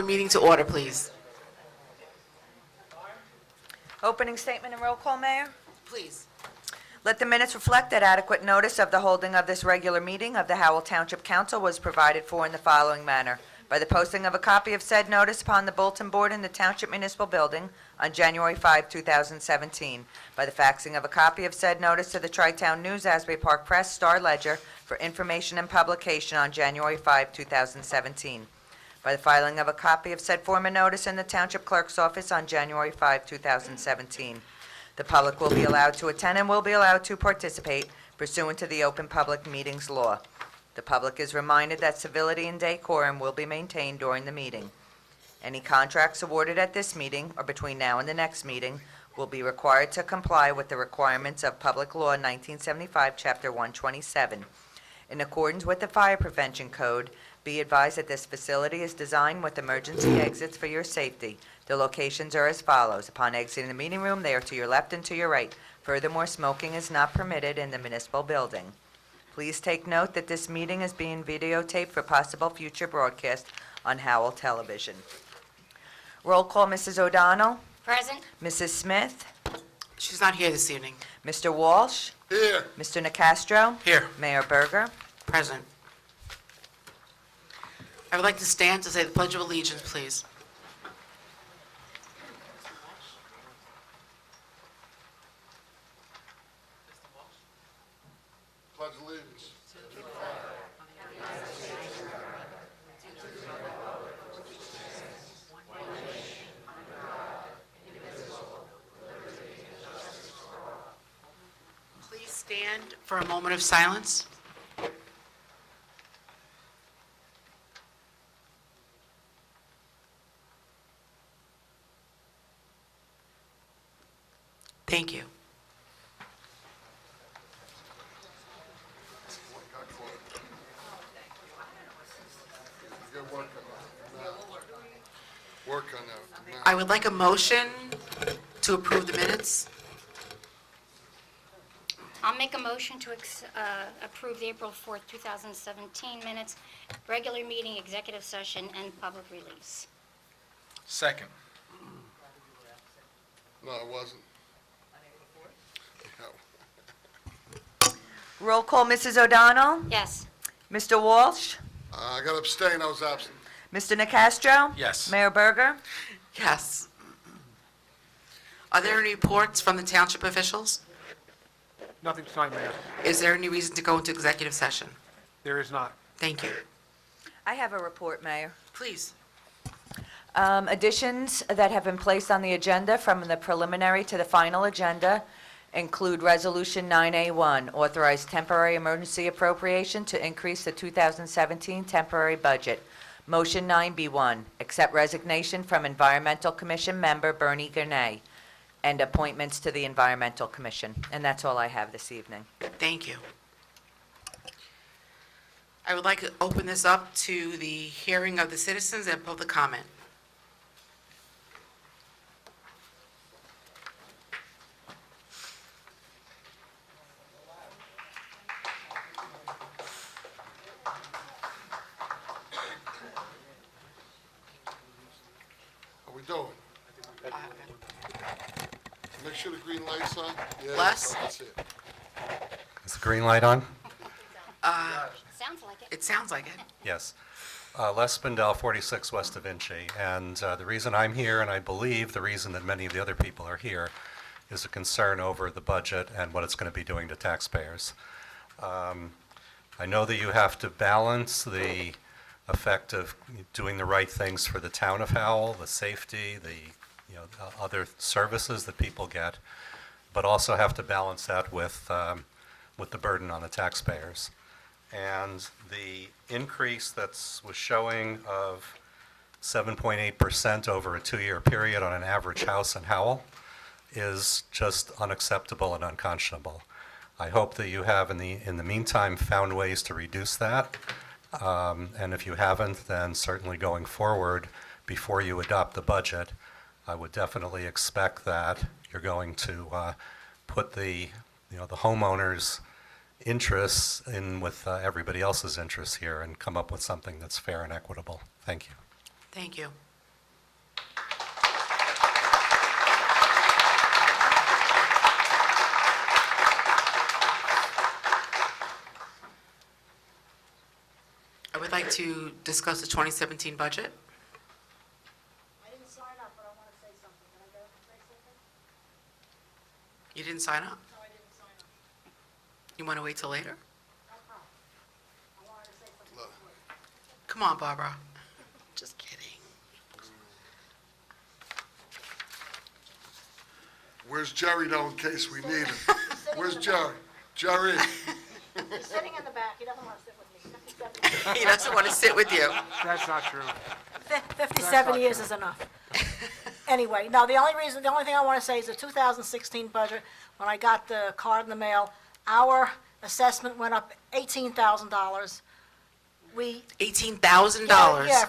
meeting to order, please. Opening statement and roll call, Mayor. Please. Let the minutes reflect that adequate notice of the holding of this regular meeting of the Howell Township Council was provided for in the following manner: by the posting of a copy of said notice upon the bulletin board in the Township Municipal Building on January 5, 2017, by the faxing of a copy of said notice to the Tri-Town News, Asbury Park Press, Star Ledger for information and publication on January 5, 2017, by the filing of a copy of said form of notice in the Township Clerk's office on January 5, 2017. The public will be allowed to attend and will be allowed to participate pursuant to the Open Public Meetings Law. The public is reminded that civility and decorum will be maintained during the meeting. Any contracts awarded at this meeting or between now and the next meeting will be required to comply with the requirements of Public Law 1975, Chapter 127. In accordance with the Fire Prevention Code, be advised that this facility is designed with emergency exits for your safety. The locations are as follows. Upon exiting the meeting room, they are to your left and to your right. Furthermore, smoking is not permitted in the municipal building. Please take note that this meeting is being videotaped for possible future broadcast on Howell Television. Roll call, Mrs. O'Donnell. Present. Mrs. Smith. She's not here this evening. Mr. Walsh. Here. Mr. Nicastro. Here. Mayor Berger. Present. I would like to stand to say the Pledge of Allegiance, please. Pledge allegiance. Please stand for a moment of silence. Thank you. Good work on that. Work on that. I would like a motion to approve the minutes. I'll make a motion to approve the April 4th, 2017 minutes, regular meeting, executive session, and public release. Second. No, it wasn't. No. Roll call, Mrs. O'Donnell. Yes. Mr. Walsh. I got to abstain, I was absent. Mr. Nicastro. Yes. Mayor Berger. Yes. Are there any reports from the township officials? Nothing tonight, Mayor. Is there any reason to go into executive session? There is not. Thank you. I have a report, Mayor. Please. Additions that have been placed on the agenda from the preliminary to the final agenda include Resolution 9A1, authorize temporary emergency appropriation to increase the 2017 temporary budget. Motion 9B1, accept resignation from Environmental Commission member Bernie Gurnay, and appointments to the Environmental Commission. And that's all I have this evening. Thank you. I would like to open this up to the hearing of the citizens and public comment. How we doing? Make sure the green light's on. Yeah, Les? that's it. Is the green light on? Sounds like it. It sounds like it. Yes. Les Spindell, 46 West Da Vinci. And the reason I'm here, and I believe the reason that many of the other people are here, is a concern over the budget and what it's going to be doing to taxpayers. I know that you have to balance the effect of doing the right things for the town of Howell, the safety, the other services that people get, but also have to balance that with the burden on the taxpayers. And the increase that was showing of 7.8% over a 2-year period on an average house in Howell is just unacceptable and unconscionable. I hope that you have, in the meantime, found ways to reduce that. And if you haven't, then certainly going forward, before you adopt the budget, I would definitely expect that you're going to put the homeowners' interests in with everybody else's interests here and come up with something that's fair and equitable. Thank you. Thank you. like to discuss the 2017 budget. I didn't sign up, but I want to say something. Can I get up and say something? You didn't sign up? No, I didn't sign up. You want to wait till later? No problem. I wanted to say something. Look. before. Come on, Barbara. Just kidding. Where's Jerry though, in case we need him? Where's Jerry? Jerry? He's sitting in the back. He doesn't want to sit with me. 57 years. He doesn't want to sit with you. That's not true. 57 years is enough. Anyway, no, the only thing I want to say is the 2016 budget, when I got the card in the mail, our assessment went up $18,000. We, $18,000. yeah,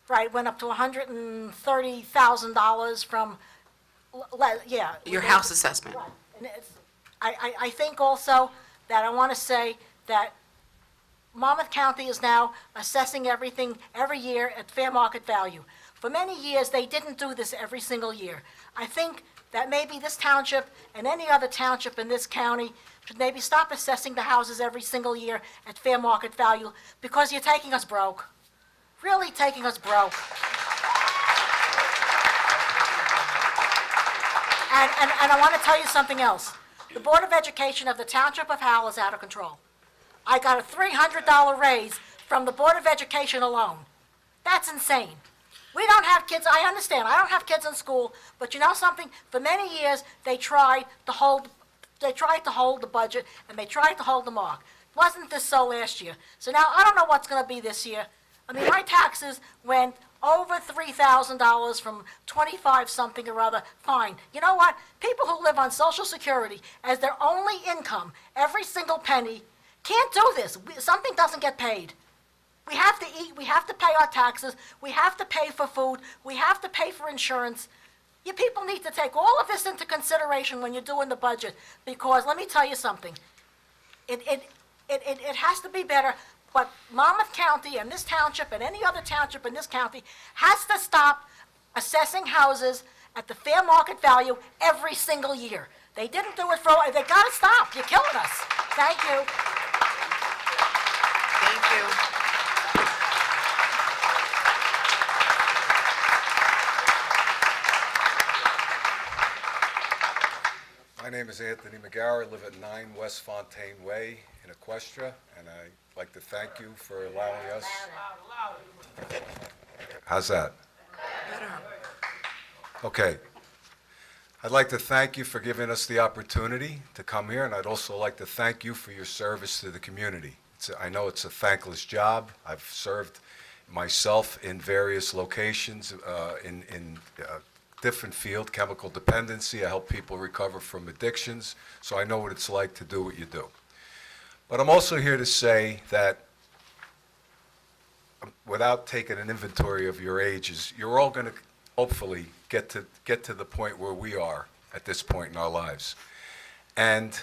right, went up to $130,000 from, yeah. Your house assessment. Right. And I think also that I want to say that Monmouth County is now assessing everything every year at fair market value. For many years, they didn't do this every single year. I think that maybe this township and any other township in this county should maybe stop assessing the houses every single year at fair market value, because you're taking us broke. Really taking us broke. And I want to tell you something else. The Board of Education of the Township of Howell is out of control. I got a $300 raise from the Board of Education alone. That's insane. We don't have kids, I understand, I don't have kids in school, but you know something? For many years, they tried to hold the budget, and they tried to hold the mark. Wasn't this so last year? So now, I don't know what's going to be this year. I mean, my taxes went over $3,000 from 25-something or other. Fine. You know what? People who live on Social Security as their only income, every single penny, can't do this. Something doesn't get paid. We have to eat, we have to pay our taxes, we have to pay for food, we have to pay for insurance. You people need to take all of this into consideration when you're doing the budget, because let me tell you something. It has to be better, but Monmouth County and this township and any other township in this county has to stop assessing houses at the fair market value every single year. They didn't do it they gotta stop. You're killing us. Thank you. Thank you. My name is Anthony McGarry. I live at 9 West Fontaine Way in Equestria, and I'd like to thank you for allowing us. How's that? Better. Okay. I'd like to thank you for giving us the opportunity to come here, and I'd also like to thank you for your service to the community. I know it's a thankless job. I've served myself in various locations in different field, chemical dependency. I help people recover from addictions, so I know what it's like to do what you do. But I'm also here to say that, without taking an inventory of your ages, you're all going to hopefully get to the point where we are at this point in our lives. And,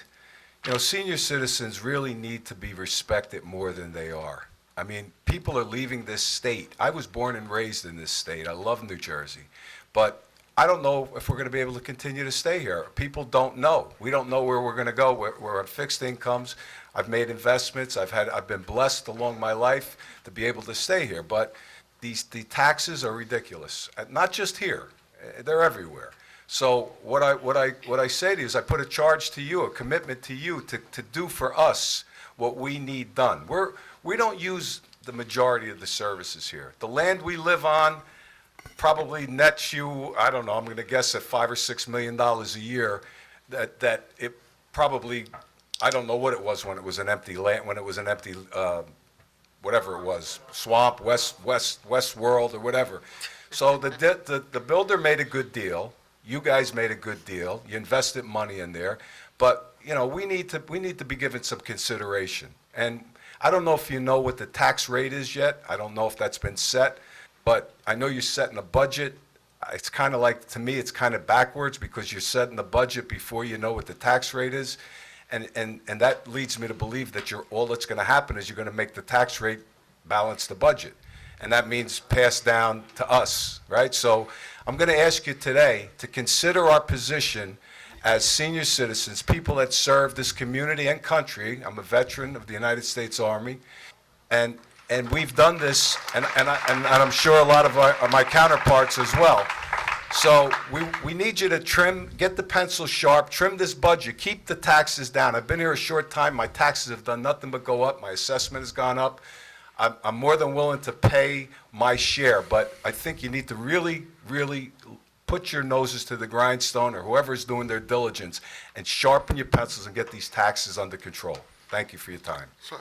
you know, senior citizens really need to be respected more than they are. I mean, people are leaving this state. I was born and raised in this state. I love New Jersey. But I don't know if we're going to be able to continue to stay here. People don't know. We don't know where we're going to go. We're on fixed incomes. I've made investments. I've been blessed along my life to be able to stay here. But the taxes are ridiculous. Not just here. They're everywhere. So what I say to you is I put a charge to you, a commitment to you to do for us what we need done. We don't use the majority of the services here. The land we live on probably nets you, I don't know, I'm going to guess at $5 or $6 million a year. That it probably, I don't know what it was when it was an empty land, when it was an empty, whatever it was, swamp, West World or whatever. So the builder made a good deal. You guys made a good deal. You invested money in there, but you know we need to be given some consideration. And I don't know if you know what the tax rate is yet. I don't know if that's been set. But I know you're setting a budget. It's kind of like, to me, it's kind of backwards because you're setting the budget before you know what the tax rate is. And that leads me to believe that all that's going to happen is you're going to make the tax rate balance the budget. And that means pass down to us, right? So I'm going to ask you today to consider our position as senior citizens, people that serve this community and country. I'm a veteran of the United States Army. And and we've done this, and I'm sure a lot of my counterparts as well. So we need you to trim, get the pencil sharp, trim this budget, keep the taxes down. I've been here a short time, my taxes have done nothing but go up, my assessment has gone up. I'm more than willing to pay my share, but I think you need to really, really put your noses to the grindstone, or whoever's doing their diligence, and sharpen your pencils and get these taxes under control. Thank you for your time. So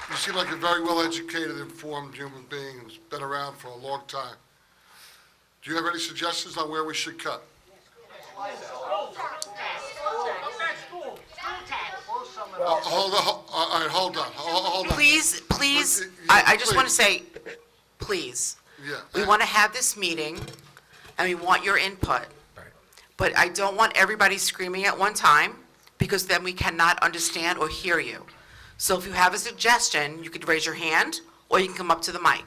you seem like a very well-educated, informed human being who's been around for a long time. Do you have any suggestions on where we should cut? Hold on. Please, Please. I just want to say, please, Yeah. we want to have this meeting, and we want your input. Right. But I don't want everybody screaming at one time, because then we cannot understand or hear you. So if you have a suggestion, you could raise your hand, or you can come up to the mic.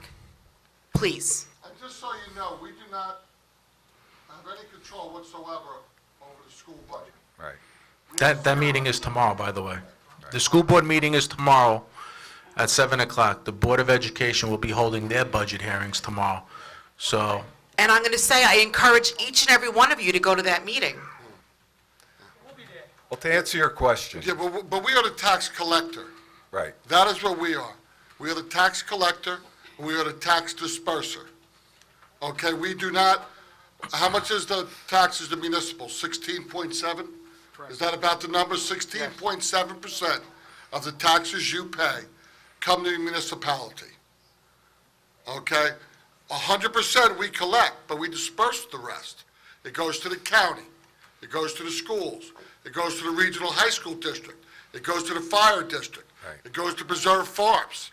Please. And just so you know, we do not have any control whatsoever over the school budget. Right. That meeting is tomorrow, by the way. The school board meeting is tomorrow at 7 o'clock. The Board of Education will be holding their budget hearings tomorrow. So, And I'm going to say, I encourage each and every one of you to go to that meeting. Well, to answer your question, Yeah, but we are the tax collector. right, That is what we are. We are the tax collector, and we are the tax disperser. Okay, we do not, how much is the taxes to municipal? 16.7? Is that about the number? 16.7% of the taxes you pay come to the municipality. Okay? 100% we collect, but we disperse the rest. It goes to the county. It goes to the schools. It goes to the regional high school district. It goes to the fire district. Right. It goes to Preserve Farms.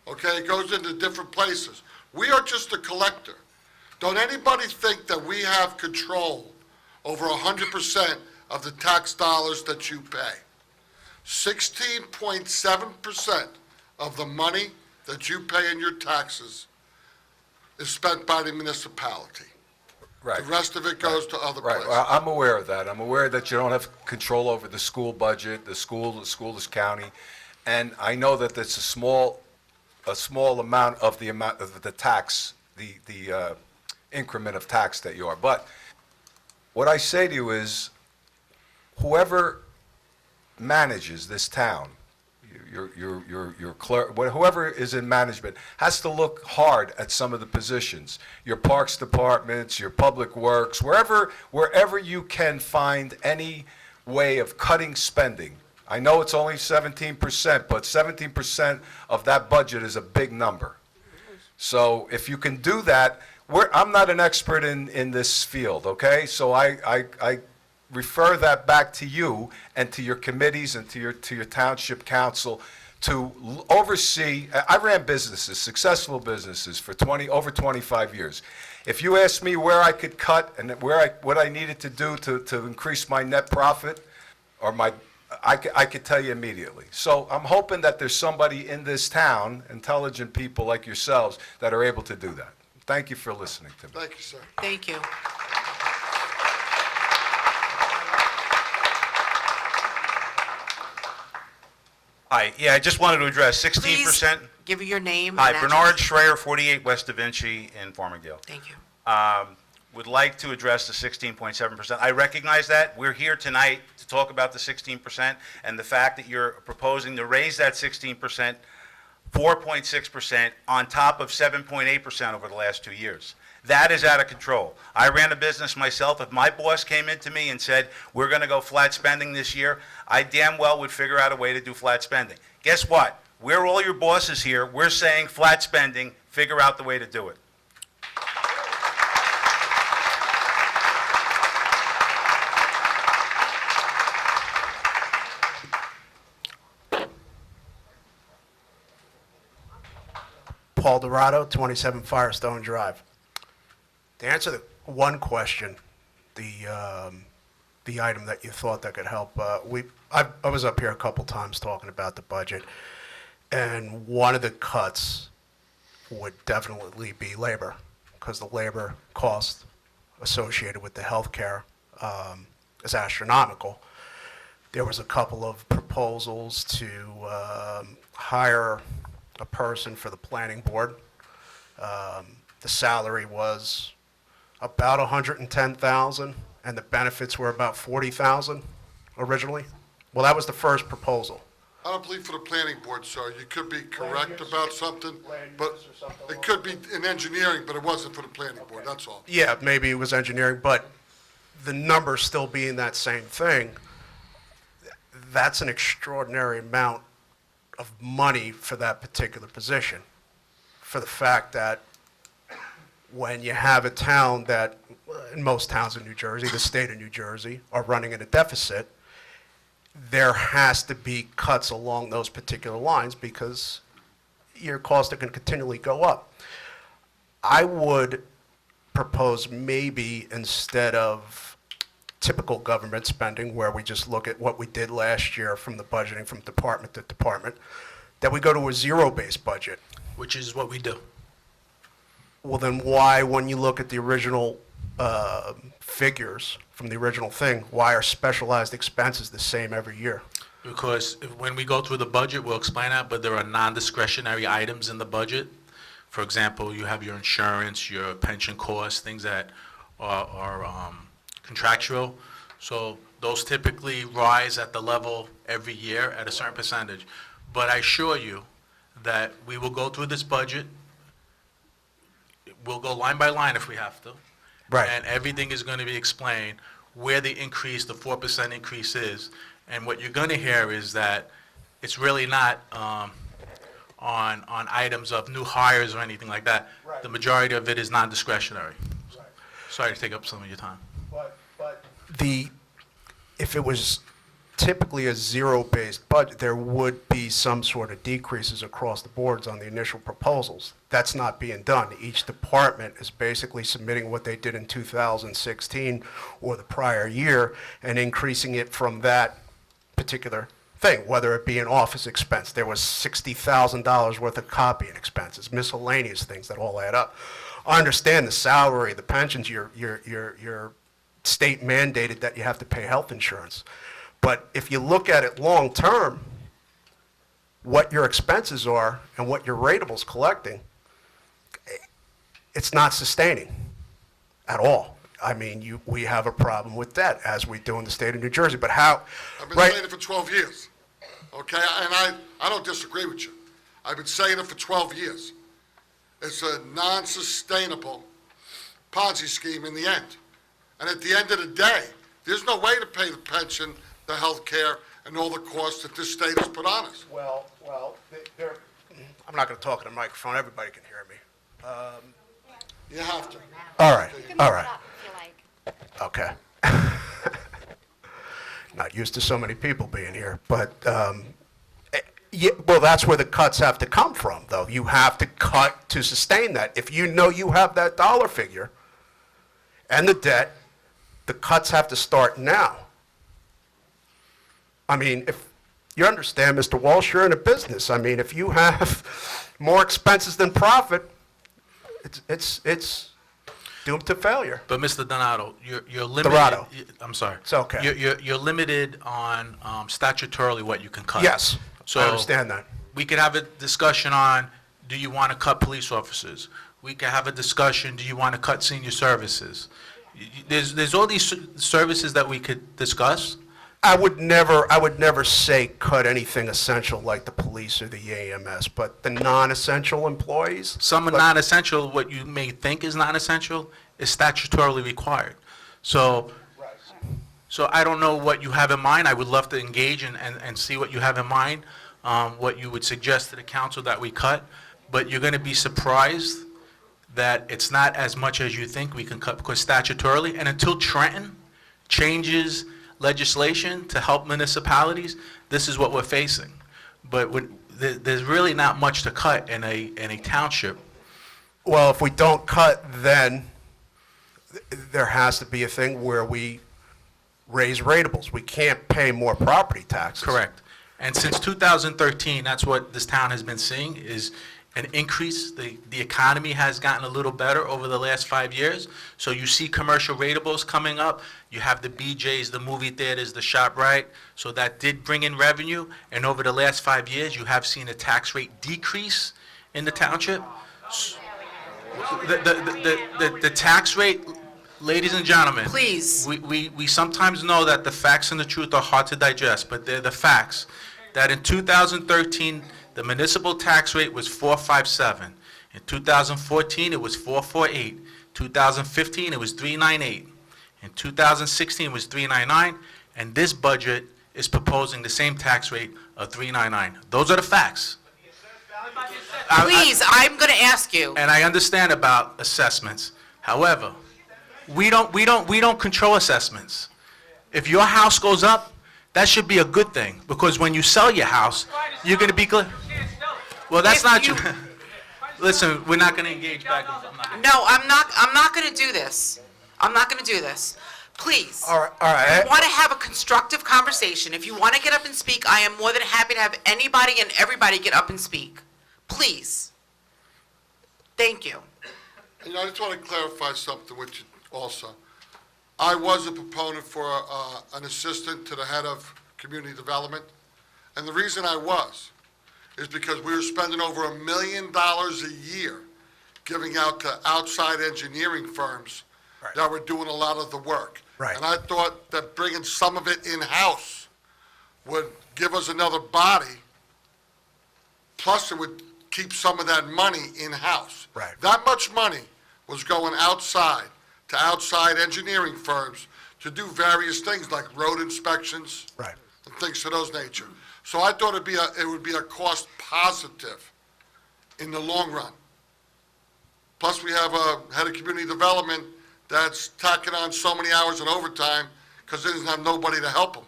Okay, it goes into different places. We are just a collector. Don't anybody think that we have control over 100% of the tax dollars that you pay. 16.7% of the money that you pay in your taxes is spent by the municipality. right. The rest of it goes to other Right, places. well, I'm aware of that. I'm aware that you don't have control over the school budget, the school is county, and I know that it's a small amount of the tax, the increment of tax that you are. But what I say to you is, whoever manages this town, your clerk, whoever is in management, has to look hard at some of the positions. Your parks departments, your public works, wherever you can find any way of cutting spending. I know it's only 17%, but 17% of that budget is a big number. So if you can do that, I'm not an expert in this field, okay? So I refer that back to you and to your committees and to your township council to oversee. I ran businesses, successful businesses for over 25 years. If you asked me where I could cut and what I needed to do to increase my net profit, or I could tell you immediately. So I'm hoping that there's somebody in this town, intelligent people like yourselves, that are able to do that. Thank you for listening to me. Thank you, sir. Thank you. Hi, yeah, I just wanted to address Please 16%. give your name. Hi, and address. Bernard Schreier, 48 West Da Vinci in Farmingdale. Thank you. Would like to address the 16.7%. I recognize that. We're here tonight to talk about the 16% and the fact that you're proposing to raise that 16%, 4.6% on top of 7.8% over the last 2 years. That is out of control. I ran a business myself. If my boss came into me and said, we're going to go flat spending this year, I damn well would figure out a way to do flat spending. Guess what? We're all your bosses here. We're saying flat spending. Figure out the way to do it. Paul Dorado, 27 Firestone Drive. To answer the one question, the item that you thought that could help, I was up here a couple times talking about the budget, and one of the cuts would definitely be labor, because the labor cost associated with the health care is astronomical. There was a couple of proposals to hire a person for the planning board. The salary was about $110,000, and the benefits were about $40,000 originally. Well, that was the first proposal. I don't believe for the planning board, sir. You could be correct about something, but it could be in engineering, but it wasn't for the planning board, that's all. Yeah, maybe it was engineering, but the number still being that same thing, that's an extraordinary amount of money for that particular position. For the fact that when you have a town that, in most towns in New Jersey, the state of New Jersey, are running in a deficit, there has to be cuts along those particular lines because your costs are going to continually go up. I would propose maybe instead of typical government spending, where we just look at what we did last year from the budgeting from department to department, that we go to a zero-based budget. Which is what we do. Well, then why, when you look at the original figures from the original thing, why are specialized expenses the same every year? Because when we go through the budget, we'll explain that, but there are non-discretionary items in the budget. For example, you have your insurance, your pension costs, things that are contractual. So those typically rise at the level every year at a certain percentage. But I assure you that we will go through this budget. We'll go line by line if we have to. Right. And everything is going to be explained where the increase, the 4% increase is. And what you're going to hear is that it's really not on items of new hires or anything like that. Right. The majority of it is non-discretionary. Right. Sorry to take up some of your time. But if it was typically a zero-based budget, there would be some sort of decreases across the boards on the initial proposals. That's not being done. Each department is basically submitting what they did in 2016 or the prior year and increasing it from that particular thing, whether it be an office expense. There was $60,000 worth of copying expenses, miscellaneous things that all add up. I understand the salary, the pensions, your state mandated that you have to pay health insurance. But if you look at it long-term, what your expenses are and what your ratable's collecting, it's not sustaining at all. I mean, we have a problem with that, as we do in the state of New Jersey. But how, I've been right? saying it for 12 years, okay? And I don't disagree with you. I've been saying it for 12 years. It's a non-sustainable Ponzi scheme in the end. And at the end of the day, there's no way to pay the pension, the health care, and all the costs that this state has put on us. Well, I'm not going to talk in the microphone. Everybody can hear me. You have to. All right, You can all move right. it up if you like. Okay. Not used to so many people being here, but, yeah, well, that's where the cuts have to come from, though. You have to cut to sustain that. If you know you have that dollar figure and the debt, the cuts have to start now. I mean, if you understand, Mr. Walsh, you're in a business. I mean, if you have more expenses than profit, it's doomed to failure. But Mr. Donato, you're limited. Dorado. I'm sorry. It's okay. You're limited on statutorily what you can cut. Yes, So I understand that. we could have a discussion on, do you want to cut police officers? We could have a discussion, do you want to cut senior services? There's all these services that we could discuss. I would never say cut anything essential like the police or the EMS, but the non-essential employees. Some are non-essential, what you may think is non-essential is statutorily required. So I don't know what you have in mind. I would love to engage and see what you have in mind, what you would suggest to the council that we cut, but you're going to be surprised that it's not as much as you think we can cut, because statutorily, and until Trenton changes legislation to help municipalities, this is what we're facing. But there's really not much to cut in a township. Well, if we don't cut, then there has to be a thing where we raise ratables. We can't pay more property taxes. Correct. And since 2013, that's what this town has been seeing, is an increase. The economy has gotten a little better over the last 5 years. So you see commercial ratables coming up. You have the BJ's, the movie theaters, the ShopRite. So that did bring in revenue. And over the last 5 years, you have seen a tax rate decrease in the township. The tax rate, ladies and gentlemen. Please. We sometimes know that the facts and the truth are hard to digest, but they're the facts. That in 2013, the municipal tax rate was 457. In 2014, it was 448. 2015, it was 398. In 2016, it was 399. And this budget is proposing the same tax rate of 399. Those are the facts. Please, I'm going to ask you. And I understand about assessments. However, we don't control assessments. If your house goes up, that should be a good thing, because when you sell your house, you're going to be good. Well, that's If not you- true. Listen, we're not going to engage back. No, I'm not going to do this. I'm not going to do this. Please. All right, If you want to have a constructive conversation, if you want to get up and speak, I am more than happy to have anybody and everybody get up and speak. Please. Thank you. And I just want to clarify something with you also. I was a proponent for an assistant to the head of community development, and the reason I was is because we were spending over $1 million a year giving out to outside engineering firms Right. that were doing a lot of the work. Right. And I thought that bringing some of it in-house would give us another body, plus it would keep some of that money in-house. Right. That much money was going outside to outside engineering firms to do various things like road inspections Right. and things of those nature. So I thought it would be a cost positive in the long run. Plus, we have a head of community development that's tacking on so many hours in overtime because he doesn't have nobody to help him.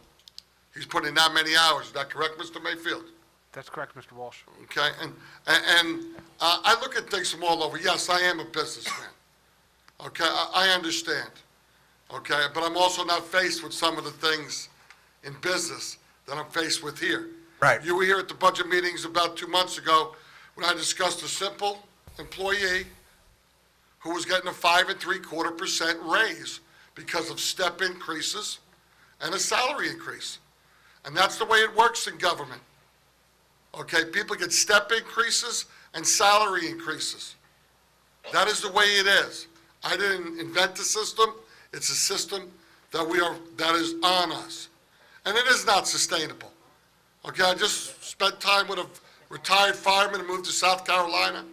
He's putting in that many hours. Is that correct, Mr. Mayfield? That's correct, Mr. Walsh. Okay, and I look at things from all over. Yes, I am a businessman. Okay, I understand. Okay, but I'm also not faced with some of the things in business that I'm faced with here. Right. You were here at the budget meetings about 2 months ago when I discussed a simple employee who was getting a 5.75% raise because of step increases and a salary increase. And that's the way it works in government. Okay, people get step increases and salary increases. That is the way it is. I didn't invent the system. It's a system that is on us. And it is not sustainable. Okay, I just spent time with a retired fireman who moved to South Carolina.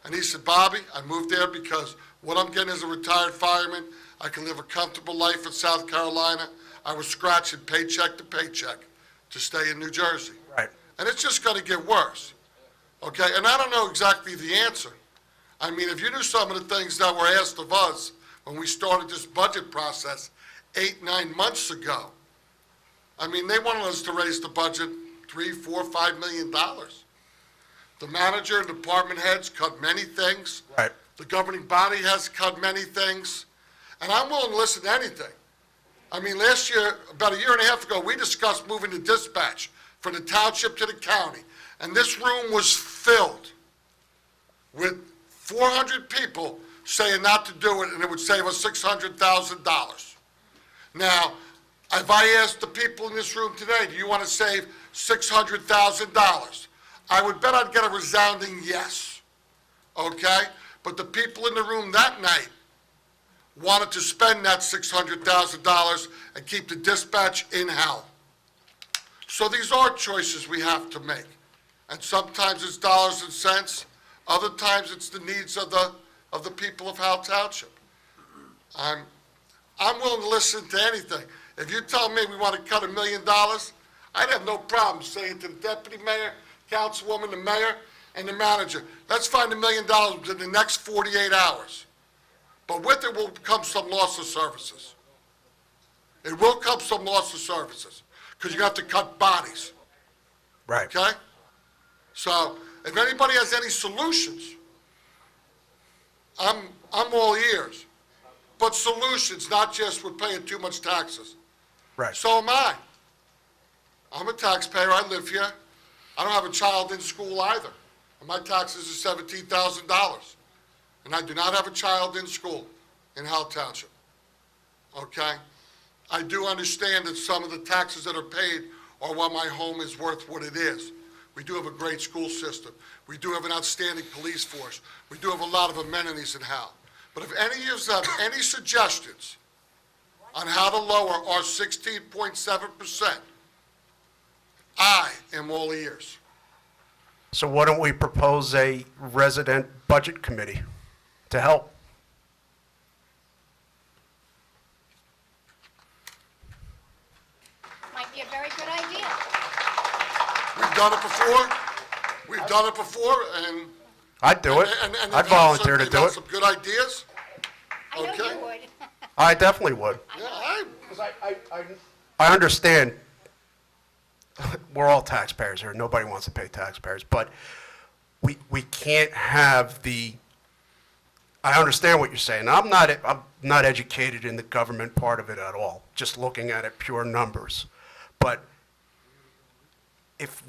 And he said, Bobby, I moved there because what I'm getting as a retired fireman, I can live a comfortable life in South Carolina. I was scratching paycheck to paycheck to stay in New Jersey. Right. And it's just going to get worse. Okay, and I don't know exactly the answer. I mean, if you knew some of the things that were asked of us when we started this budget process 8, 9 months ago, I mean, they wanted us to raise the budget $3, $4, $5 million. The manager and department heads cut many things. Right. The governing body has cut many things. And I'm willing to listen to anything. I mean, last year, about a year and a half ago, we discussed moving the dispatch from the township to the county. And this room was filled with 400 people saying not to do it, and it would save us $600,000. Now, if I asked the people in this room today, do you want to save $600,000? I would bet I'd get a resounding yes, okay? But the people in the room that night wanted to spend that $600,000 and keep the dispatch in Howell. So these are choices we have to make. And sometimes it's dollars and cents, other times it's the needs of the people of Howell Township. I'm willing to listen to anything. If you tell me we want to cut $1 million, I'd have no problem saying to the deputy mayor, councilwoman, the mayor, and the manager, let's find $1 million in the next 48 hours. But with it will come some loss of services. It will come some loss of services, because you have to cut bodies, Right. okay? So, if anybody has any solutions, I'm all ears. But solutions, not just we're paying too much taxes. Right. So am I. I'm a taxpayer, I live here. I don't have a child in school either. and my taxes are $17,000. And I do not have a child in school in Howell Township. Okay? I do understand that some of the taxes that are paid are what my home is worth what it is. We do have a great school system. We do have an outstanding police force. We do have a lot of amenities in Howell. But if any of you have any suggestions on how to lower our 16.7%, I am all ears. So why don't we propose a resident budget committee to help? Might be a very good idea. We've done it before. We've done it before, and I'd do it. And I'd volunteer to they've do had it. some good ideas. I know Okay. you would. I definitely would. Yeah, I understand, we're all taxpayers here, nobody wants to pay taxpayers, but we can't have the, I understand what you're saying. I'm not educated in the government part of it at all, just looking at it pure numbers. But if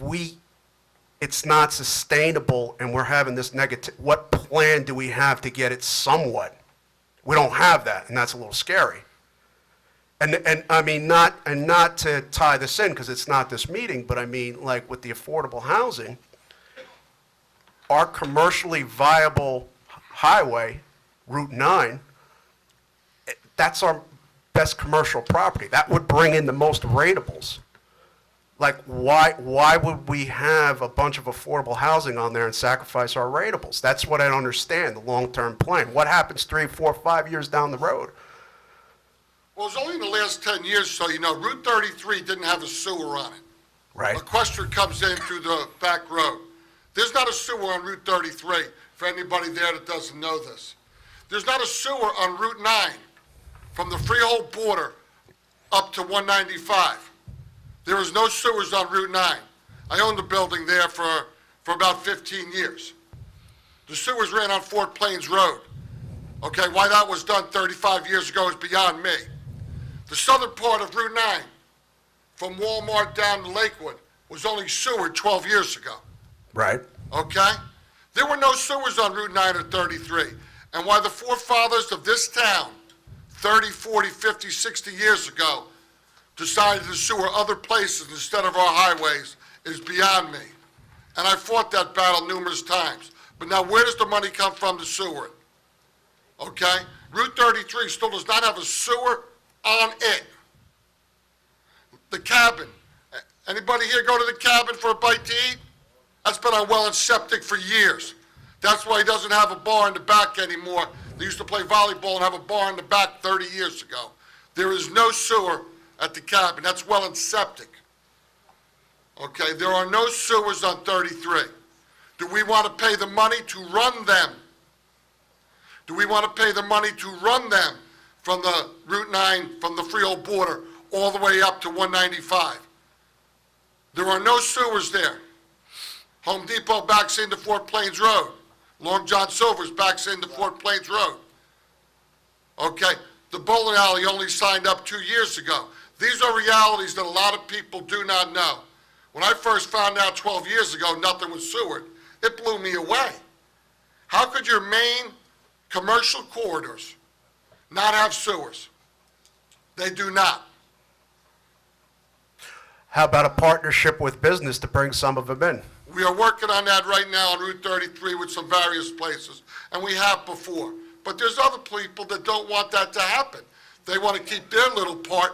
it's not sustainable and we're having this negative, what plan do we have to get it somewhat? We don't have that, and that's a little scary. And I mean, not to tie this in, because it's not this meeting, but I mean, like with the affordable housing, our commercially viable highway, Route 9, that's our best commercial property. That would bring in the most rateables. Like, why would we have a bunch of affordable housing on there and sacrifice our rateables? That's what I don't understand, the long-term plan. What happens 3, 4, 5 years down the road? well, it's only in the last 10 years, so you know, Route 33 didn't have a sewer on it. Right? Equestrian comes in through the back road. There's not a sewer on Route 33, for anybody there that doesn't know this. There's not a sewer on Route 9 from the freehold border up to 195. There is no sewers on Route 9. I owned the building there for about 15 years. The sewers ran on Fort Plains Road. Okay, why that was done 35 years ago is beyond me. The southern part of Route 9, from Walmart down to Lakewood, was only sewered 12 years ago. Right? Okay? There were no sewers on Route 9 or 33. And why the forefathers of this town, 30, 40, 50, 60 years ago, decided to sewer other places instead of our highways is beyond me. And I fought that battle numerous times. But now where does the money come from to sewer it? Okay? Route 33 still does not have a sewer on it. The cabin. Anybody here go to the cabin for a bite to eat? That's been on well and septic for years. That's why he doesn't have a bar in the back anymore. They used to play volleyball and have a bar in the back 30 years ago. There is no sewer at the cabin. That's well and septic. Okay, there are no sewers on 33. Do we want to pay the money to run them? Do we want to pay the money to run them from the Route 9, from the freehold border, all the way up to 195? There are no sewers there. Home Depot backs into Fort Plains Road. Long John Silver's backs into Fort Plains Road. Okay, the bowling alley only signed up 2 years ago. These are realities that a lot of people do not know. When I first found out 12 years ago nothing was sewered, it blew me away. How could your main commercial corridors not have sewers? They do not. How about a partnership with business to bring some of them in? We are working on that right now on Route 33 with some various places, and we have before. But there's other people that don't want that to happen. They want to keep their little part.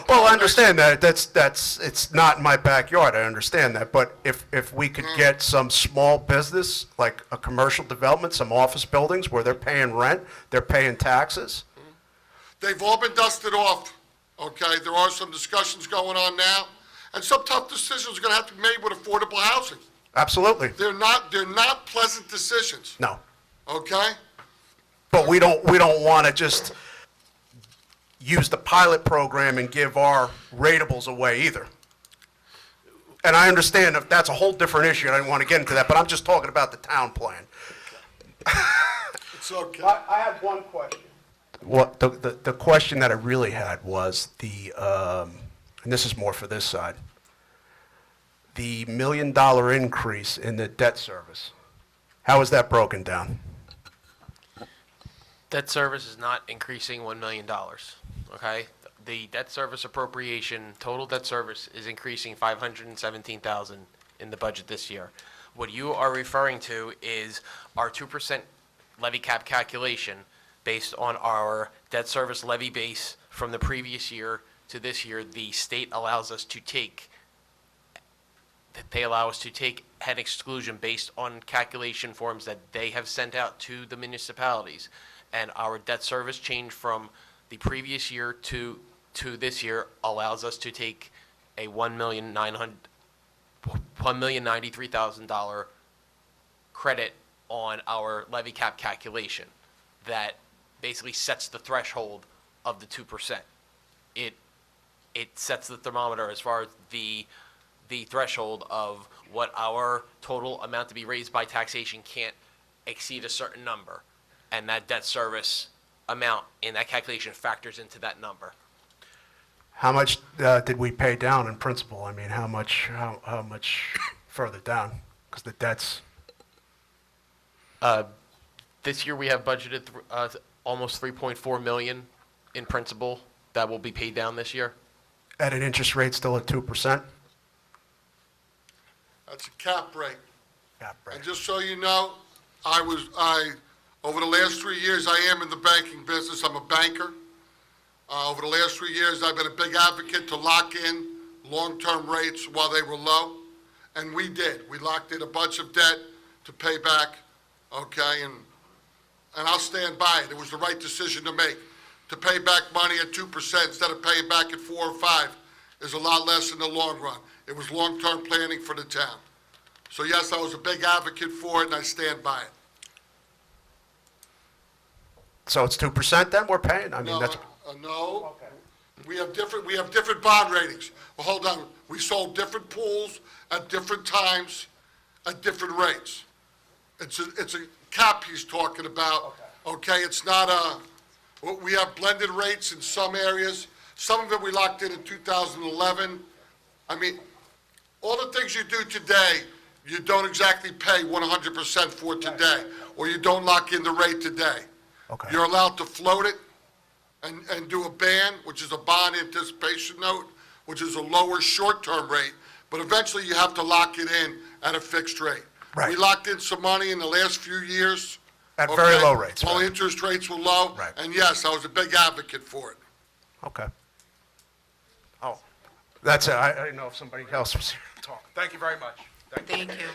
Well, I understand that. It's not in my backyard. I understand that. But if we could get some small business, like a commercial development, some office buildings where they're paying rent, they're paying taxes. They've all been dusted off, okay? There are some discussions going on now, and some tough decisions are going to have to be made with affordable housing. Absolutely. They're not pleasant decisions, No. okay? But we don't want to just use the pilot program and give our rateables away either. And I understand that that's a whole different issue, and I don't want to get into that, but I'm just talking about the town plan. It's okay. I have one question. What, the question that I really had was and this is more for this side, the $1 million increase in the debt service, how is that broken down? Debt service is not increasing $1 million, okay? The debt service appropriation, total debt service is increasing $517,000 in the budget this year. What you are referring to is our 2% levy cap calculation based on our debt service levy base from the previous year to this year. The state allows us to take, they allow us to take head exclusion based on calculation forms that they have sent out to the municipalities. And our debt service change from the previous year to this year allows us to take a $1,093,000 credit on our levy cap calculation that basically sets the threshold of the 2%. It sets the thermometer as far as the threshold of what our total amount to be raised by taxation can't exceed a certain number. And that debt service amount in that calculation factors into that number. How much did we pay down in principal? I mean, how much further down? Because the debt's, This year, we have budgeted almost $3.4 million in principal that will be paid down this year. at an interest rate still at 2%? That's a cap rate. Cap rate. And just so you know, over the last 3 years, I am in the banking business. I'm a banker. Over the last 3 years, I've been a big advocate to lock in long-term rates while they were low, and we did. We locked in a bunch of debt to pay back, okay, and I'll stand by it. It was the right decision to make. To pay back money at 2% instead of paying back at 4 or 5 is a lot less in the long run. It was long-term planning for the town. So yes, I was a big advocate for it, and I stand by it. So it's 2% then we're paying? I mean, No, that's, no. We have different bond ratings. Well, hold on. We sold different pools at different times at different rates. It's a cap he's talking about, okay? It's not we have blended rates in some areas. Some of it we locked in 2011. I mean, all the things you do today, you don't exactly pay 100% for today, or you don't lock in the rate today. Okay. You're allowed to float it and do a ban, which is a bond anticipation note, which is a lower short-term rate, but eventually you have to lock it in at a fixed rate. Right. We locked in some money in the last few years. At very okay, low rates, while right. interest rates were low. Right. And yes, I was a big advocate for it. okay. Oh, that's it. I didn't know if somebody else was here talking. Thank you very much. Thank you.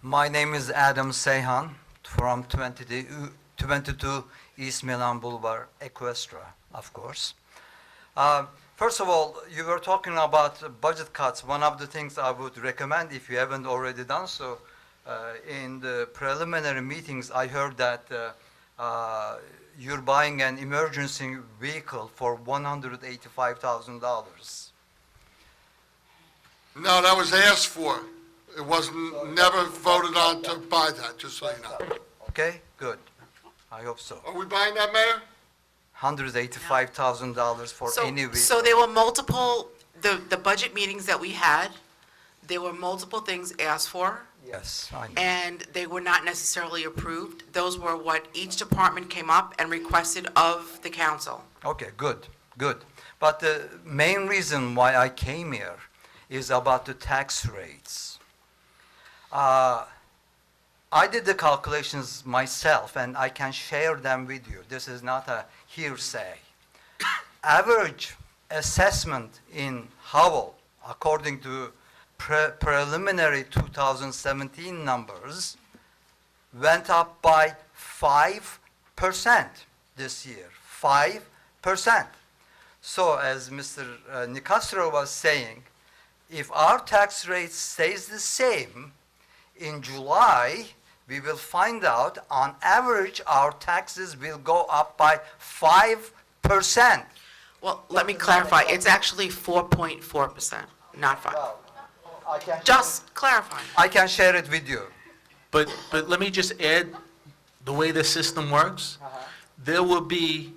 My name is Adam Seyhan from 22 East Milan Boulevard, Equestra, of course. First of all, you were talking about budget cuts. One of the things I would recommend, if you haven't already done so, in the preliminary meetings, I heard that you're buying an emergency vehicle for $185,000. No, that was asked for. It wasn't, never voted on to buy that, just so you know. Okay, good. I hope so. Are we buying that, Mayor? $185,000 for any vehicle. So there were multiple, the budget meetings that we had, there were multiple things asked for, Yes, I know. and they were not necessarily approved. Those were what each department came up and requested of the council. Okay, good, good. But the main reason why I came here is about the tax rates. I did the calculations myself, and I can share them with you. This is not a hearsay. Average assessment in Howell, according to preliminary 2017 numbers, went up by 5% this year, 5%. So as Mr. Nicastro was saying, if our tax rate stays the same, in July, we will find out on average our taxes will go up by 5%. Well, let me clarify, it's actually 4.4%, not 5. I can Just clarifying. I can share it with you. But let me just add, the way the system works, there will be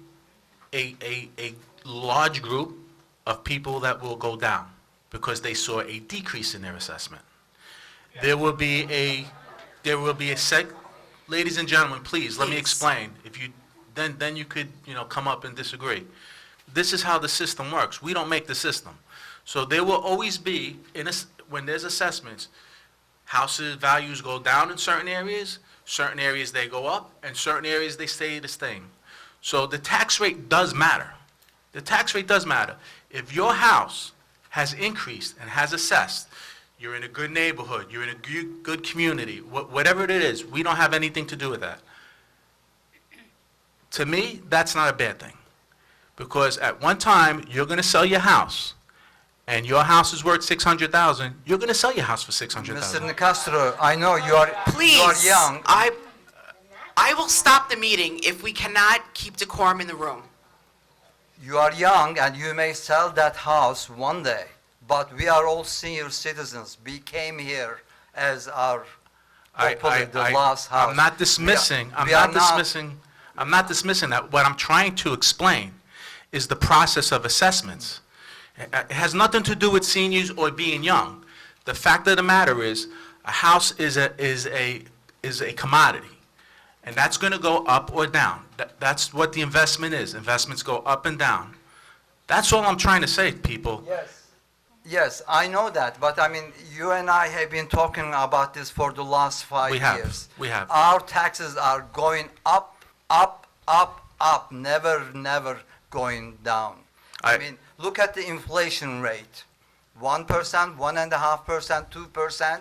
a large group of people that will go down because they saw a decrease in their assessment. There will be a ladies and gentlemen, please, let me Please. explain. If you, then you could, come up and disagree. This is how the system works. We don't make the system. So there will always be, when there's assessments, houses values go down in certain areas they go up, and certain areas they stay the same. So the tax rate does matter. The tax rate does matter. If your house has increased and has assessed, you're in a good neighborhood, you're in a good community, whatever it is, we don't have anything to do with that. To me, that's not a bad thing. Because at one time, you're going to sell your house, and your house is worth $600,000, you're going to sell your house for $600,000. Mr. Nicastro, I know you are Please, young. I will stop the meeting if we cannot keep decorum in the room. You are young and you may sell that house one day, but we are all senior citizens. We came here as our opposite, the last house. I'm not dismissing, I'm not dismissing that. What I'm trying to explain is the process of assessments. It has nothing to do with seniors or being young. The fact of the matter is, a house is a commodity. And that's going to go up or down. That's what the investment is. Investments go up and down. That's all I'm trying to say, people. Yes, I know that, but I mean, you and I have been talking about this for the last 5 years. We have. Our taxes are going up, up, up, up, never going down. I mean, look at the inflation rate. 1%, 1.5%, 2%.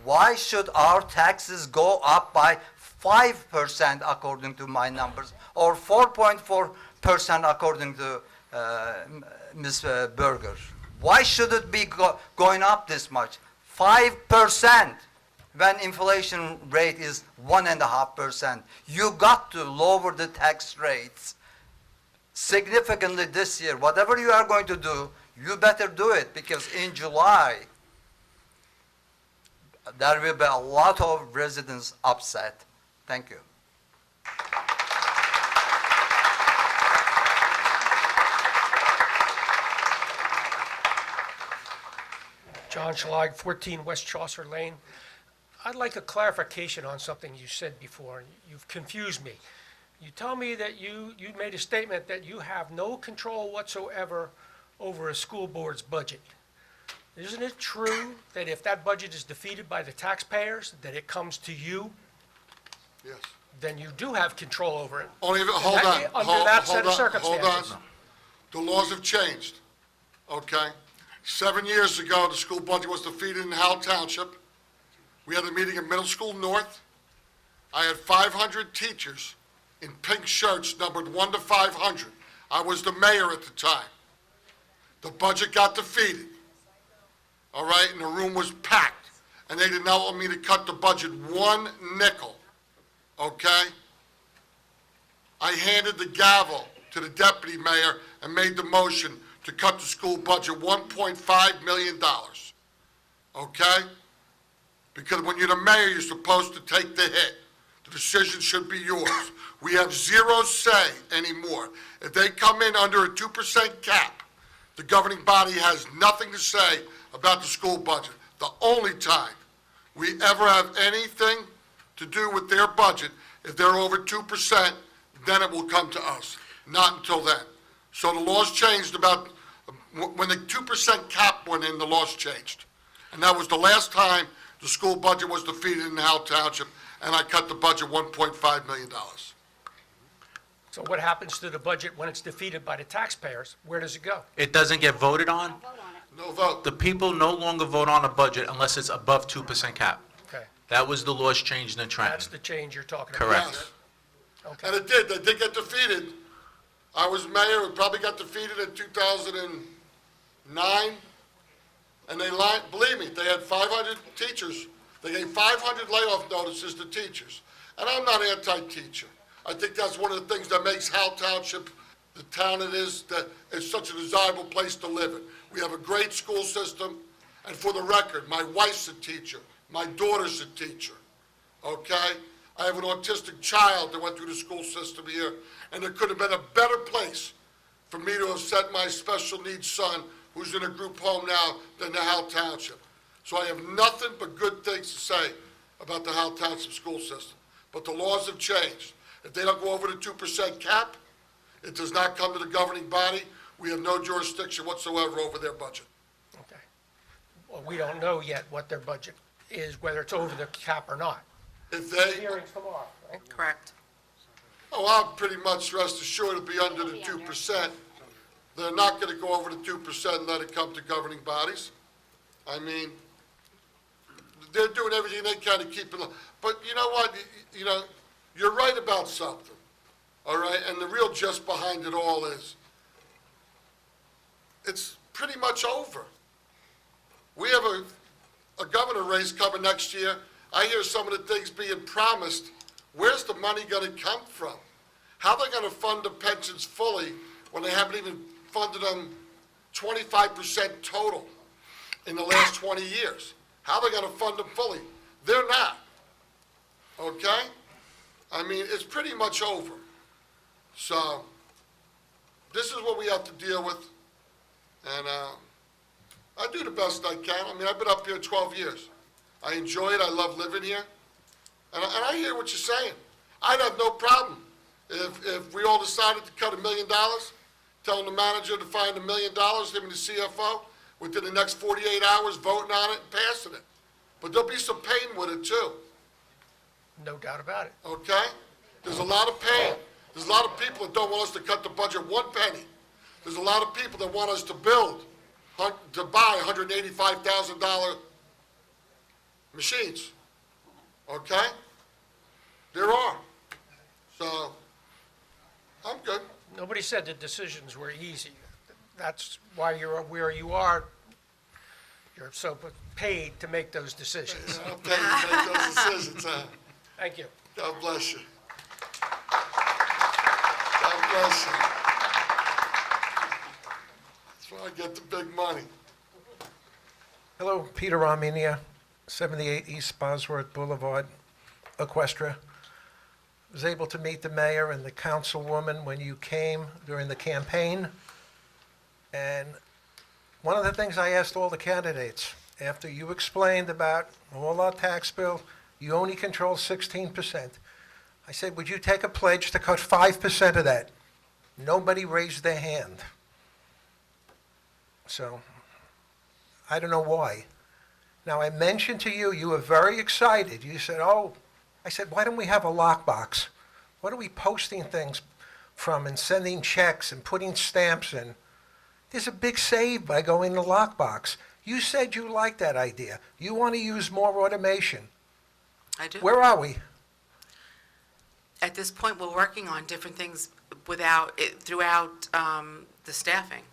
Why should our taxes go up by 5% according to my numbers, or 4.4% according to Ms. Berger? Why should it be going up this much? 5% when inflation rate is 1.5%. You got to lower the tax rates significantly this year. Whatever you are going to do, you better do it, because in July, there will be a lot of residents upset. Thank you. John Schlag, 14 West Chaucer Lane. I'd like a clarification on something you said before. You've confused me. You tell me that you made a statement that you have no control whatsoever over a school board's budget. Isn't it true that if that budget is defeated by the taxpayers, that it comes to you? Yes. Then you do have control over it. Hold Under that set of circumstances. Hold on. The laws have changed, okay? 7 years ago, the school budget was defeated in Howell Township. We had a meeting in Middle School North. I had 500 teachers in pink shirts numbered 1 to 500. I was the mayor at the time. The budget got defeated, all right, and the room was packed, and they did not want me to cut the budget 1 nickel, okay? I handed the gavel to the deputy mayor and made the motion to cut the school budget $1.5 million, okay? Because when you're the mayor, you're supposed to take the hit. The decision should be yours. We have zero say anymore. If they come in under a 2% cap, the governing body has nothing to say about the school budget. The only time we ever have anything to do with their budget, if they're over 2%, then it will come to us. Not until then. So the laws changed about, when the 2% cap went in, the laws changed. And that was the last time the school budget was defeated in Howell Township, and I cut the budget $1.5 million. So what happens to the budget when it's defeated by the taxpayers? Where does it go? It doesn't get voted on. No vote. The people no longer vote on a budget unless it's above 2% cap. Okay, That was the laws changed in that's Trenton. the change you're talking about. Correct. Yes. Okay. And it did. They did get defeated. I was mayor. It probably got defeated in 2009. And they lied. Believe me, they had 500 teachers. They gave 500 layoff notices to teachers. And I'm not anti-teacher. I think that's one of the things that makes Howell Township the town it is, that it's such a desirable place to live in. We have a great school system. And for the record, my wife's a teacher. My daughter's a teacher. Okay? I have an autistic child that went through the school system here, and there could have been a better place for me to have sent my special needs son, who's in a group home now, than the Howell Township. So I have nothing but good things to say about the Howell Township school system. But the laws have changed. If they don't go over the 2% cap, it does not come to the governing body. We have no jurisdiction whatsoever over their budget. Okay. Well, we don't know yet what their budget is, whether it's over the cap or not. If they, Hearings tomorrow, right? Correct. oh, I'm pretty much rest assured it'll be under the 2%. They're not gonna go over the 2% and let it come to governing bodies. I mean, they're doing everything they can to keep it, but you know what, you know, you're right about something, all right? And the real gist behind it all is, it's pretty much over. We have a governor race coming next year. I hear some of the things being promised. Where's the money gonna come from? How are they gonna fund the pensions fully when they haven't even funded them 25% total in the last 20 years? How are they gonna fund them fully? They're not, okay? I mean, it's pretty much over. So, this is what we have to deal with, and I do the best I can. I mean, I've been up here 12 years. I enjoy it, I love living here, and I hear what you're saying. I'd have no problem if we all decided to cut $1 million, telling the manager to find $1 million, him and the CFO, within the next 48 hours, voting on it and passing it. But there'll be some pain with it too, No doubt about it. okay? There's a lot of pain. There's a lot of people that don't want us to cut the budget one penny. There's a lot of people that want us to buy $185,000 machines, okay? There are. So, I'm good. Nobody said the decisions were easy. That's why you're where you are. You're so paid to make those decisions. I'll pay you to make those decisions, huh? Thank you. God bless you. God bless you. That's why I get the big money. Hello, Peter Armenia, 78 East Bosworth Boulevard, Equestria. Was able to meet the mayor and the councilwoman when you came during the campaign. And one of the things I asked all the candidates, after you explained about all our tax bill, you only control 16%. I said, would you take a pledge to cut 5% of that? Nobody raised their hand. So, I don't know why. Now, I mentioned to you, you were very excited. You said, oh, I said, why don't we have a lockbox? What are we posting things from and sending checks and putting stamps in? There's a big save by going to lockbox. You said you like that idea. You want to use more automation. I do. Where are we? At this point, we're working on different things throughout the staffing.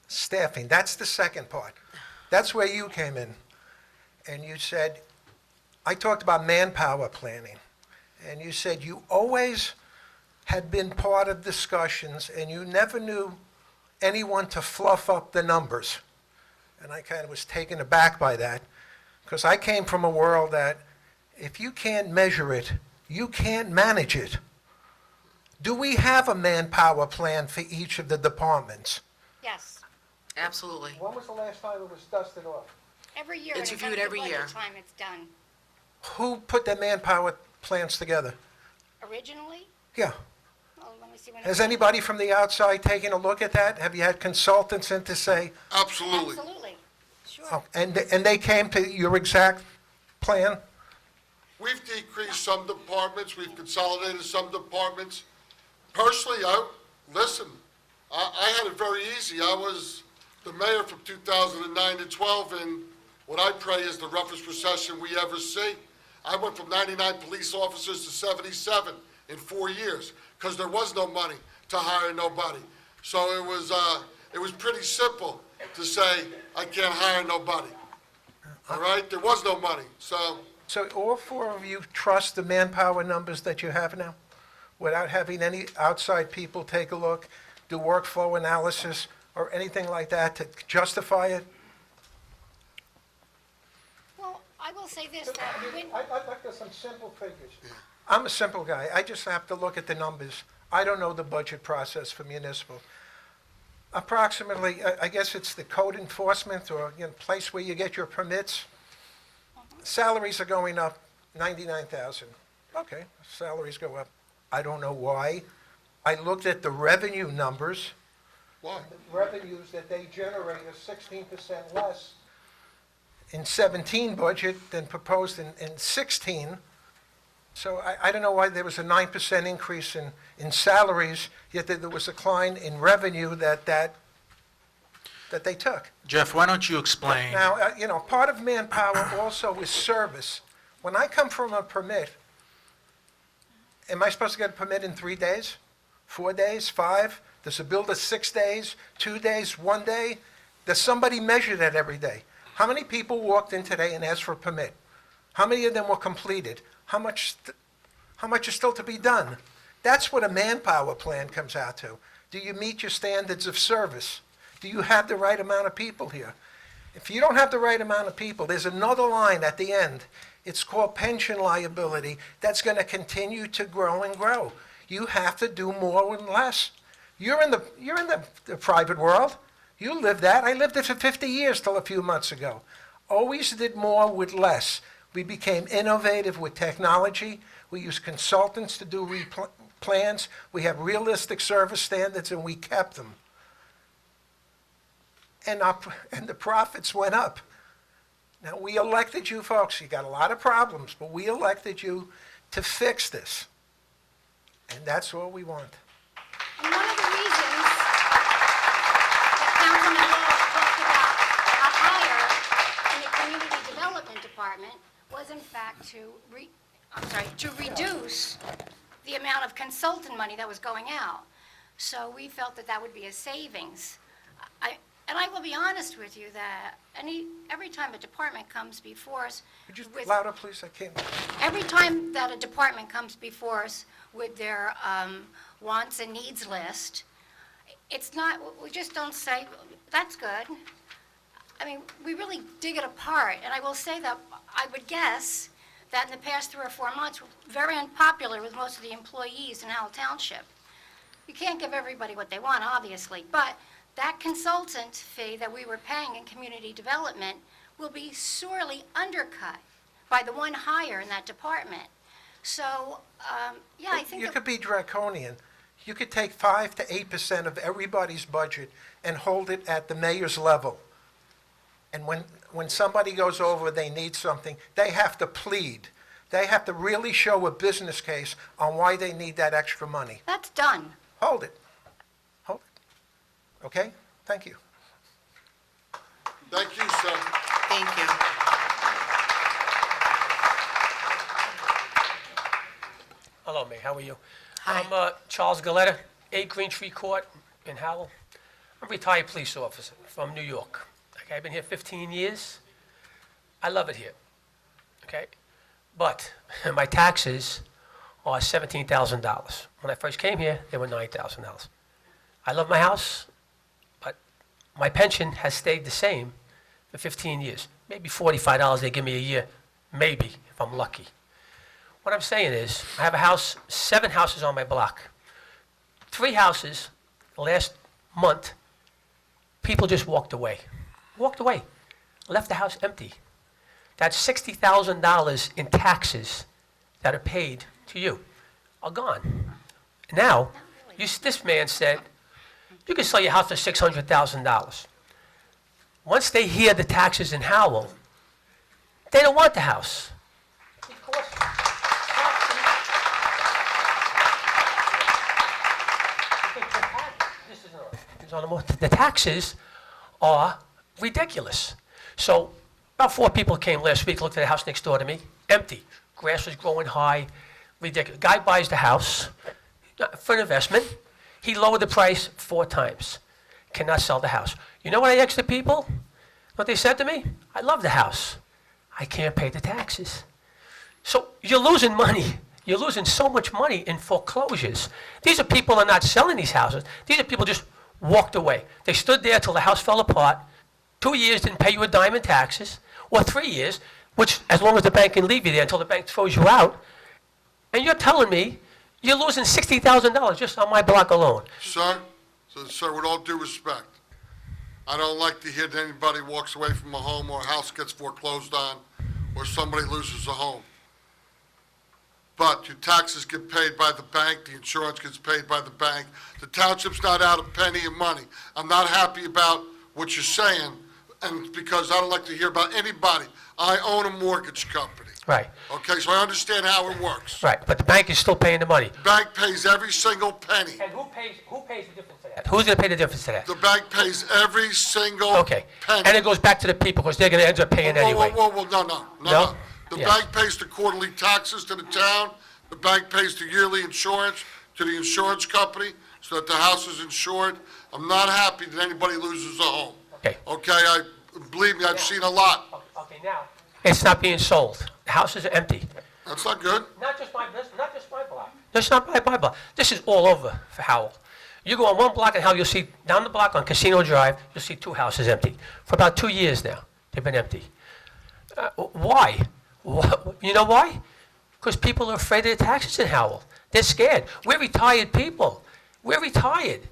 Staffing, that's the second part. That's where you came in. And you said, I talked about manpower planning. And you said you always had been part of discussions and you never knew anyone to fluff up the numbers. And I kind of was taken aback by that, because I came from a world that if you can't measure it, you can't manage it. Do we have a manpower plan for each of the departments? Yes, Absolutely. When was the last time it was dusted off? every year. It's when it reviewed comes to every budget year. time, it's done. Who put the manpower plans together? Originally, Yeah. well, let me see when. Has anybody from the outside taken a look at that? Have you had consultants in to say, Absolutely. Absolutely, sure. oh, and they came to your exact plan? We've decreased some departments, we've consolidated some departments. Personally, I had it very easy. I was the mayor from 2009 to 12 in what I pray is the roughest recession we ever see. I went from 99 police officers to 77 in 4 years because there was no money to hire nobody. So it was pretty simple to say, I can't hire nobody. All right? There was no money. So So all four of you trust the manpower numbers that you have now, without having any outside people take a look, do workflow analysis, or anything like that to justify it? Well, I will say this, that when, I'd like to some simple figures. I'm a simple guy. I just have to look at the numbers. I don't know the budget process for municipal. Approximately, I guess it's the code enforcement or, place where you get your permits. Salaries are going up 99,000. Okay, salaries go up. I don't know why. I looked at the revenue numbers. Why? The revenues that they generate are 16% less in 17 budget than proposed in 16. So I don't know why there was a 9% increase in salaries, yet there was a decline in revenue that they took. Jeff, why don't you explain? Now, part of manpower also is service. When I come from a permit, am I supposed to get a permit in 3 days, 4 days, 5? Does a builder 6 days, 2 days, 1 day? Does somebody measure that every day? How many people walked in today and asked for a permit? How many of them were completed? How much is still to be done? That's what a manpower plan comes out to. Do you meet your standards of service? Do you have the right amount of people here? If you don't have the right amount of people, there's another line at the end. It's called pension liability. That's going to continue to grow and grow. You have to do more with less. You're in the private world. You live that. I lived it for 50 years till a few months ago. Always did more with less. We became innovative with technology. We use consultants to do plans. We have realistic service standards, and we kept them. And the profits went up. Now, we elected you folks. You got a lot of problems, but we elected you to fix this. And that's all we want. and one of the reasons that Councilman Hall talked about a hire in the Community Development Department was in fact to reduce the amount of consultant money that was going out. So we felt that that would be a savings. And I will be honest with you that every time a department comes before us Could you with... louder, please? I can't. Every time that a department comes before us with their wants and needs list, it's not, we just don't say, that's good. I mean, we really dig it apart. And I will say that I would guess that in the past 3 or 4 months, very unpopular with most of the employees in Howell Township. You can't give everybody what they want, obviously, but that consultant fee that we were paying in community development will be sorely undercut by the one hire in that department. So, yeah, I think You that- could be draconian. You could take 5 to 8% of everybody's budget and hold it at the mayor's level. And when somebody goes over, they need something, they have to plead. They have to really show a business case on why they need that extra money. that's done. Hold it. Hold it. Okay? Thank you. Thank you, sir. Thank you. Hello, Mayor, how are you? Hi. I'm Charles Galetta, 8 Green Tree Court in Howell. I'm a retired police officer from New York. Okay, I've been here 15 years. I love it here, okay? But my taxes are $17,000. When I first came here, they were $9,000. I love my house, but my pension has stayed the same for 15 years. Maybe $45 they give me a year, maybe, if I'm lucky. What I'm saying is, I have a house, 7 houses on my block. 3 houses, last month, people just walked away. Walked away, left the house empty. That's $60,000 in taxes that are paid to you, are gone. Now, this man said, you can sell your house for $600,000. Once they hear the taxes in Howell, they don't want the house. The taxes are ridiculous. So about 4 people came last week, looked at the house next door to me, empty. Grass was growing high, ridiculous. Guy buys the house for an investment. He lowered the price 4 times. Cannot sell the house. You know what I asked the people? What they said to me? I love the house. I can't pay the taxes. So you're losing money. You're losing so much money in foreclosures. These are people that are not selling these houses. These are people just walked away. They stood there till the house fell apart. 2 years didn't pay you a dime in taxes, or 3 years. which, as long as the bank can leave you there until the bank throws you out, and you're telling me you're losing $60,000 just on my block alone. Sir, with all due respect, I don't like to hear that anybody walks away from a home or a house gets foreclosed on or somebody loses a home. But your taxes get paid by the bank, the insurance gets paid by the bank. The township's not out a penny of money. I'm not happy about what you're saying, and it's because I don't like to hear about anybody. I own a mortgage company. Right, Okay, so I understand how it works. right, but the bank is still paying the money. Bank pays every single penny. And who pays the difference to that? Who's going to pay the difference to that? The bank pays every single Okay, penny. and it goes back to the people, because they're going to end up paying anyway. Whoa, no. No? The Yes. bank pays the quarterly taxes to the town, the bank pays the yearly insurance to the insurance company, so that the house is insured. I'm not happy that anybody loses a home. Okay. Believe me, I've seen a lot. Okay, now. It's not being sold. The houses are empty. That's not good. Not just my block. That's not my block. This is all over for Howell. You go on one block in Howell, you'll see down the block on Casino Drive, you'll see 2 houses empty. For about 2 years now, they've been empty. Why? You know why? Because people are afraid of the taxes in Howell. They're scared. We're retired people. We're retired.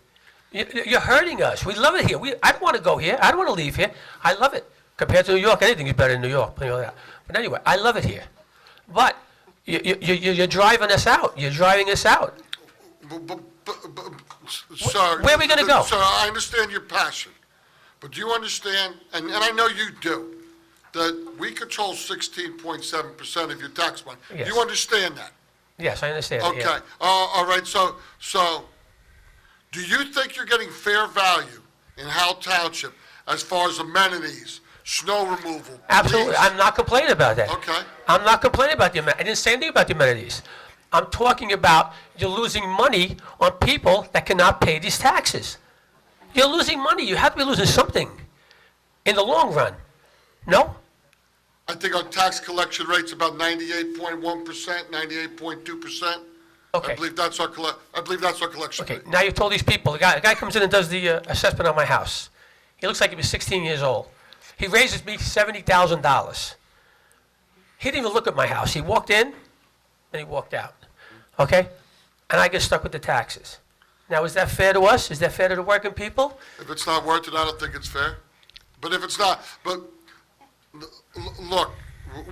You're hurting us. We love it here. I don't want to go here. I don't want to leave here. I love it. Compared to New York, anything is better in New York. You know that. But anyway, I love it here. But you're driving us out. You're driving us out. Sir, Where are we gonna go? Sir, I understand your passion, but do you understand, and I know you do, that we control 16.7% of your tax money? Yes. Do you understand that? Yes, I understand. Okay, Yeah. all right, so, do you think you're getting fair value in Howell Township as far as amenities, snow removal? Absolutely. police? I'm not complaining about that. Okay. I'm not complaining about the amenities. I didn't say anything about the amenities. I'm talking about you're losing money on people that cannot pay these taxes. You're losing money. You have to be losing something in the long run. No? I think our tax collection rate's about 98.1%, 98.2%. Okay. I believe that's our collection Okay, rate. now you told these people, a guy comes in and does the assessment on my house. He looks like he was 16 years old. He raises me $70,000. He didn't even look at my house. He walked in and he walked out. Okay? And I get stuck with the taxes. Now, is that fair to us? Is that fair to the working people? If it's not worth it, I don't think it's fair. But if it's not, look,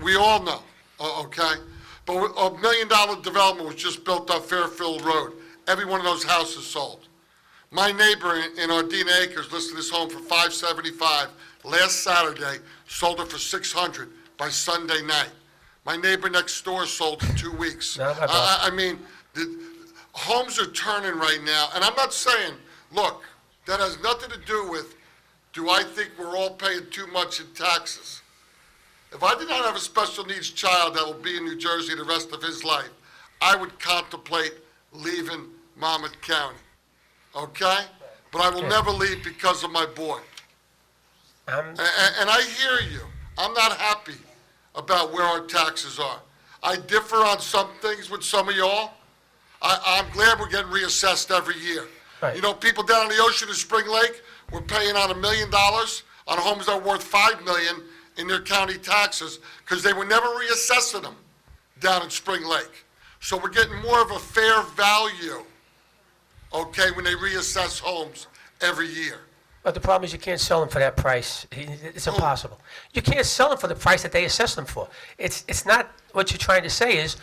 we all know, okay? But a $1 million development was just built on Fairfield Road. Every one of those houses sold. My neighbor in Ardena Acres listed his home for $575 last Saturday, sold it for $600 by Sunday night. My neighbor next door sold in 2 weeks. No, my boss. I mean, the homes are turning right now, and I'm not saying, look, that has nothing to do with, do I think we're all paying too much in taxes? If I did not have a special needs child that will be in New Jersey the rest of his life, I would contemplate leaving Monmouth County, okay? But I will never leave because of my boy. And I hear you. I'm not happy about where our taxes are. I differ on some things with some of y'all. I'm glad we're getting reassessed every year. Right. You know, people down on the ocean in Spring Lake, we're paying on $1 million on homes that are worth $5 million in their county taxes because they were never reassessing them down in Spring Lake. So we're getting more of a fair value, okay, when they reassess homes every year. But the problem is you can't sell them for that price. It's impossible. You can't sell them for the price that they assess them for. It's not what you're trying to say is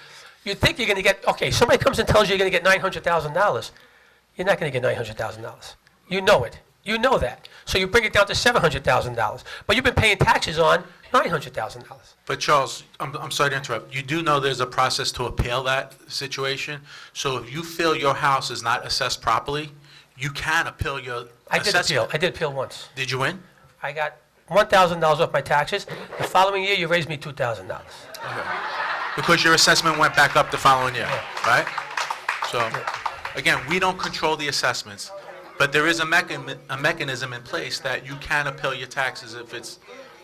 you think you're going to get, okay, somebody comes and tells you you're going to get $900,000. You're not going to get $900,000. You know it. You know that. So you bring it down to $700,000. But you've been paying taxes on $900,000. But Charles, I'm sorry to interrupt. You do know there's a process to appeal that situation. So if you feel your house is not assessed properly, you can appeal your assessment. I did appeal once. Did you win? I got $1,000 off my taxes. The following year, you raised me $2,000. Because your assessment went back up the following year, right? So, again, we don't control the assessments, but there is a mechanism in place that you can appeal your taxes if it's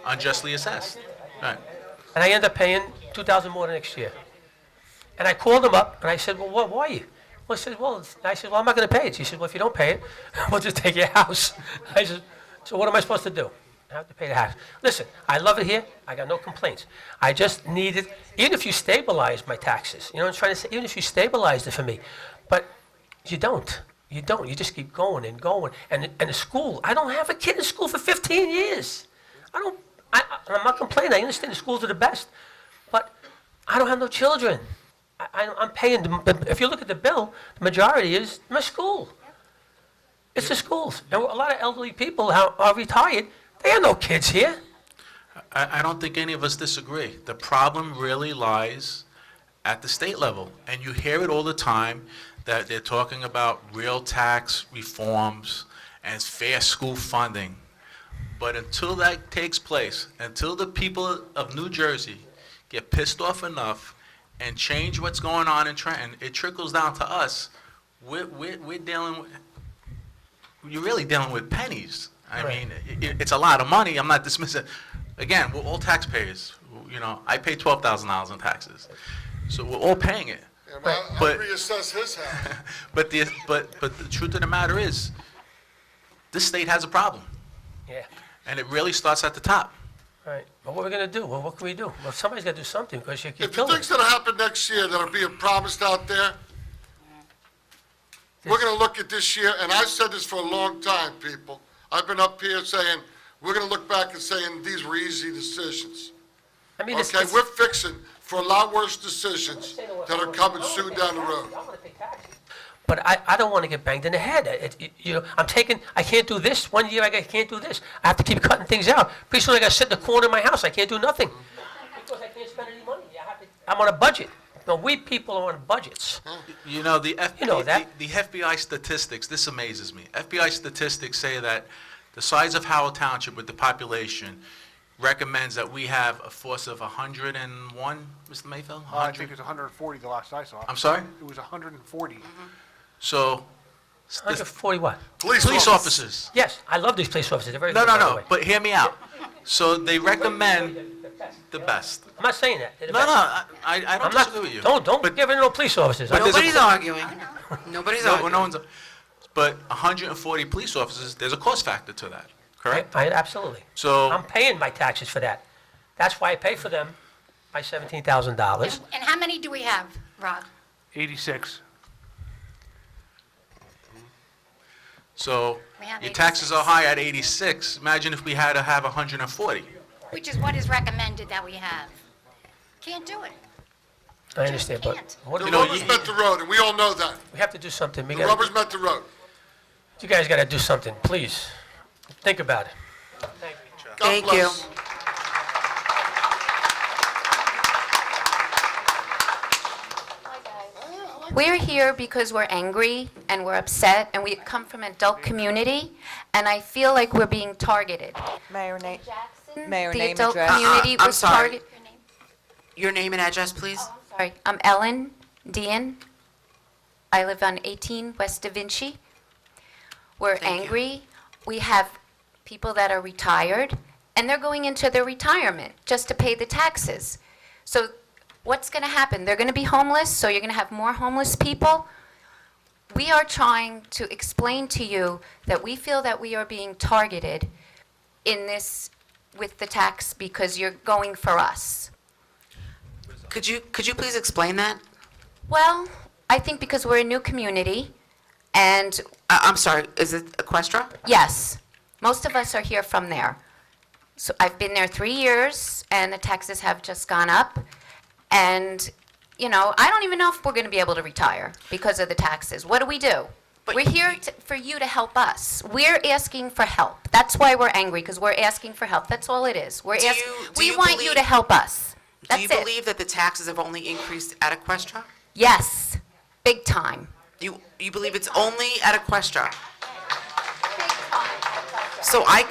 unjustly assessed. Right. And I end up paying $2,000 more the next year. And I called him up, and I said, well, why are you? Well, he said, well, I'm not going to pay it. He said, well, if you don't pay it, we'll just take your house. I said, so what am I supposed to do? have to pay the tax. Listen, I love it here, I got no complaints. I just need it, even if you stabilize my taxes, you know what I'm trying to say? Even if you stabilized it for me, but you don't. You don't, you just keep going and going. And the school, I don't have a kid in school for 15 years. I'm not complaining, I understand the schools are the best, but I don't have no children. I'm paying, if you look at the bill, the majority is my school. It's the schools. And a lot of elderly people are retired, they have no kids here. I don't think any of us disagree. The problem really lies at the state level, and you hear it all the time, that they're talking about real tax reforms and fair school funding. But until that takes place, until the people of New Jersey get pissed off enough and change what's going on in Trenton, it trickles down to us. We're dealing with, you're really dealing with pennies. I mean, it's a lot of money. I'm not dismissing. Again, we're all taxpayers. You know, I pay $12,000 in taxes, so we're all paying it. I'll reassess his house. But the truth of the matter is, this state has a problem, Yeah, and it really starts at the top. right. But what are we gonna do? Well, what can we do? Well, somebody's gotta do something, because you're If the killing things it. that happen next year that are being promised out there, we're gonna look at this year, and I've said this for a long time, people. I've been up here saying, we're gonna look back and saying, these were easy decisions. I mean, Okay, we're fixing for a lot worse decisions that are coming soon down the road. But I don't want to get banged in the head. You know, I can't do this. One year I can't do this. I have to keep cutting things out. Pretty soon I got to sit in the corner of my house. I can't do nothing. Because I can't spend any money. I'm on a budget. No, we people are on budgets. You know, the You know that. the FBI statistics, this amazes me. FBI statistics say that the size of Howell Township with the population recommends that we have a force of 101, Mr. Mayfield? I think it's 140 the last I saw. I'm sorry? It was 140. So, 140 what? police officers. Yes, I love these police officers. They're very No, good, by the no, way. but hear me out. So they recommend the best. I'm not saying that. They're the No, best. no, I don't I'm not, disagree with you. don't give in to no police officers. But there's a- Nobody's arguing. Nobody's No, arguing. no one's, but 140 police officers, there's a cost factor to that, correct? Absolutely. So, I'm paying my taxes for that. That's why I pay for them by $17,000. And how many do we have, Rob? 86. so We have your taxes 86. are high at 86. Imagine if we had to have 140. Which is what is recommended that we have. Can't do it. I understand, but can't. what do The we, rubber's met the road, and we all know that. we have to do something. The rubber's met the road. You guys got to do something, please. Think about it. God Thank you. bless. We're here because we're angry and we're upset, and we come from an adult community, and I feel like we're being targeted. Mayor, Jackson, Mayor, the name, adult address. community I'm was sorry. targeted. Your name and address, please? Sorry, I'm Ellen Dean. I live on 18 West Da Vinci. We're Thank you. angry. We have people that are retired, and they're going into their retirement just to pay the taxes. So what's going to happen? They're going to be homeless, so you're going to have more homeless people? We are trying to explain to you that we feel that we are being targeted in this with the tax because you're going for us. Could you please explain that? Well, I think because we're a new community, and I'm sorry, is it Equestra? yes, most of us are here from there. So I've been there 3 years, and the taxes have just gone up. And, you know, I don't even know if we're going to be able to retire because of the taxes. What do we do? But We're here for you to help us. We're asking for help. That's why we're angry, because we're asking for help. That's all it is. Do you We want you believe- to help us. Do That's you it. believe that the taxes have only increased at Equestra? Yes, big time. You believe it's only at Equestra? So I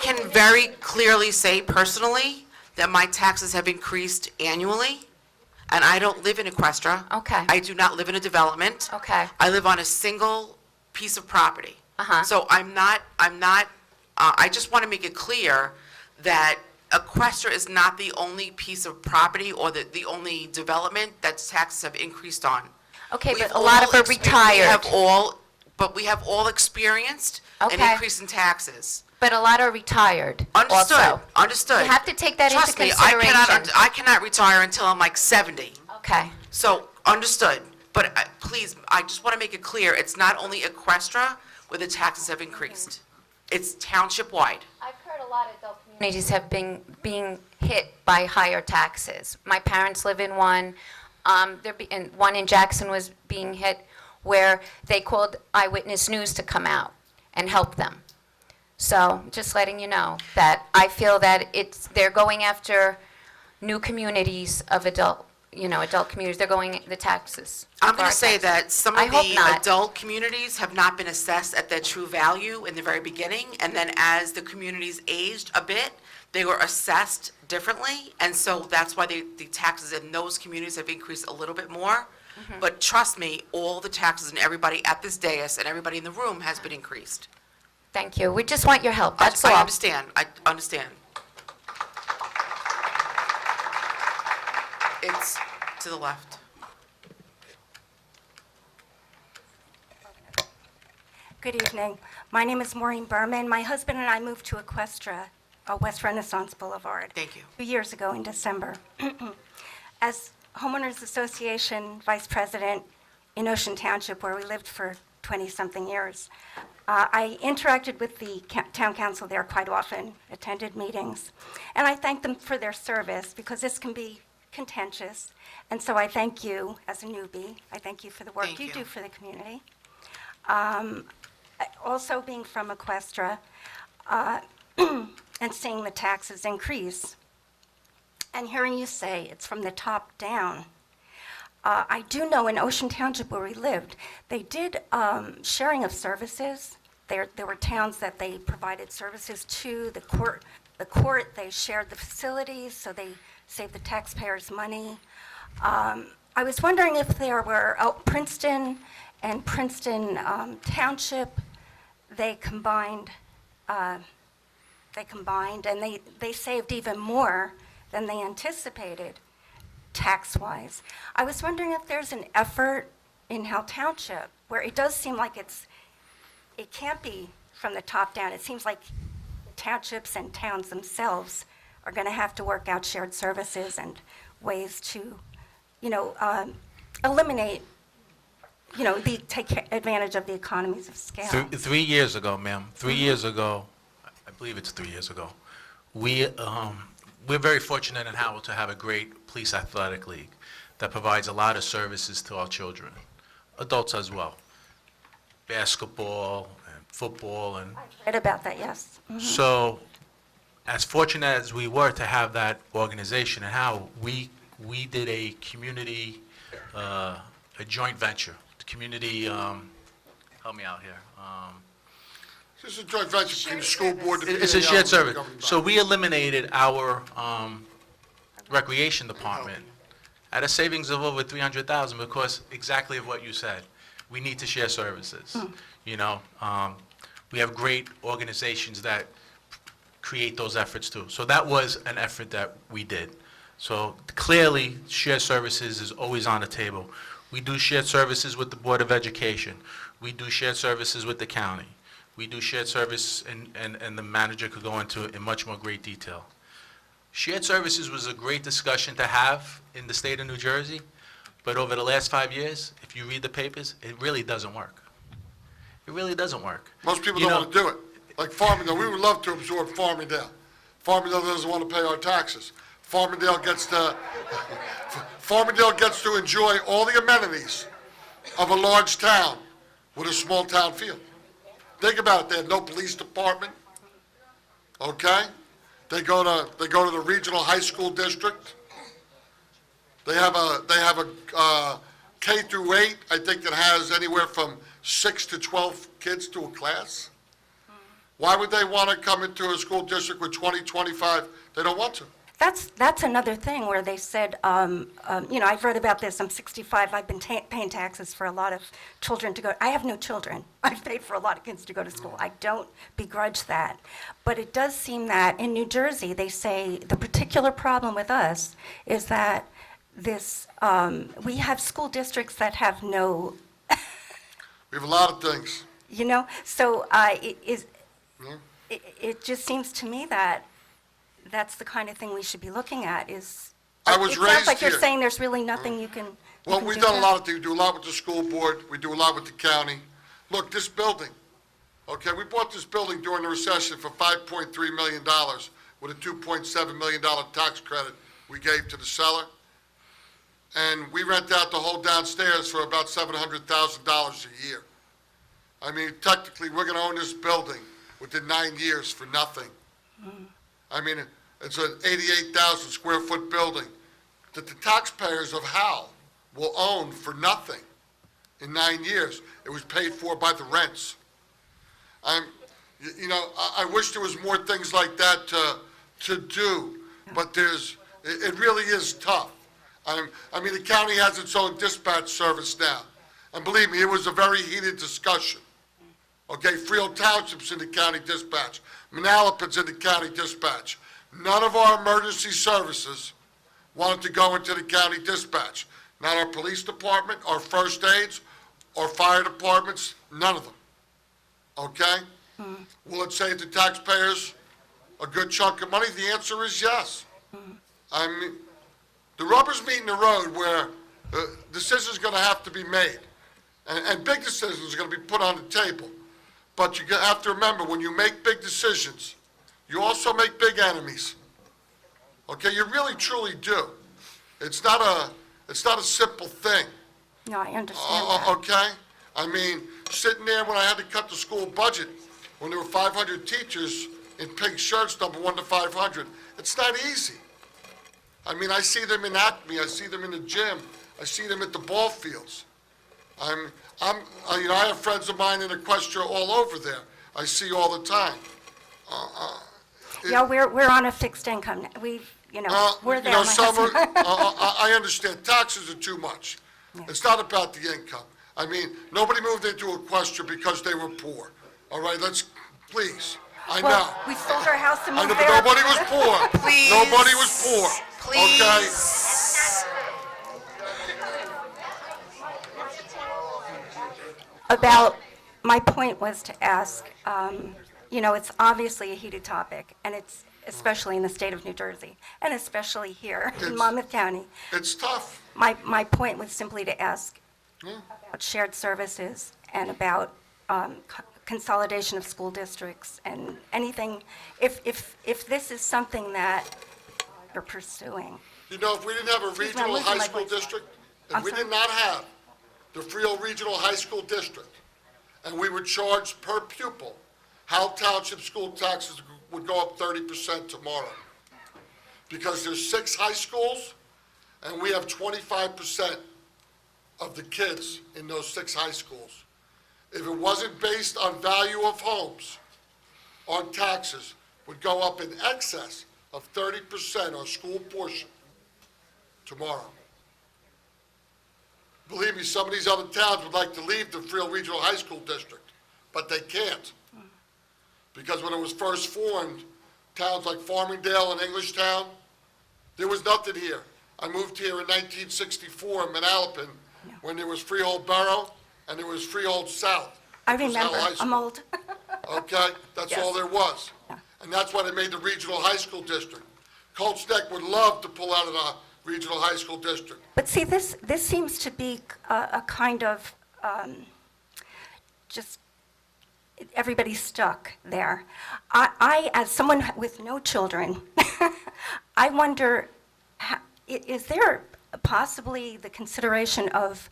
can very clearly say personally that my taxes have increased annually, and I don't live in Equestra. Okay. I do not live in a development. Okay. I live on a single piece of property. Uh-huh. So I just want to make it clear that Equestra is not the only piece of property or the only development that taxes have increased on. Okay, We've but a lot of all are retired. We have all experienced an Okay. increase in taxes. But a lot are retired Understood, also. understood. You have to take that into Trust me, consideration. I cannot retire until I'm like 70. Okay. So, understood. But please, I just want to make it clear, it's not only Equestra where the taxes have increased. It's township-wide. I've heard a lot of adult communities have been being hit by higher taxes. My parents live in one, and one in Jackson was being hit where they called Eyewitness News to come out and help them. So, just letting you know that I feel that they're going after new communities of adult communities. They're going the taxes. I'm going to say that some I of hope the not. adult communities have not been assessed at their true value in the very beginning, and then as the communities aged a bit, they were assessed differently, and so that's why the taxes in those communities have increased a little bit more. Mm-hmm. But trust me, all the taxes and everybody at this dais and everybody in the room has been increased. Thank you. We just want your help, that's all. I understand, I understand. It's to the left. Good evening. My name is Maureen Berman. My husband and I moved to Equestra, West Renaissance Boulevard. Thank you. 2 years ago in December. As Homeowners Association Vice President in Ocean Township, where we lived for 20-something years, I interacted with the town council there quite often, attended meetings, and I thank them for their service because this can be contentious. And so I thank you as a newbie. I thank you for the work Thank you you. do for the community. Also being from Equestra and seeing the taxes increase and hearing you say it's from the top down. I do know in Ocean Township where we lived, they did sharing of services. There were towns that they provided services to, the court, they shared the facilities, so they saved the taxpayers money. I was wondering if there were, Princeton and Princeton Township, they combined and they saved even more than they anticipated tax-wise. I was wondering if there's an effort in Howell Township where it does seem like it can't be from the top down. It seems like townships and towns themselves are going to have to work out shared services and ways to, eliminate, take advantage of the economies of scale. 3 years ago, ma'am, 3 years ago, I believe it's 3 years ago, we're very fortunate in Howell to have a great police athletic league that provides a lot of services to our children, adults as well, basketball and football and Read about that, yes. Mhm. so, as fortunate as we were to have that organization and how we did a community, a joint venture, the community, help me out here. This is a joint venture between the school board, the It's a PAL, shared and the service. governing So body. we eliminated our recreation department at a savings of over 300,000 because exactly of what you said. We need to share services. You know, we have great organizations that create those efforts too. So that was an effort that we did. So clearly, shared services is always on the table. We do shared services with the Board of Education. We do shared services with the county. We do shared service, and the manager could go into it in much more great detail. Shared services was a great discussion to have in the state of New Jersey, but over the last 5 years, if you read the papers, it really doesn't work. It really doesn't work. Most people You don't know- want to do it. Like Farmingdale, we would love to absorb Farmingdale. Farmingdale doesn't want to pay our taxes. Farmingdale gets to enjoy all the amenities of a large town with a small town feel. Think about it, they have no police department, okay? They go to the regional high school district. They have a K through 8, I think that has anywhere from 6 to 12 kids to a class. Why would they want to come into a school district with 20, 25? They don't want to. That's another thing where they said, I've read about this, I'm 65, I've been paying taxes for a lot of children to go, I have no children. I've paid for a lot of kids to go to school. I don't begrudge that. But it does seem that in New Jersey, they say the particular problem with us is that we have school districts that have no, We have a lot of things. so it just seems to me that that's the kind of thing we should be looking at is, I was it sounds raised like you're here. saying there's really nothing you can Well, do we've done a there. lot of things. We do a lot with the school board. We do a lot with the county. Look, this building, okay, we bought this building during the recession for $5.3 million with a $2.7 million tax credit we gave to the seller. And we rent out the whole downstairs for about $700,000 a year. I mean, technically, we're going to own this building within 9 years for nothing. I mean, it's an 88,000 square foot building that the taxpayers of Howell will own for nothing in 9 years. It was paid for by the rents. I wish there was more things like that to do, but it really is tough. I mean, the county has its own dispatch service now, and believe me, it was a very heated discussion. Okay, Howell Township's in the county dispatch, Manalapan's in the county dispatch. None of our emergency services wanted to go into the county dispatch. Not our police department, our first aids, or fire departments, none of them. Okay? Will it save the taxpayers a good chunk of money? The answer is yes. I mean, the rubber's meeting the road where decisions are going to have to be made. And big decisions are going to be put on the table. But you have to remember, when you make big decisions, you also make big enemies. Okay? You really, truly do. It's not a simple thing. No, I understand that. Okay? I mean, sitting there when I had to cut the school budget, when there were 500 teachers in pink shirts, number 1 to 500, it's not easy. I mean, I see them in Acme, I see them in the gym, I see them at the ball fields. I have friends of mine in Equestria all over there. I see all the time. Yeah, we're on a fixed income. We're there. I understand taxes are too much. It's not about the income. I mean, nobody moved into Equestria because they were poor. All right, please. I know. We sold our house and I know, moved but there. nobody was poor. Please. Nobody was poor. Please. Okay? My point was to ask, it's obviously a heated topic, and it's especially in the state of New Jersey, and especially here in Monmouth County. It's tough. My point was simply to ask about shared services and about consolidation of school districts and anything, if this is something that you're pursuing. If we didn't have a Excuse me, I'm regional losing high my school voice. district, if I'm we sorry? did not have the Frio Regional High School District, and we would charge per pupil, Howell Township school taxes would go up 30% tomorrow. Because there's 6 high schools, and we have 25% of the kids in those 6 high schools. If it wasn't based on value of homes, our taxes would go up in excess of 30%, our school portion, tomorrow. Believe me, some of these other towns would like to leave the Frio Regional High School District, but they can't. Because when it was first formed, towns like Farmingdale and Englishtown, there was nothing here. I moved here in 1964 in Manalapan, when there was Freehold Borough and there was Freehold South. I which was Howell remember, High I'm School. old. Okay, that's all there was. Yeah. And that's why they made the regional high school district. Colts Neck would love to pull out of the regional high school district. But see, this seems to be a kind of, just, everybody's stuck there. I, as someone with no children, I wonder, is there possibly the consideration of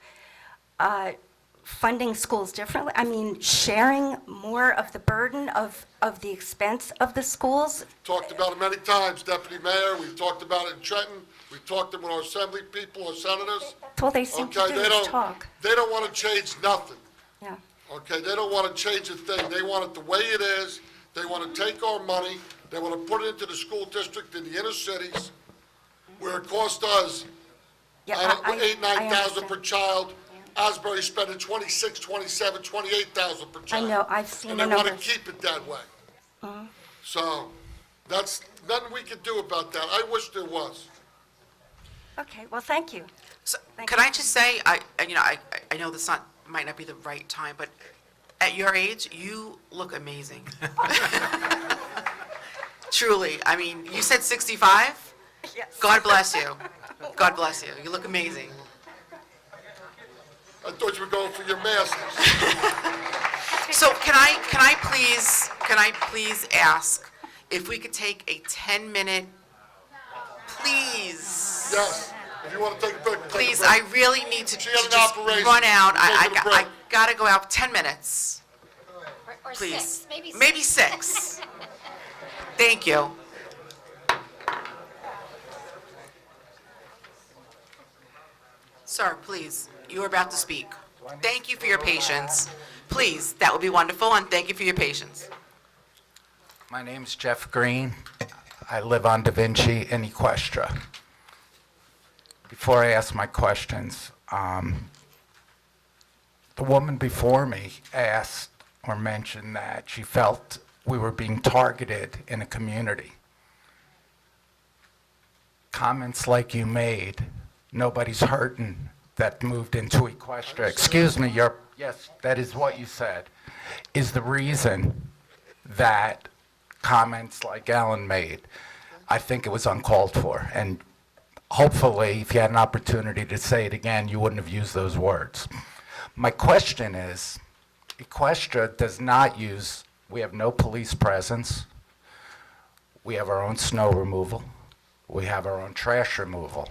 funding schools differently? I mean, sharing more of the burden of the expense of the schools? Talked about it many times, Deputy Mayor. We've talked about it in Trenton. We've talked to our assembly people, our senators. That's all they seem to Okay, do is talk. They don't want to change nothing. Yeah. Okay, they don't want to change a thing. They want it the way it is. They want to take our money. They want to put it into the school district in the inner cities where it costs us $8,000, $9,000 per child. Asbury spending $26,000, $27,000, $28,000 per I child. know, I've seen the And they want to numbers. keep it that way. So that's nothing we can do about that. I wish there was. Okay, well, thank you. So, Thank could you. I just say, I know this might not be the right time, but at your age, you look amazing. Truly, I mean, you said 65? Yes. God bless you. God bless you. You look amazing. I thought you were going for your masters. So can I please ask if we could take a 10-minute, please? Yes, if you want to take a break, take a Please, break. I really need to She had an just operation. run out. Take a break. I gotta go out 10 minutes, Or please. six, maybe six. Maybe 6. Thank you. Sir, please, you are about to speak. Thank you for your patience. Please, that would be wonderful, and thank you for your patience. My name's Jeff Green. I live on Da Vinci in Equestria. Before I ask my questions, the woman before me asked or mentioned that she felt we were being targeted in a community. Comments like you made, nobody's hurting that moved into Equestria. Excuse me, yes, that is what you said, is the reason that comments like Alan made, I think it was uncalled for. And hopefully, if you had an opportunity to say it again, you wouldn't have used those words. My question is, Equestria does not use, we have no police presence. We have our own snow removal. We have our own trash removal.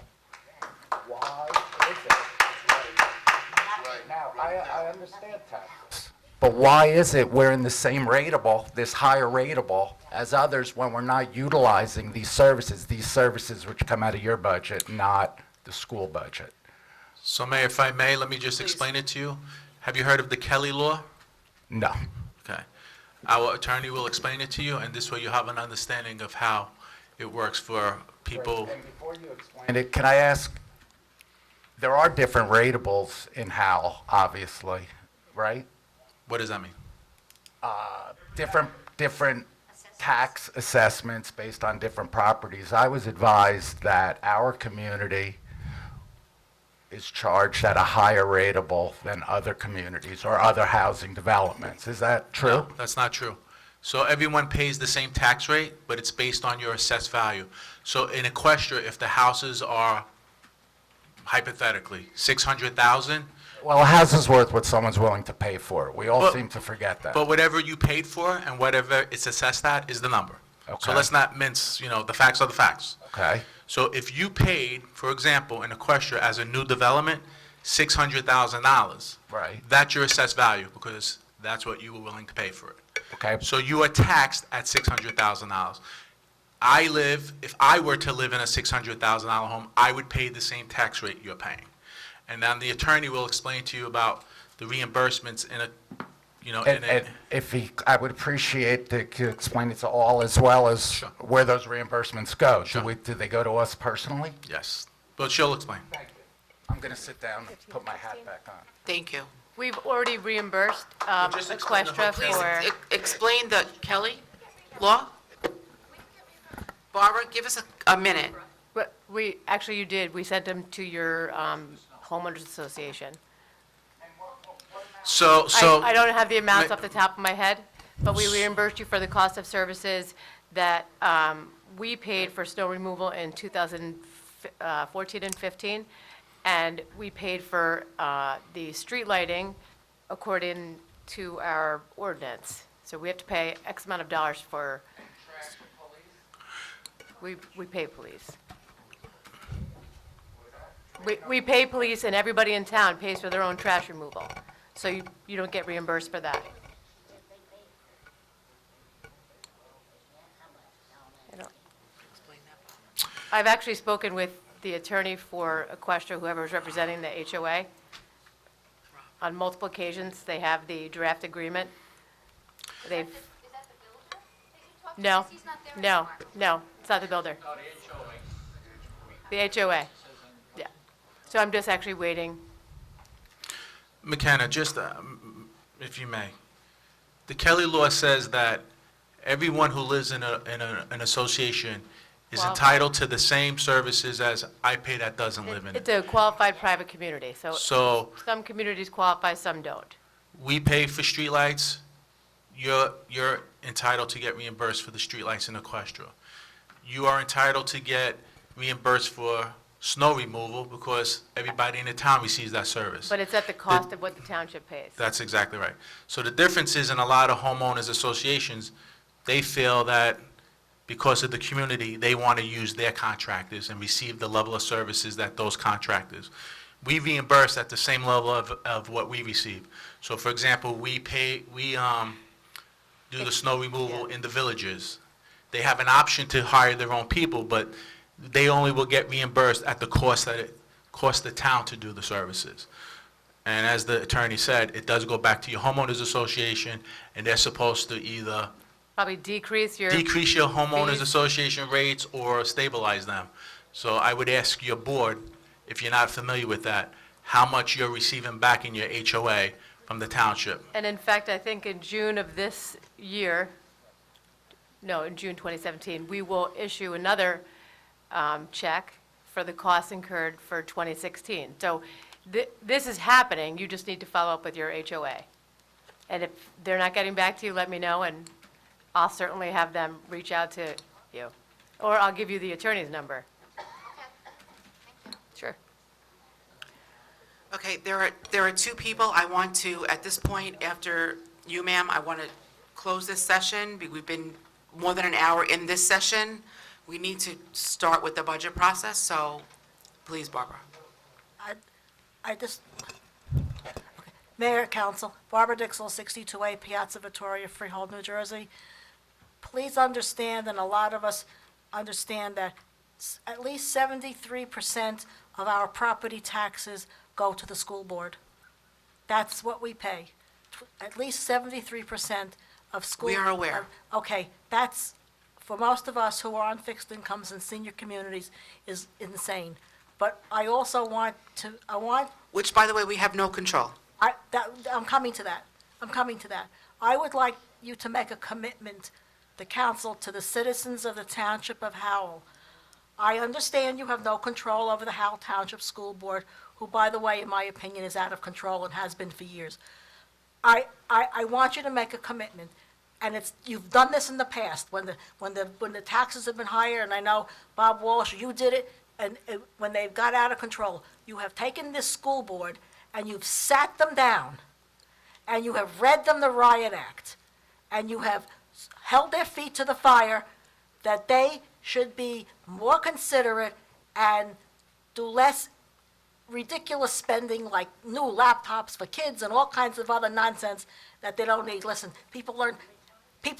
Why is it? Now, I understand taxes. But why is it we're in the same rateable, this higher rateable, as others when we're not utilizing these services which come out of your budget, not the school budget? So Mayor, if I may, let me just explain it to you. Have you heard of the Kelly Law? No. Okay. Our attorney will explain it to you, and this way you have an understanding of how it works for people. And before you explain it, can I ask, there are different ratables in Howell, obviously, right? What does that mean? Different tax assessments based on different properties. I was advised that our community is charged at a higher rateable than other communities or other housing developments. Is that true? No, that's not true. So everyone pays the same tax rate, but it's based on your assessed value. So in Equestria, if the houses are hypothetically 600,000, Well, a house is worth what someone's willing to pay for it. We all But- seem to forget that. but whatever you paid for and whatever it's assessed at is the number. So Okay. let's not mince, the facts are the facts. Okay? So if you paid, for example, in Equestria as a new development, $600,000. Right. That's your assessed value because that's what you were willing to pay for it. Okay. So you are taxed at $600,000. If I were to live in a $600,000 home, I would pay the same tax rate you're paying. And then the attorney will explain to you about the reimbursements I would appreciate to explain it to all as well as Sure. where those reimbursements go. Sure. Do they go to us personally? Yes, but she'll explain. I'm going to sit down and put my hat back on. Thank you. We've already reimbursed Just explain the Equestria Please for, explain the Kelly law. Barbara, give us a minute. actually you did, we sent them to your homeowners association. So, I don't have the amounts off the top of my head, but we reimbursed you for the cost of services that we paid for snow removal in 2014 and 15, and we paid for the street lighting according to our ordinance. So we have to pay X amount of dollars for, we pay police. We pay police, and everybody in town pays for their own trash removal. So you don't get reimbursed for that. I've actually spoken with the attorney for Equestria, whoever is representing the HOA. On multiple occasions, they have the draft agreement. They've. No, no, no, it's not the builder. The HOA, yeah. So I'm just actually waiting. McKenna, just, if you may, the Kelly law says that everyone who lives in an association is Well- entitled to the same services as I pay that doesn't live in It's it. a qualified private community, so So, some communities qualify, some don't. we pay for streetlights, you're entitled to get reimbursed for the streetlights in Equestria. You are entitled to get reimbursed for snow removal because everybody in the town receives that service. But it's at the cost of what the township pays. That's exactly right. So the difference is in a lot of homeowners associations, they feel that because of the community, they want to use their contractors and receive the level of services that those contractors. We reimburse at the same level of what we receive. So for example, we do the snow removal in the villages. They have an option to hire their own people, but they only will get reimbursed at the cost that it costs the town to do the services. And as the attorney said, it does go back to your homeowners association, and they're supposed to either Probably decrease your. decrease your homeowners fees. association rates or stabilize them. So I would ask your board, if you're not familiar with that, how much you're receiving back in your HOA from the township. And in fact, I think in June of this year, no, in June 2017, we will issue another check for the costs incurred for 2016. So this is happening, you just need to follow up with your HOA. And if they're not getting back to you, let me know, and I'll certainly have them reach out to you. Or I'll give you the attorney's number. Sure. Okay, there are two people I want to, at this point, after you, ma'am, I want to close this session. We've been more than an hour in this session. We need to start with the budget process, so please, Barbara. I just, okay. Mayor, Council, Barbara Dixell, 62A Piazza Vittoria, Freehold, New Jersey. Please understand, and a lot of us understand, that at least 73% of our property taxes go to the school board. That's what we pay. At least 73% of school. We are aware. Okay, that's, for most of us who are on fixed incomes in senior communities, is insane. But I also want to, Which, by the way, we have no control. I'm coming to that. I would like you to make a commitment, the council, to the citizens of the Township of Howell. I understand you have no control over the Howell Township School Board, who, by the way, in my opinion, is out of control and has been for years. I want you to make a commitment, and you've done this in the past, when the taxes have been higher, and I know, Bob Walsh, you did it, and when they got out of control. You have taken this school board, and you've sat them down, and you have read them the Riot Act, and you have held their feet to the fire, that they should be more considerate and do less ridiculous spending, like new laptops for kids and all kinds of other nonsense that they don't need. Listen, people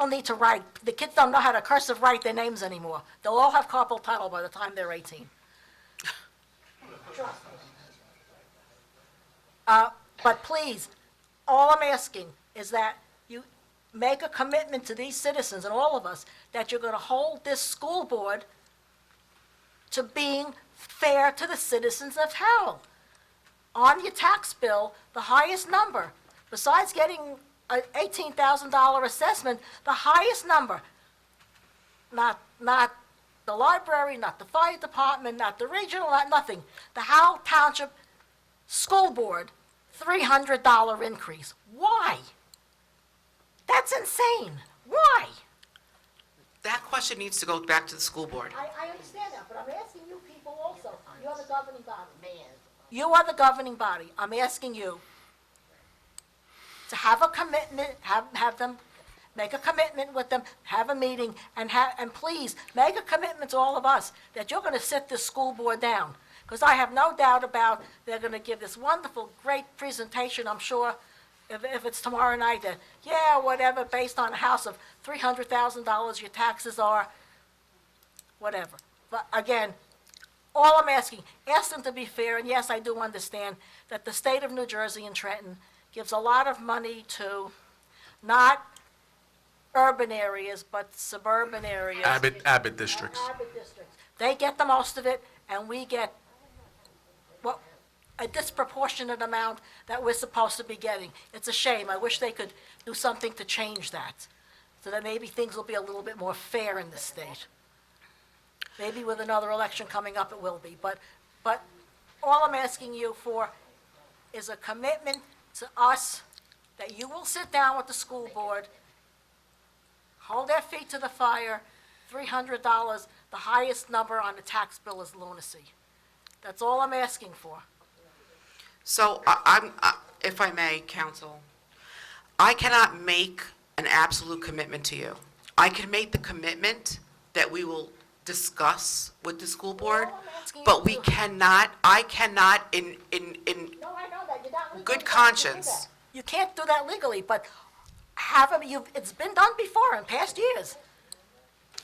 need to write. The kids don't know how to cursive write their names anymore. They'll all have carpal tunnel by the time they're 18. Trust me. But please, all I'm asking is that you make a commitment to these citizens and all of us that you're going to hold this school board to being fair to the citizens of Howell. On your tax bill, the highest number, besides getting an $18,000 assessment, the highest number, not the library, not the fire department, not the regional, not nothing, the Howell Township School Board, $300 increase. Why? That's insane. Why? That question needs to go back to the school board. I understand that, but I'm asking you people also. You're the governing body. You are the governing body. I'm asking you to have a commitment, have them, make a commitment with them, have a meeting, and please, make a commitment to all of us that you're going to sit this school board down. Because I have no doubt about they're going to give this wonderful, great presentation, I'm sure, if it's tomorrow night, that, yeah, whatever, based on a house of $300,000, your taxes are, whatever. But again, all I'm asking, ask them to be fair, and yes, I do understand that the state of New Jersey and Trenton gives a lot of money to not urban areas, but suburban areas. Abbott districts. Abbott districts. They get the most of it, and we get a disproportionate amount that we're supposed to be getting. It's a shame. I wish they could do something to change that, so that maybe things will be a little bit more fair in this state. Maybe with another election coming up, it will be. But all I'm asking you for is a commitment to us that you will sit down with the school board, hold their feet to the fire, $300, the highest number on the tax bill is lunacy. That's all I'm asking for. So if I may, counsel, I cannot make an absolute commitment to you. I can make the commitment that we will discuss with the school board, but I cannot in No, I know that, you're not legally good bound to do conscience. that. You can't do that legally, but it's been done before in past years.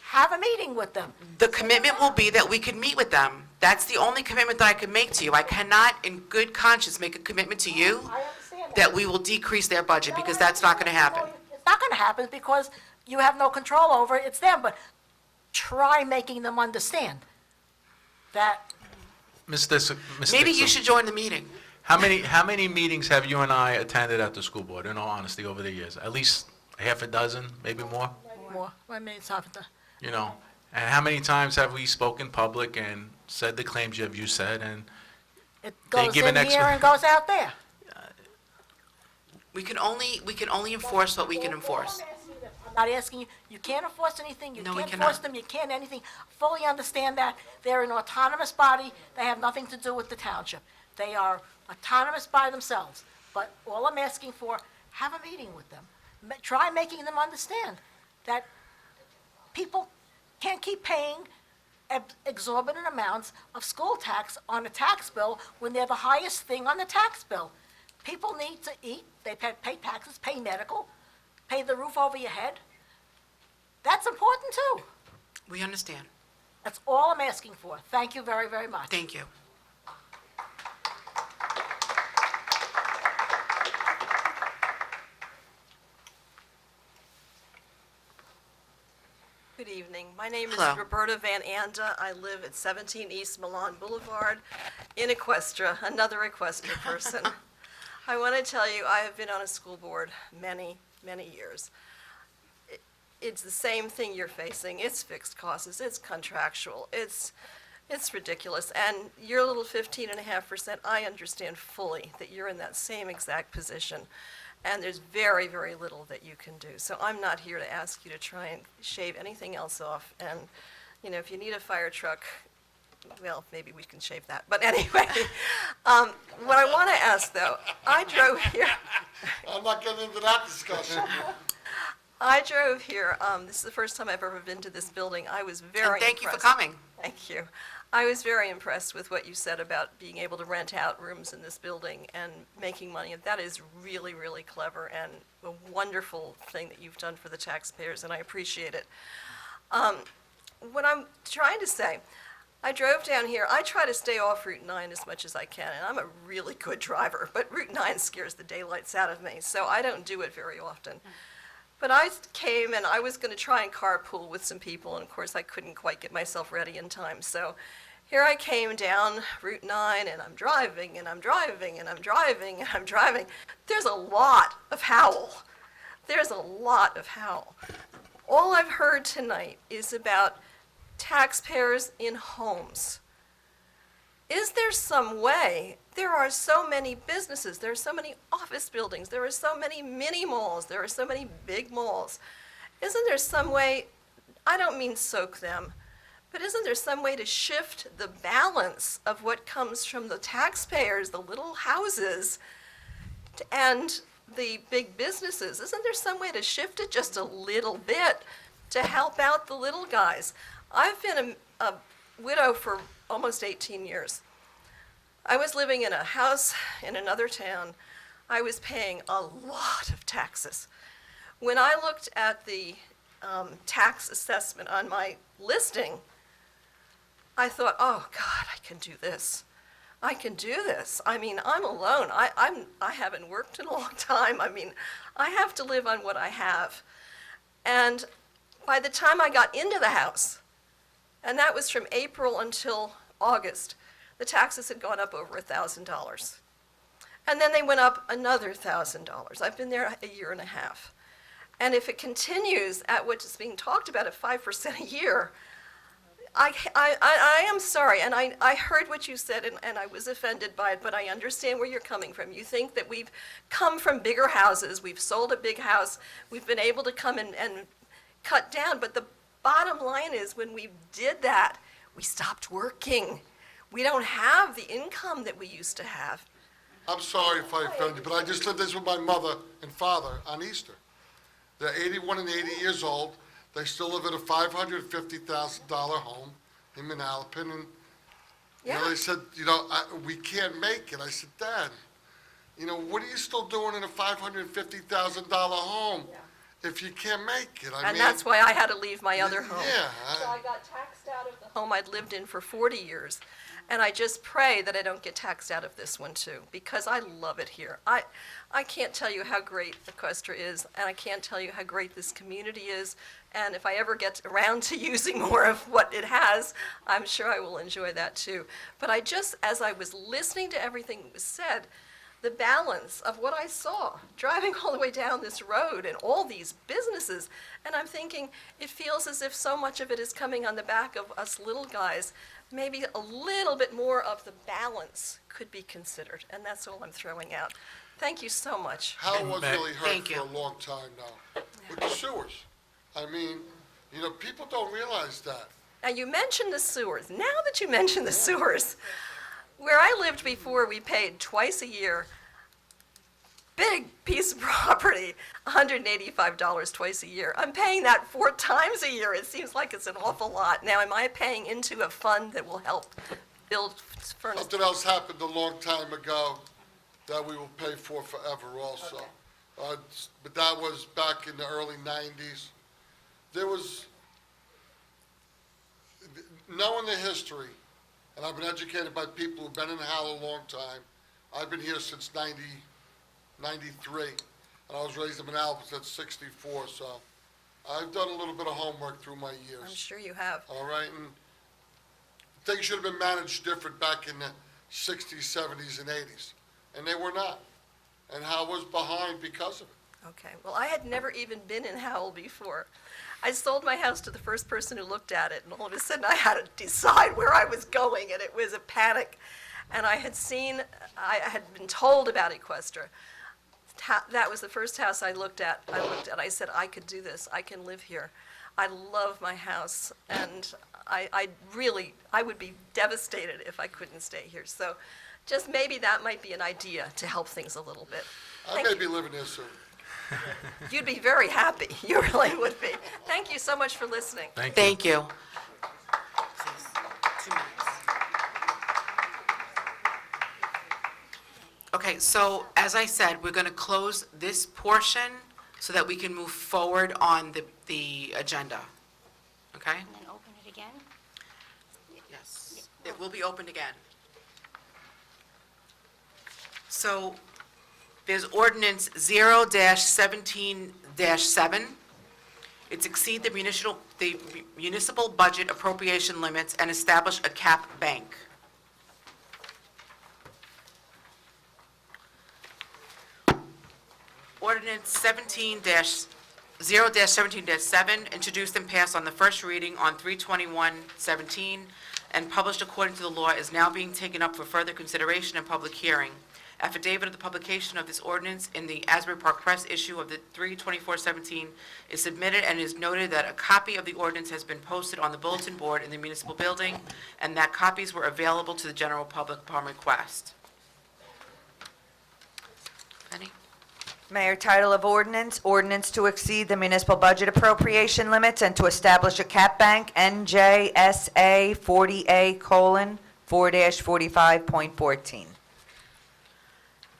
Have a meeting with them. The commitment will be that we can meet with them. That's the only commitment that I can make to you. I cannot, in good conscience, make a commitment to you I understand that. that we will decrease their budget, because that's not going to happen. It's not going to happen because you have no control over it, it's them, but try making them understand that Ms. Maybe you Dixon, should join the meeting. how many meetings have you and I attended at the school board, in all honesty, over the years? At least a half a dozen, maybe more? more, I mean, it's not the, You know, and how many times have we spoken public and said the claims you said, and it They goes give in an here and goes out there. We can only enforce what we can enforce. I'm not asking you, you can't enforce anything, you No, we can't cannot. force them, you can't anything. Fully understand that. They're an autonomous body, they have nothing to do with the township. They are autonomous by themselves. But all I'm asking for, have a meeting with them. Try making them understand that people can't keep paying exorbitant amounts of school tax on a tax bill when they're the highest thing on the tax bill. People need to eat, they pay taxes, pay medical, pay the roof over your head. That's important too. We understand. That's all I'm asking for. Thank you very, very much. Thank you. Good evening. My name is Hello. Roberta Van Anda. I live at 17 East Milan Boulevard in Equestria, another Equestria person. I want to tell you, I have been on a school board many, many years. It's the same thing you're facing. It's fixed costs, it's contractual, it's ridiculous. And your little 15.5%, I understand fully that you're in that same exact position. And there's very, very little that you can do. So I'm not here to ask you to try and shave anything else off. And, you know, if you need a fire truck, well, maybe we can shave that. But anyway, what I want to ask, though, I drove here. I'm not getting into that discussion. I drove here. This is the first time I've ever been to this building. I was very And thank you for impressed. coming. Thank you. I was very impressed with what you said about being able to rent out rooms in this building and making money. That is really, really clever and a wonderful thing that you've done for the taxpayers, and I appreciate it. What I'm trying to say, I drove down here. I try to stay off Route 9 as much as I can, and I'm a really good driver, but Route 9 scares the daylights out of me, so I don't do it very often. But I came and I was going to try and carpool with some people, and of course I couldn't quite get myself ready in time. So here I came down Route 9, and I'm driving, and I'm driving, and I'm driving, and I'm driving. There's a lot of Howell. There's a lot of Howell. All I've heard tonight is about taxpayers in homes. Is there some way? There are so many businesses, there are so many office buildings, there are so many mini malls, there are so many big malls. Isn't there some way, I don't mean soak them, but isn't there some way to shift the balance of what comes from the taxpayers, the little houses, and the big businesses? Isn't there some way to shift it just a little bit to help out the little guys? I've been a widow for almost 18 years. I was living in a house in another town. I was paying a lot of taxes. When I looked at the tax assessment on my listing, I thought, oh God, I can do this. I can do this. I mean, I'm alone. I haven't worked in a long time. I mean, I have to live on what I have. And by the time I got into the house, and that was from April until August, the taxes had gone up over $1,000. And then they went up another $1,000. I've been there a year and a half. And if it continues at what is being talked about at 5% a year, I am sorry, and I heard what you said, and I was offended by it, but I understand where you're coming from. You think that we've come from bigger houses, we've sold a big house, we've been able to come and cut down, but the bottom line is, when we did that, we stopped working. We don't have the income that we used to have. I'm sorry if I offended you, but I just lived this with my mother and father on Easter. They're 81 and 80 years old. They still live in a $550,000 home in Manalapan, and they said, we can't make it. I said, Dad, what are you still doing in a $550,000 home if you can't make it? And that's why I had to leave my other home. Yeah. So I got taxed out of the home I'd lived in for 40 years. And I just pray that I don't get taxed out of this one too, because I love it here. I can't tell you how great Equestra is, and I can't tell you how great this community is. And if I ever get around to using more of what it has, I'm sure I will enjoy that too. But as I was listening to everything that was said, the balance of what I saw driving all the way down this road and all these businesses, and I'm thinking, it feels as if so much of it is coming on the back of us little guys. Maybe a little bit more of the balance could be considered, and that's all I'm throwing out. Thank you so much. Howell was really hurt Thank you. for a long time now with the sewers. I mean, people don't realize that. Now, you mentioned the sewers. Now that you mention the sewers, where I lived before, we paid twice a year, big piece of property, $185 twice a year. I'm paying that 4 times a year. It seems like it's an awful lot. Now, am I paying into a fund that will help build furnace? Something else happened a long time ago that we will pay for forever also. But that was back in the early 90s. There was, knowing the history, and I've been educated by people who've been in Howell a long time. I've been here since 93, and I was raised in Manalapan at 64, so I've done a little bit of homework through my years. I'm sure you have. All right, and things should have been managed different back in the 60s, 70s, and 80s, and they were not. And Howell was behind because of it. Okay, well, I had never even been in Howell before. I sold my house to the first person who looked at it, and all of a sudden I had to decide where I was going, and it was a panic. And I had been told about Equestra. That was the first house I looked at. I said, I could do this. I can live here. I love my house, and I would be devastated if I couldn't stay here. So just maybe that might be an idea to help things a little bit. I may be living here soon. You'd be very happy. You really would be. Thank you so much for listening. Thank you. Okay, so as I said, we're going to close this portion so that we can move forward on the agenda. Okay? And then open it again? Yes. It will be opened again. So there's ordinance 0-17-7. It's exceed the municipal budget appropriation limits and establish a cap bank. Ordinance 0-17-7, introduced and passed on the first reading on 3/21/17, and published according to the law, is now being taken up for further consideration and public hearing. Affidavit of the publication of this ordinance in the Asbury Park Press issue of the 3/24/17 is submitted, and is noted that a copy of the ordinance has been posted on the bulletin board in the municipal building, and that copies were available to the general public upon request. Penny? Mayor, title of ordinance, ordinance to exceed the municipal budget appropriation limits and to establish a cap bank, NJSA 40A:4-45.14.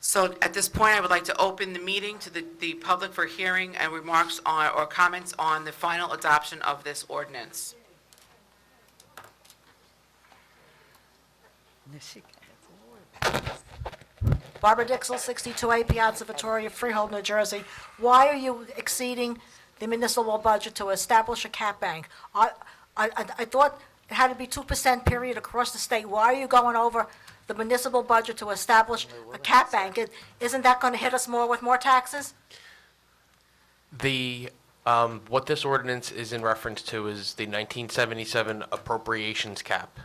So at this point, I would like to open the meeting to the public for hearing and remarks on, or comments on the final adoption of this ordinance. Barbara Dixell, 62A Piazza Vittoria, Freehold, New Jersey. Why are you exceeding the municipal budget to establish a cap bank? I thought it had to be 2% period across the state. Why are you going over the municipal budget to establish a cap bank? Isn't that going to hit us more with more taxes? The What this ordinance is in reference to is the 1977 appropriations cap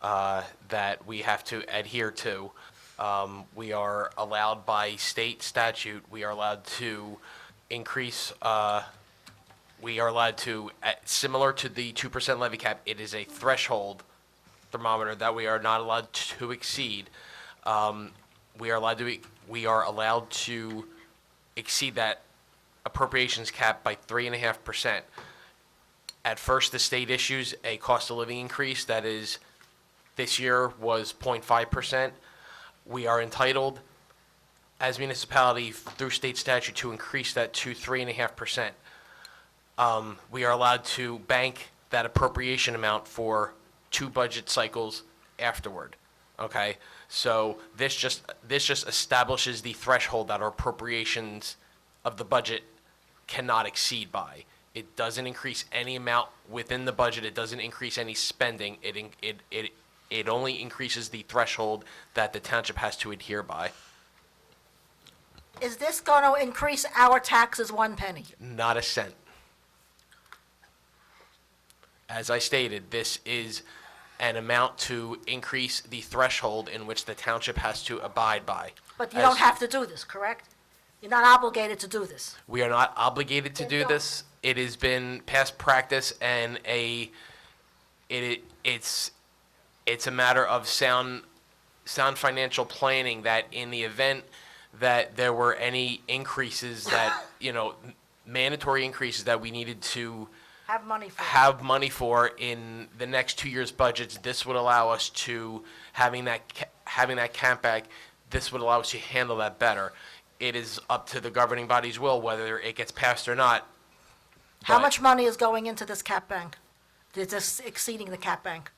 that we have to adhere to. We are allowed by state statute, we are allowed to increase, similar to the 2% levy cap, it is a threshold thermometer that we are not allowed to exceed. We are allowed to exceed that appropriations cap by 3.5%. At first, the state issues a cost of living increase that is, this year was 0.5%. We are entitled, as municipality, through state statute, to increase that to 3.5%. We are allowed to bank that appropriation amount for 2 budget cycles afterward. Okay, so this just establishes the threshold that our appropriations of the budget cannot exceed by. It doesn't increase any amount within the budget. It doesn't increase any spending. It only increases the threshold that the township has to adhere by. Is this going to increase our taxes 1 penny? Not a cent. As I stated, this is an amount to increase the threshold in which the township has to abide by. But you don't have to do this, correct? You're not obligated to do this. We are not obligated to do this. It has been past practice, and it's a matter of sound financial planning, that in the event that there were any increases that, mandatory increases that we needed to Have money for. In the next 2 years' budgets, this would allow us to, having that cap back, this would allow us to handle that better. It is up to the governing body's will whether it gets passed or not. How But much money is going into this cap bank? This exceeding the cap bank?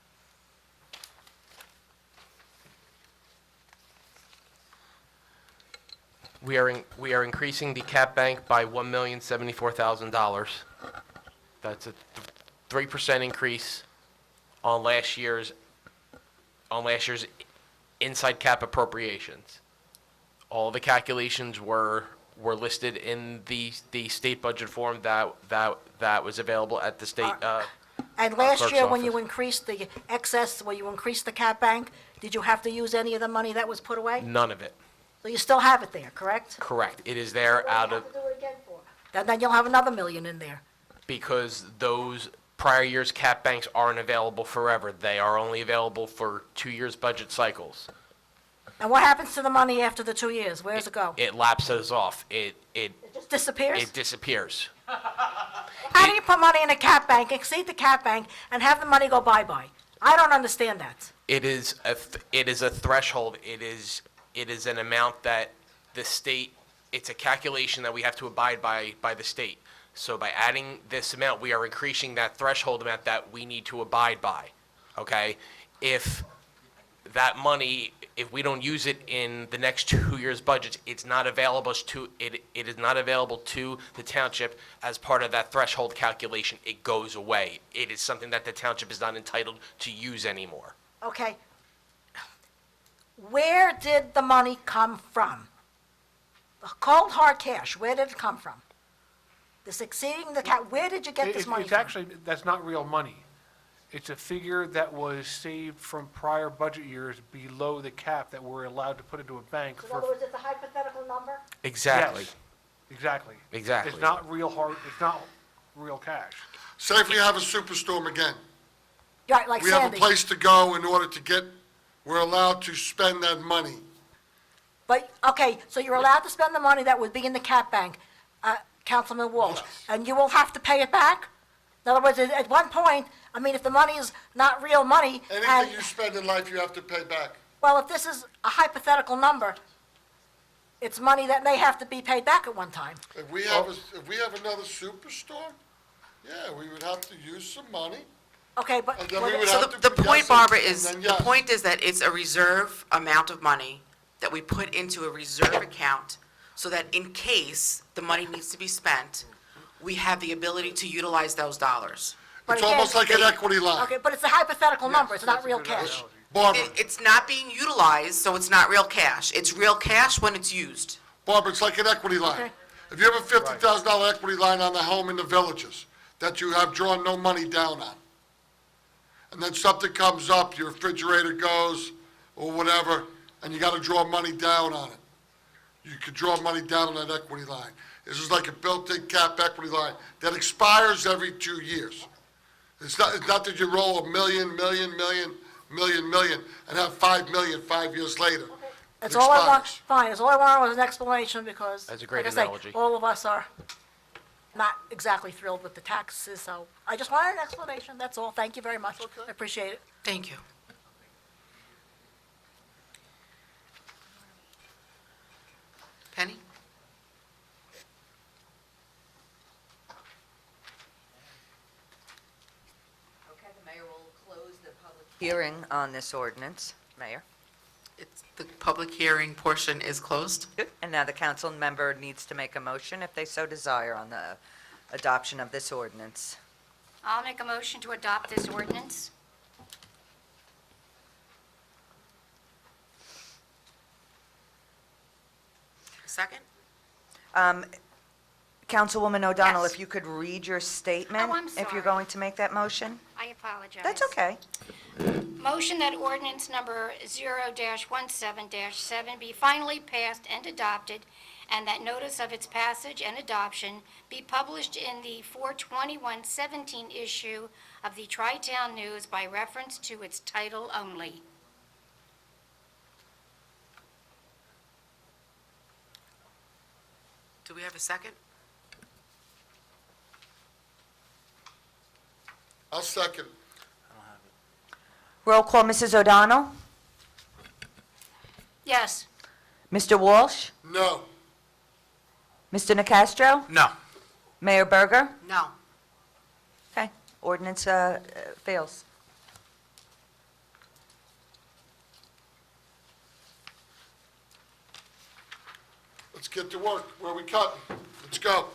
we are increasing the cap bank by $1,074,000. That's a 3% increase on last year's inside cap appropriations. All the calculations were listed in the state budget form that was available at the state And last clerk's year, when you office. increased the excess, when you increased the cap bank, did you have to use any of the money that was put away? None of it. So you still have it there, correct? Correct. It is there out of, Then you'll have another million in there. because those prior year's cap banks aren't available forever. They are only available for 2 years' budget cycles. And what happens to the money after the 2 years? Where does it go? It lapses off. It Just disappears? It disappears. How do you put money in a cap bank, exceed the cap bank, and have the money go bye-bye? I don't understand that. It is a threshold. It is an amount that the state, it's a calculation that we have to abide by the state. So by adding this amount, we are increasing that threshold amount that we need to abide by, okay? If that money, if we don't use it in the next 2 years' budgets, it's not available to, it is not available to the township as part of that threshold calculation. It goes away. It is something that the township is not entitled to use anymore. Okay. Where did the money come from? Cold hard cash, where did it come from? This exceeding the cap, where did you get this money It's from? actually, that's not real money. It's a figure that was saved from prior budget years below the cap that we're allowed to put into a bank In for. other words, it's a hypothetical number? Exactly. Yes, exactly. Exactly. It's not real hard, it's not real cash. Say if we have a superstorm again, Right, like we have a Sandy. place to go in order to get, we're allowed to spend that money. But, okay, so you're allowed to spend the money that would be in the cap bank, Councilman Walsh, and you will have to pay it back? In other words, at one point, I mean, if the money is not real money, and, Anything you spend in life, you have to pay back. well, if this is a hypothetical number, it's money that may have to be paid back at one time. If we have another superstorm, yeah, we would have to use some money. Okay, but. And then we would So have the to- point, yes, Barbara, and is, then the yes. point is that it's a reserve amount of money that we put into a reserve account so that in case the money needs to be spent, we have the ability to utilize those dollars. But It's again, almost like an equity line. Okay, but it's a hypothetical number, it's not real cash. Barbara, It's not being utilized, so it's not real cash. It's real cash when it's used. Barbara, it's like an equity line. Okay. If you have a $50,000 equity line on the home in the villages that you have drawn no money down on, and then something comes up, your refrigerator goes, or whatever, and you gotta draw money down on it, you could draw money down on that equity line. This is like a built-in cap equity line that expires every 2 years. It's not that you roll a million, and have 5 million 5 years later. It That's all I want, expires. fine, that's all I wanted was an explanation, because, That's a great like I say, analogy. all of us are not exactly thrilled with the taxes, so I just wanted an explanation, that's all. Thank you very much. I appreciate it. Thank you. Penny? Okay, the mayor will close the public hearing on this ordinance. Mayor? The public hearing portion is closed. Good. And now the council member needs to make a motion, if they so desire, on the adoption of this ordinance. I'll make a motion to adopt this ordinance. Second? Councilwoman O'Donnell, Yes. if you could read your statement, Oh, I'm if you're sorry. going to make that motion? I apologize. That's okay. Motion that ordinance number 0-17-7 be finally passed and adopted, and that notice of its passage and adoption be published in the 4/21/17 issue of the Tri-Town News by reference to its title only. Do we have a second? I'll second. Roll call, Mrs. O'Donnell? Yes. Mr. Walsh? No. Mr. Nacastro? No. Mayor Berger? No. Okay, ordinance fails. Let's get to work. Where are we cutting? Let's go.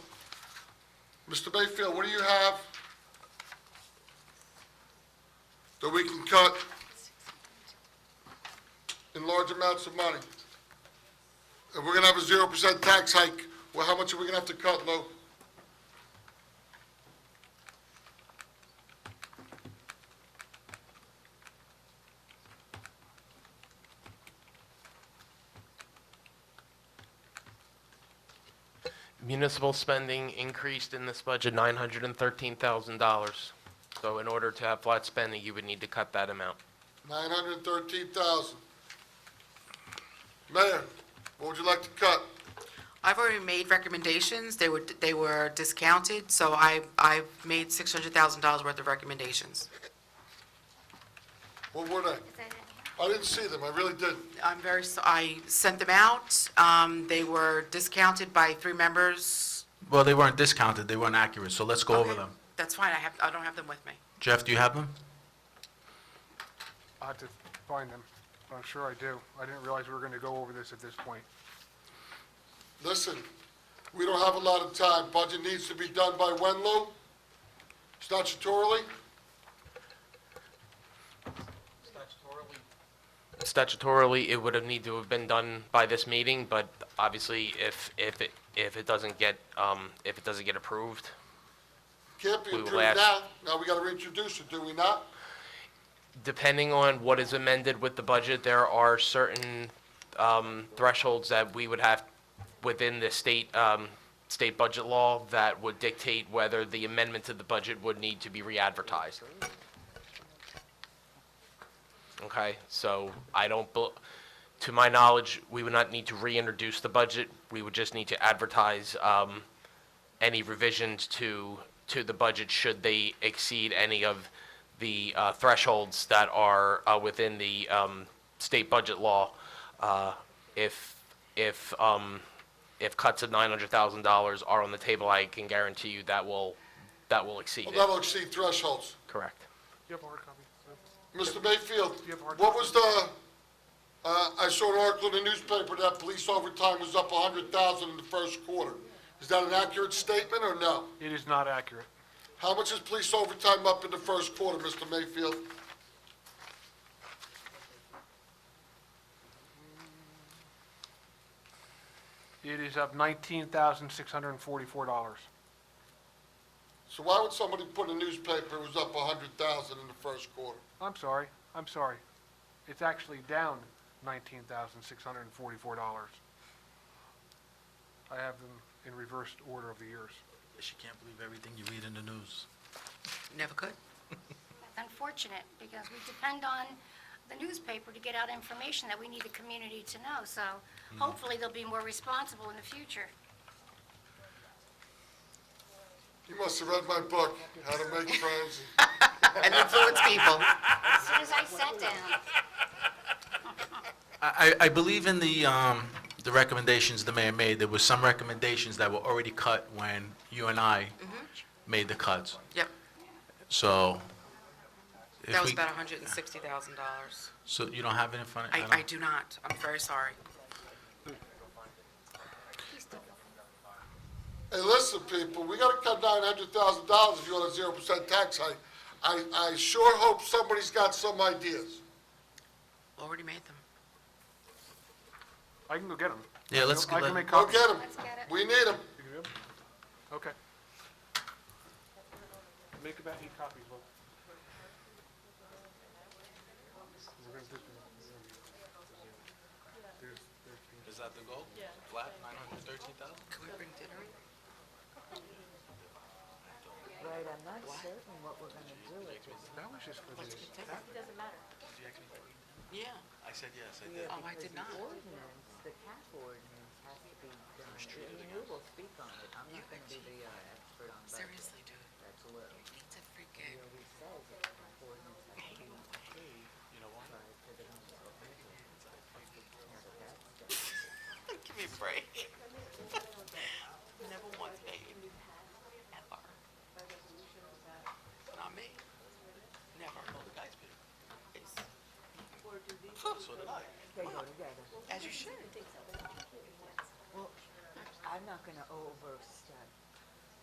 Mr. Mayfield, what do you have that we can cut in large amounts of money? If we're gonna have a 0% tax hike, well, how much are we gonna have to cut, Lou? Municipal spending increased in this budget $913,000. So in order to have flat spending, you would need to cut that amount. 913,000. Mayor, what would you like to cut? I've already made recommendations. They were discounted, so I've made $600,000 worth of recommendations. What were they? I didn't see them, I really didn't. I sent them out. They were discounted by 3 members. Well, they weren't discounted, they weren't accurate, so let's go over Okay. them. That's fine. I don't have them with me. Jeff, do you have them? I'll have to find them. I'm sure I do. I didn't realize we were going to go over this at this point. Listen, we don't have a lot of time. Budget needs to be done by when, Lou? Statutorily? Statutorily, it would have need to have been done by this meeting, but obviously, if it doesn't get approved, Can't be We will approved ask- now. Now we gotta reintroduce it, do we not? depending on what is amended with the budget, there are certain thresholds that we would have within the state budget law that would dictate whether the amendment to the budget would need to be re-advertised. Okay, so to my knowledge, we would not need to reintroduce the budget. We would just need to advertise any revisions to the budget should they exceed any of the thresholds that are within the state budget law. If cuts of $900,000 are on the table, I can guarantee you that will exceed Well, it. that'll exceed thresholds. Correct. You have a hard copy? Mr. Mayfield, You have a hard what was I saw an article in the newspaper that police overtime was up 100,000 in the first quarter. Is that an accurate statement or no? It is not accurate. How much is police overtime up in the first quarter, Mr. Mayfield? It is up $19,644. So why would somebody put in a newspaper it was up 100,000 in the first quarter? I'm sorry. It's actually down $19,644. I have them in reverse order of the years. She can't believe everything you read in the news. Never could. That's unfortunate, because we depend on the newspaper to get out information that we need the community to know. So hopefully they'll be more responsible in the future. You must have read my book, How to Make Friends. And influence people. As soon as I sat down. I believe in the recommendations the mayor made. There was some recommendations that were already cut when you and I made the cuts. Yep, So. if that was we- about $160,000. So you don't have it in front of you? I do not. I'm very sorry. Hey, listen, people, we gotta cut $900,000 if you want a 0% tax hike. I sure hope somebody's got some ideas. Already made them. I can go get them. Yeah, let's I let- can make Go copies. get them. Let's get it. We need them. You can do 'em? Okay. Make about 8 copies, Will. We're gonna do- Is that the goal? Yeah. Flat, 913,000? Can we bring dinner in? Right, I'm not certain what we're gonna do with this. That was just for the. Doesn't matter. Yeah. I said yes, I did. Oh, I did not. The ordinance, the cap ordinance has to be done. You will speak on it. I'm not gonna be the expert on that. Seriously, dude. That's a little. You need to freaking. It already says that the cap ordinance has to be approved. You know what? Prior to the municipal council. That's Give me a break. Never once paid. Ever. Not me. Never. The guys paid. It's, So did I. They go together. as you should. Well, I'm not gonna overstep.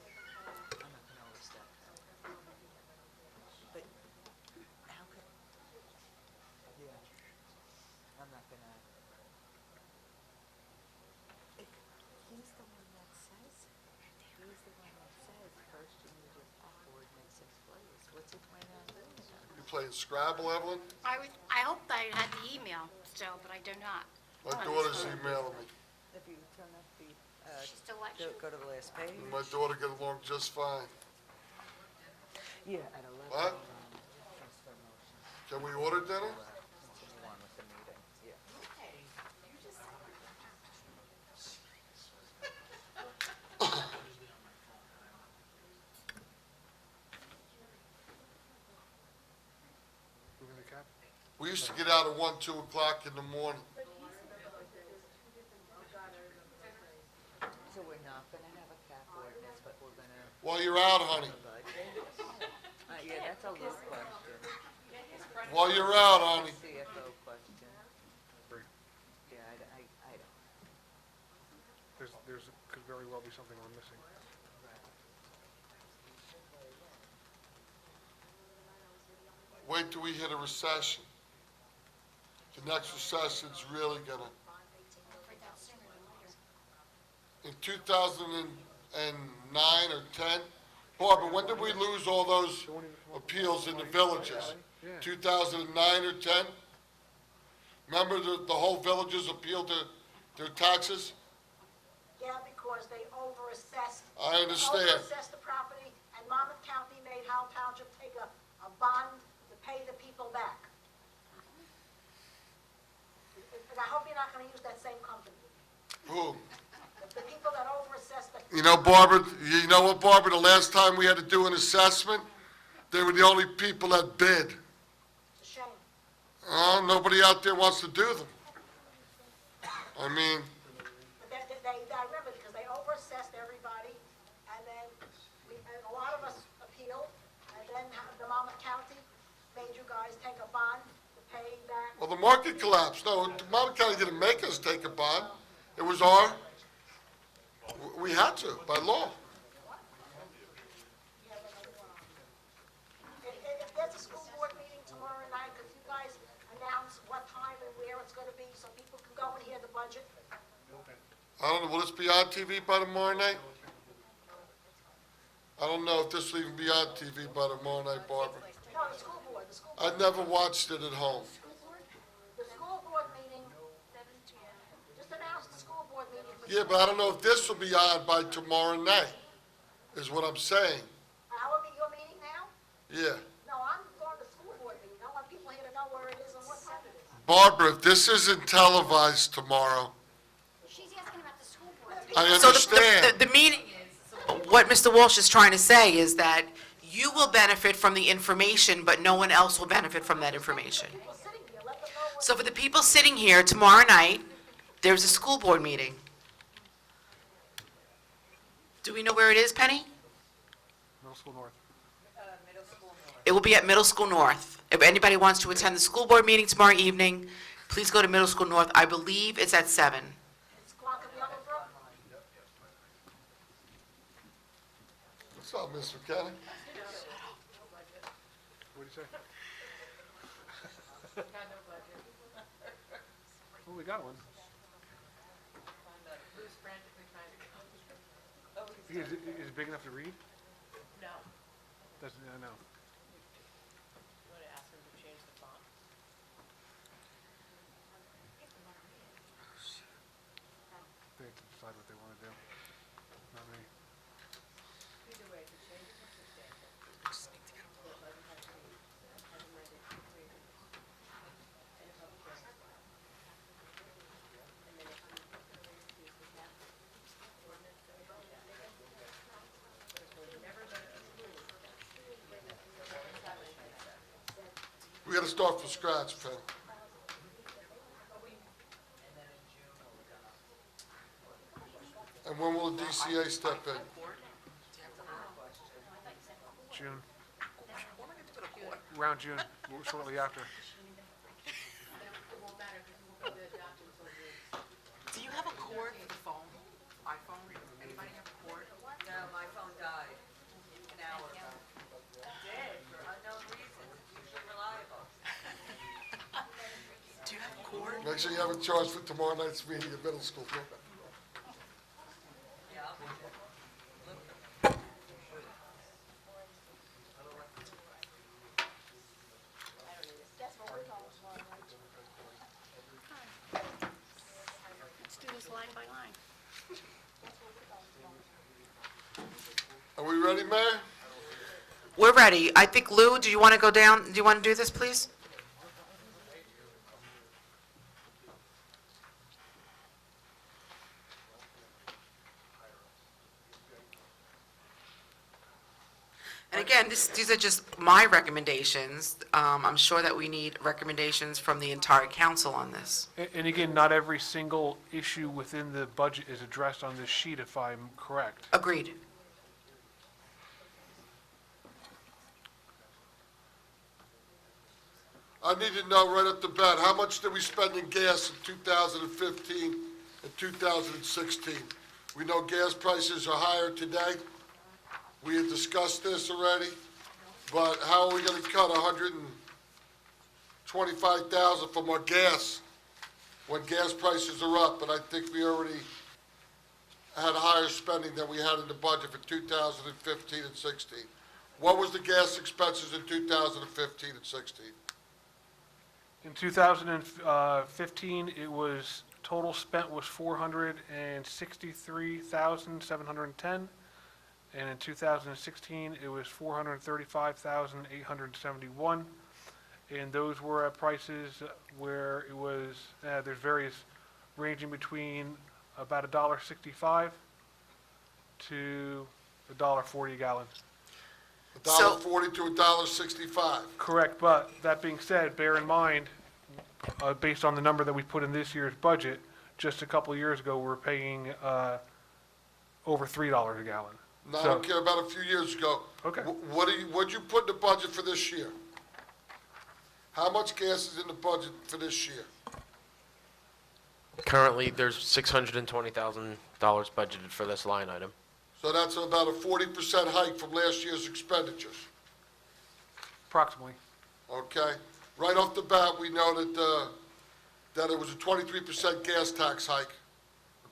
I'm not gonna overstep. But how could, yeah, I'm not gonna. He's the one that says, first you need your cap ordinance in place. What's he planning on doing about it? You playing Scrabble, Evelyn? I hope I had the email still, but I do not. My daughter's emailing me. If you turn up the, Just election. go to the last page. And my daughter get along just fine. Yeah, at 11. What? Transfer motion. Can we order dinner? Continue on with the meeting, yeah. Moving the cap? We used to get out at 1, 2 o'clock in the morning. So we're not gonna have a cap ordinance, but we're gonna. While you're out, honey. Yeah, that's a look question. While you're out, honey. CFO question. Great. Yeah, I don't. There's, could very well be something we're missing. Wait till we hit a recession. The next recession's really gonna. In 2009 or 10, Barbara, when did we lose all those appeals in the villages? 2009 or 10? Remember the whole villages appealed their taxes? Yeah, because they overassessed. I understand. Overassessed the property, and Monmouth County made Howell Township take a bond to pay the people back. And I hope you're not gonna use that same company. Who? The people that overassessed the. You know, Barbara, you know what, Barbara, the last time we had to do an assessment, they were the only people that bid. It's a shame. Oh, nobody out there wants to do them. I mean, But I remember because they overassessed everybody, and then and a lot of us appealed, and then the Monmouth County made you guys take a bond to pay back. well, the market collapsed. No, Monmouth County didn't make us take a bond. It was we had to, by law. If there's a school board meeting tomorrow night, could you guys announce what time and where it's gonna be so people can go and hear the budget? I don't know, will this be on TV by tomorrow night? I don't know if this will even be on TV by tomorrow night, Barbara. No, the school board, I never watched it at home. The school board meeting, just announce the school board meeting. Yeah, but I don't know if this will be on by tomorrow night, is what I'm saying. Will be your meeting now? Yeah. No, I'm going to the school board meeting. I want people here to know where it is and what time it is. Barbara, if this isn't televised tomorrow, She's asking about the school board. I So understand. the meaning is, what Mr. Walsh is trying to say is that you will benefit from the information, but no one else will benefit from that information. So for the people sitting here, tomorrow night, there's a school board meeting. Do we know where it is, Penny? Middle School North. It will be at Middle School North. If anybody wants to attend the school board meeting tomorrow evening, please go to Middle School North. I believe it's at 7. What's up, Mr. Kenny? What'd you say? Well, we got one. Is it big enough to read? No. Doesn't, I know. You want to ask them to change the font? They have to decide what they want to do. Not me. Either way, to change it, to stay. We gotta start from scratch, Penny. And when will the DCA step in? June. Around June, shortly after. Do you have a cord for the phone? iPhone? Anybody have a cord? No, my phone died an hour ago. It did, for unknown reasons. It's usually reliable. Do you have a cord? Make sure you have a charge for tomorrow night's meeting at middle school. Yeah, I'll be there. Let's do this line by line. Are we ready, Mayor? We're ready. I think, Lou, do you want to go down? Do you want to do this, please? And again, these are just my recommendations. I'm sure that we need recommendations from the entire council on this. And again, not every single issue within the budget is addressed on this sheet, if I'm correct. Agreed. I need to know right off the bat, how much did we spend in gas in 2015 and 2016? We know gas prices are higher today. We had discussed this already, but how are we gonna cut $125,000 from our gas when gas prices are up? And I think we already had higher spending than we had in the budget for 2015 and 16. What was the gas expenses in 2015 and 16? In 2015, it was, total spent was $463,710. And in 2016, it was $435,871. And those were at prices where it was, there's various, ranging between about $1.65 to $1.40 a gallon. $1.40 to $1.65. Correct, but that being said, bear in mind, based on the number that we put in this year's budget, just a couple of years ago, we were paying over $3 a gallon. No, I So- don't care about a few years ago. Okay. What'd you put in the budget for this year? How much gas is in the budget for this year? Currently, there's $620,000 budgeted for this line item. So that's about a 40% hike from last year's expenditures, Approximately. okay? Right off the bat, we know that it was a 23% gas tax hike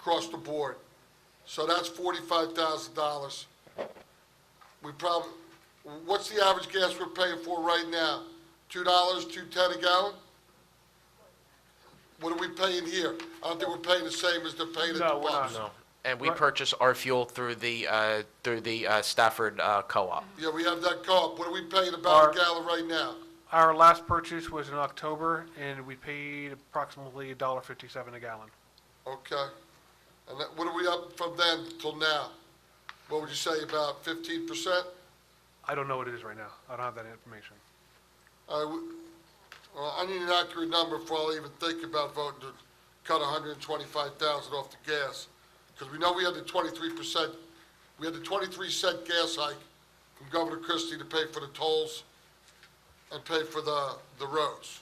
across the board. So that's $45,000. We probably, what's the average gas we're paying for right now? $2, $2.10 a gallon? What are we paying here? I don't think we're paying the same as they're paying at the No, we're pumps. not. No. And we purchase our fuel through the Stafford co-op. Yeah, we have that co-op. What are we paying about a gallon right now? Our last purchase was in October, and we paid approximately $1.57 a gallon. Okay. And what are we up from then till now? What would you say, about 15%? I don't know what it is right now. I don't have that information. Well, I need an accurate number before I'll even think about voting to cut $125,000 off the gas. Because we know we had the 23%, we had the 23-cent gas hike from Governor Christie to pay for the tolls and pay for the roads.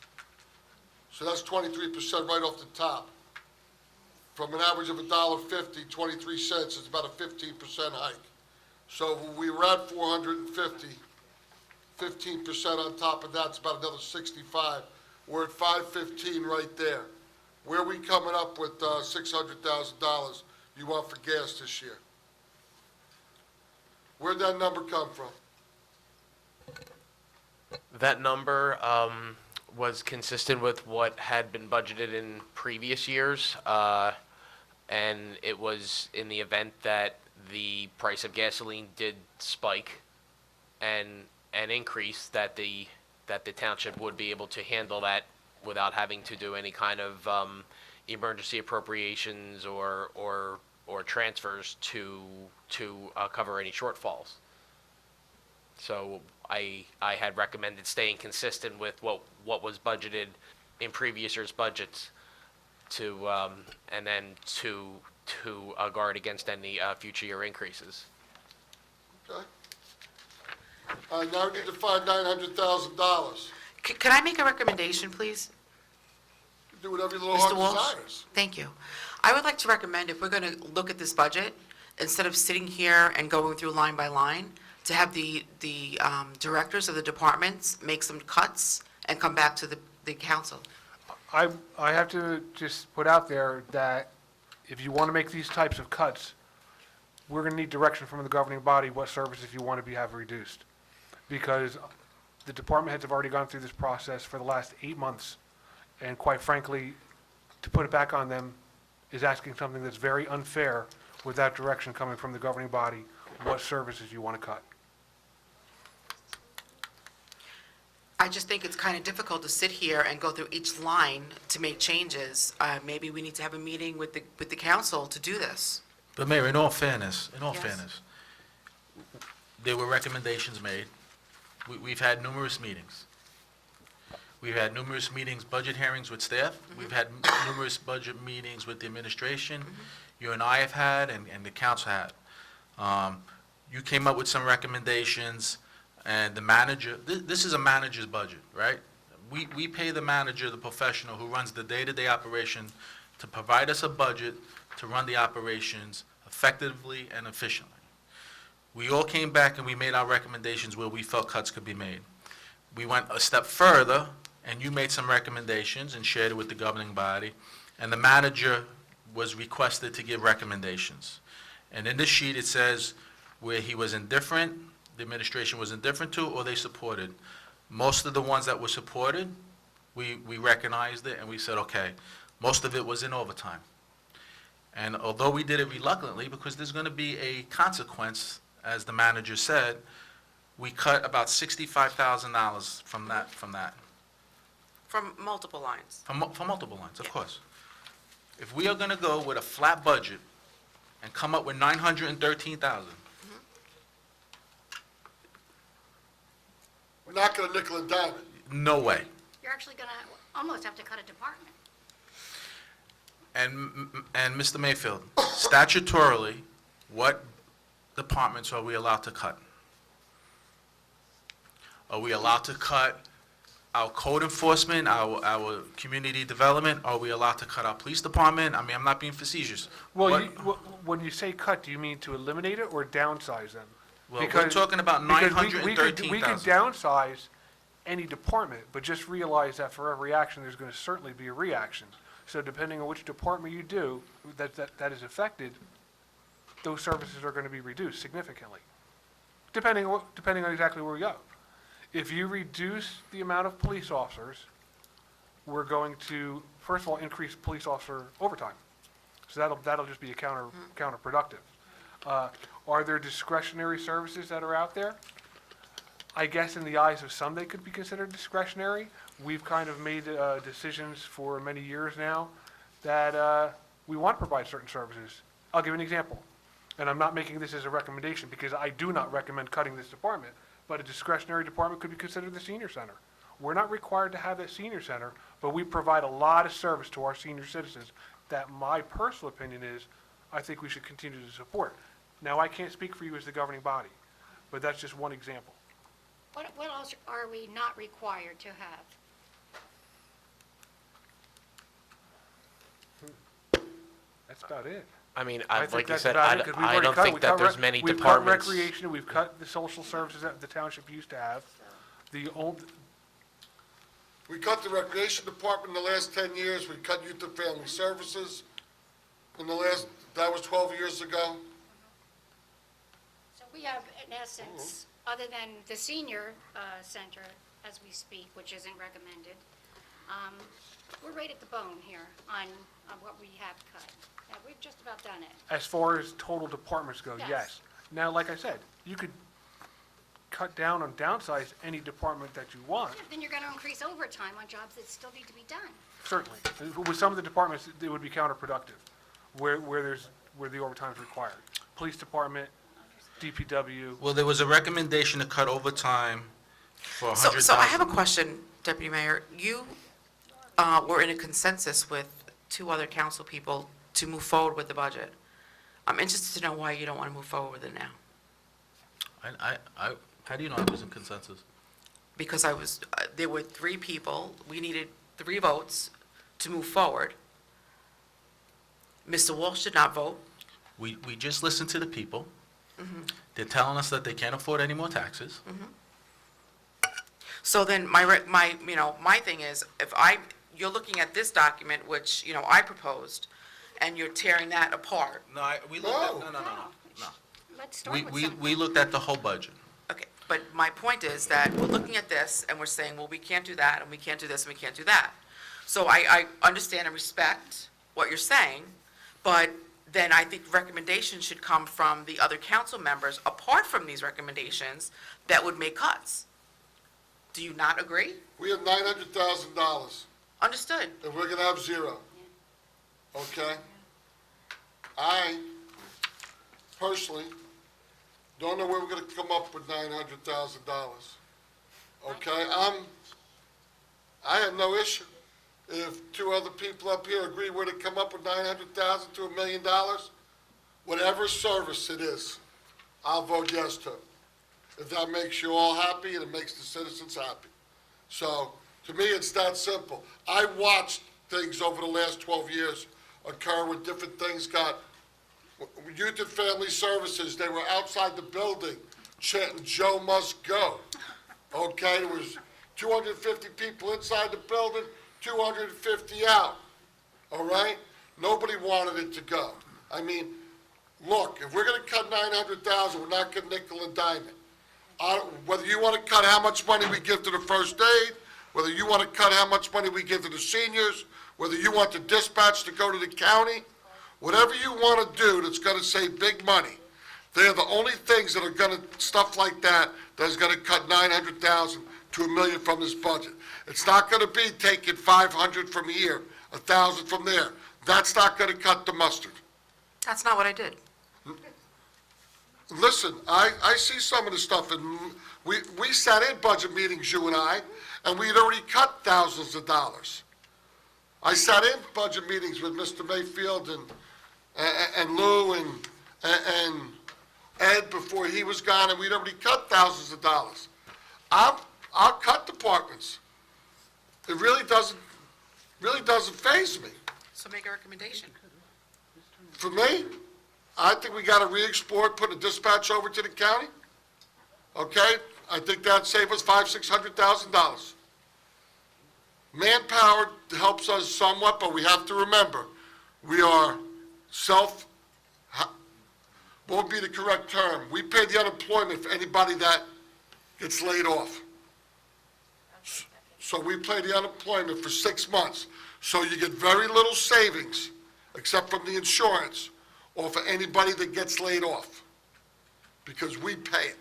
So that's 23% right off the top. From an average of $1.50, 23 cents, it's about a 15% hike. So when we were at 450, 15% on top of that's about another 65. We're at 515 right there. Where are we coming up with $600,000 you want for gas this year? Where'd that number come from? That number was consistent with what had been budgeted in previous years, and it was in the event that the price of gasoline did spike and increase, that the township would be able to handle that without having to do any kind of emergency appropriations or transfers to cover any shortfalls. So I had recommended staying consistent with what was budgeted in previous year's budgets to and then to guard against any future year increases. Okay. Now we need to find $900,000. Can I make a recommendation, please? Do whatever your little Mr. heart Walsh? desires. Thank you. I would like to recommend, if we're going to look at this budget, instead of sitting here and going through line by line, to have the directors of the departments make some cuts and come back to the council. I have to just put out there that if you want to make these types of cuts, we're going to need direction from the governing body what services you want to have reduced. Because the department heads have already gone through this process for the last 8 months. And quite frankly, to put it back on them is asking something that's very unfair without direction coming from the governing body, what services you want to cut. I just think it's kind of difficult to sit here and go through each line to make changes. Maybe we need to have a meeting with the council to do this. But Mayor, in all fairness, Yes. there were recommendations made. We've had numerous meetings. We've had numerous meetings, budget hearings with staff. We've had numerous budget meetings with the administration. You and I have had, and the council had. You came up with some recommendations, and the manager, this is a manager's budget, right? We pay the manager, the professional who runs the day-to-day operation, to provide us a budget to run the operations effectively and efficiently. We all came back and we made our recommendations where we felt cuts could be made. We went a step further, and you made some recommendations and shared it with the governing body, and the manager was requested to give recommendations. And in this sheet, it says where he was indifferent, the administration was indifferent to, or they supported. Most of the ones that were supported, we recognized it, and we said, okay. Most of it was in overtime. And although we did it reluctantly, because there's going to be a consequence, as the manager said, we cut about $65,000 from that. From multiple lines. From multiple lines, of course. If we are going to go with a flat budget and come up with $913,000, We're not going to nickel and dime it. no way. You're actually going to almost have to cut a department. And Mr. Mayfield, statutorily, what departments are we allowed to cut? Are we allowed to cut our code enforcement, our community development? Are we allowed to cut our police department? I mean, I'm not being facetious. Well, What- when you say cut, do you mean to eliminate it or downsize them? Well, we're talking about because we $913,000. could downsize any department, but just realize that for every action, there's going to certainly be a reaction. So depending on which department you do, that is affected, those services are going to be reduced significantly, depending on exactly where we go. If you reduce the amount of police officers, we're going to, first of all, increase police officer overtime. So that'll just be counterproductive. Are there discretionary services that are out there? I guess in the eyes of some, they could be considered discretionary. We've kind of made decisions for many years now that we want to provide certain services. I'll give you an example. And I'm not making this as a recommendation because I do not recommend cutting this department, but a discretionary department could be considered the senior center. We're not required to have that senior center, but we provide a lot of service to our senior citizens that my personal opinion is I think we should continue to support. Now, I can't speak for you as the governing body, but that's just one example. What else are we not required to have? That's about it. I mean, I think like you that's said, about it, 'cause we've I already don't cut- think we that cut there's rec- many We've cut departments. recreation, we've cut the social services that the township used to have. We cut the recreation department in the last 10 years, we cut youth and family services in the last, that was 12 years ago. So we have, in essence, other than the senior center as we speak, which isn't recommended, we're right at the bone here on what we have cut. We've just about done it. As far as total departments go, Yes. yes. Now, like I said, you could cut down on downsize any department that you want, Then you're going to increase overtime on jobs that still need to be done. certainly. With some of the departments, it would be counterproductive, where the overtime is required. Police department, DPW. Well, there was a recommendation to cut overtime for 100,000. So I have a question, Deputy Mayor. You were in a consensus with two other council people to move forward with the budget. I'm interested to know why you don't want to move forward with it now. How do you know I was in consensus? Because there were three people, we needed 3 votes to move forward. Mr. Walsh did not vote. We just listened to the people. Mm-hmm. They're telling us that they can't afford any more taxes. So then my thing is, you're looking at this document, which, I proposed, and you're tearing that apart. No, we looked at, no. Let's start with something. We looked at the whole budget. Okay, but my point is that we're looking at this and we're saying, well, we can't do that, and we can't do this, and we can't do that. So I understand and respect what you're saying, but then I think recommendations should come from the other council members, apart from these recommendations, that would make cuts. Do you not agree? We have $900,000, Understood. and we're gonna have 0. Okay? I personally don't know where we're gonna come up with $900,000. Okay, I have no issue. If 2 other people up here agree where to come up with $900,000 to $1 million, whatever service it is, I'll vote yes to. If that makes you all happy and it makes the citizens happy. So, to me, it's that simple. I watched things over the last 12 years occur when different things got, youth and family services, they were outside the building chanting, "Joe must go." Okay, there was 250 people inside the building, 250 out, all right? Nobody wanted it to go. I mean, look, if we're gonna cut 900,000, we're not gonna nickel and dime it. Whether you wanna cut how much money we give to the first aid, whether you wanna cut how much money we give to the seniors, whether you want the dispatch to go to the county, whatever you wanna do that's gonna save big money, they're the only things that are gonna, stuff like that is gonna cut 900,000 to $1 million from this budget. It's not gonna be taking 500 from here, 1,000 from there. That's not gonna cut the mustard. That's not what I did. Listen, I see some of the stuff, and we sat in budget meetings, you and we had already cut thousands of dollars. I sat in budget meetings with Mr. Mayfield and Lou and Ed before he was gone, and we'd already cut thousands of dollars. I'll cut departments. It really doesn't faze me. So make a recommendation. For me, I think we gotta re-explore, put a dispatch over to the county. Okay? I think that'd save us $500,000-600,000. Manpower helps us somewhat, but we have to remember, we are what would be the correct term? We pay the unemployment for anybody that gets laid off. So we pay the unemployment for 6 months. So you get very little savings, except from the insurance, or for anybody that gets laid off, because we pay it.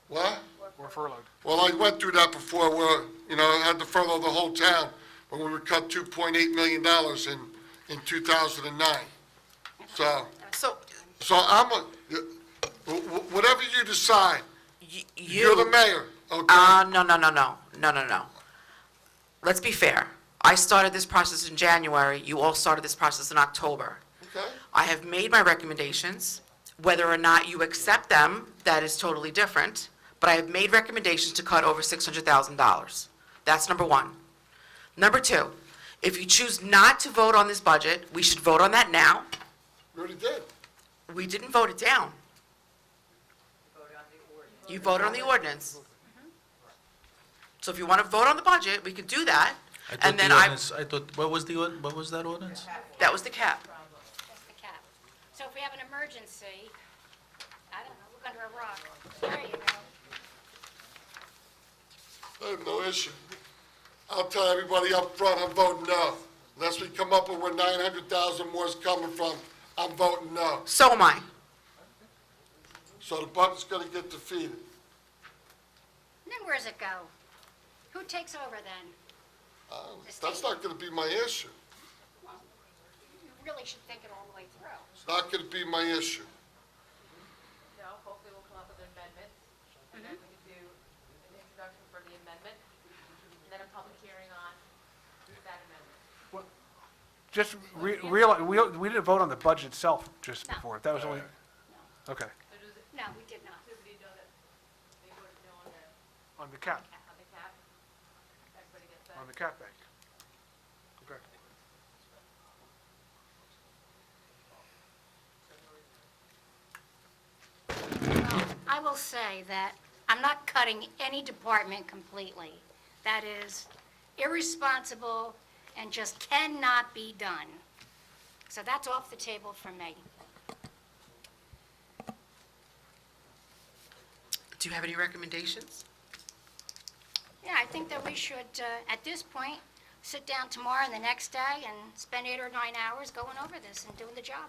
What? Or furloughed. Well, I went through that before, where, I had to furlough the whole town when we were cut $2.8 million in 2009. So whatever you decide, you're the mayor, okay? No. Let's be fair. I started this process in January, you all started this process in October. Okay? I have made my recommendations. Whether or not you accept them, that is totally different. But I have made recommendations to cut over $600,000. That's number one. Number two, if you choose not to vote on this budget, we should vote on that now. We already did. We didn't vote it down. You voted on the ordinance. So if you want to vote on the budget, we could do that. And then what was that ordinance? that was the cap. That's the cap. So if we have an emergency, I don't know, look under a rock. There you go. I have no issue. I'll tell everybody up front, I'm voting no. Unless we come up with where 900,000 more is coming from, I'm voting no. So am I. So the budget's gonna get defeated. Then where does it go? Who takes over then? That's not gonna be my issue. You really should think it all the way through. It's not gonna be my issue. No, hopefully we'll come up with an amendment, and then we can do an introduction for the amendment, and then a public hearing on that amendment. Just realize, we didn't vote on the budget itself just No. before. That was only, okay, No, we did not. on the cap, On the cap, everybody gets that? on the cap bank. Okay. I will say that I'm not cutting any department completely. That is irresponsible and just cannot be done. So that's off the table for me. Do you have any recommendations? Yeah, I think that we should, at this point, sit down tomorrow and the next day and spend 8 or 9 hours going over this and doing the job.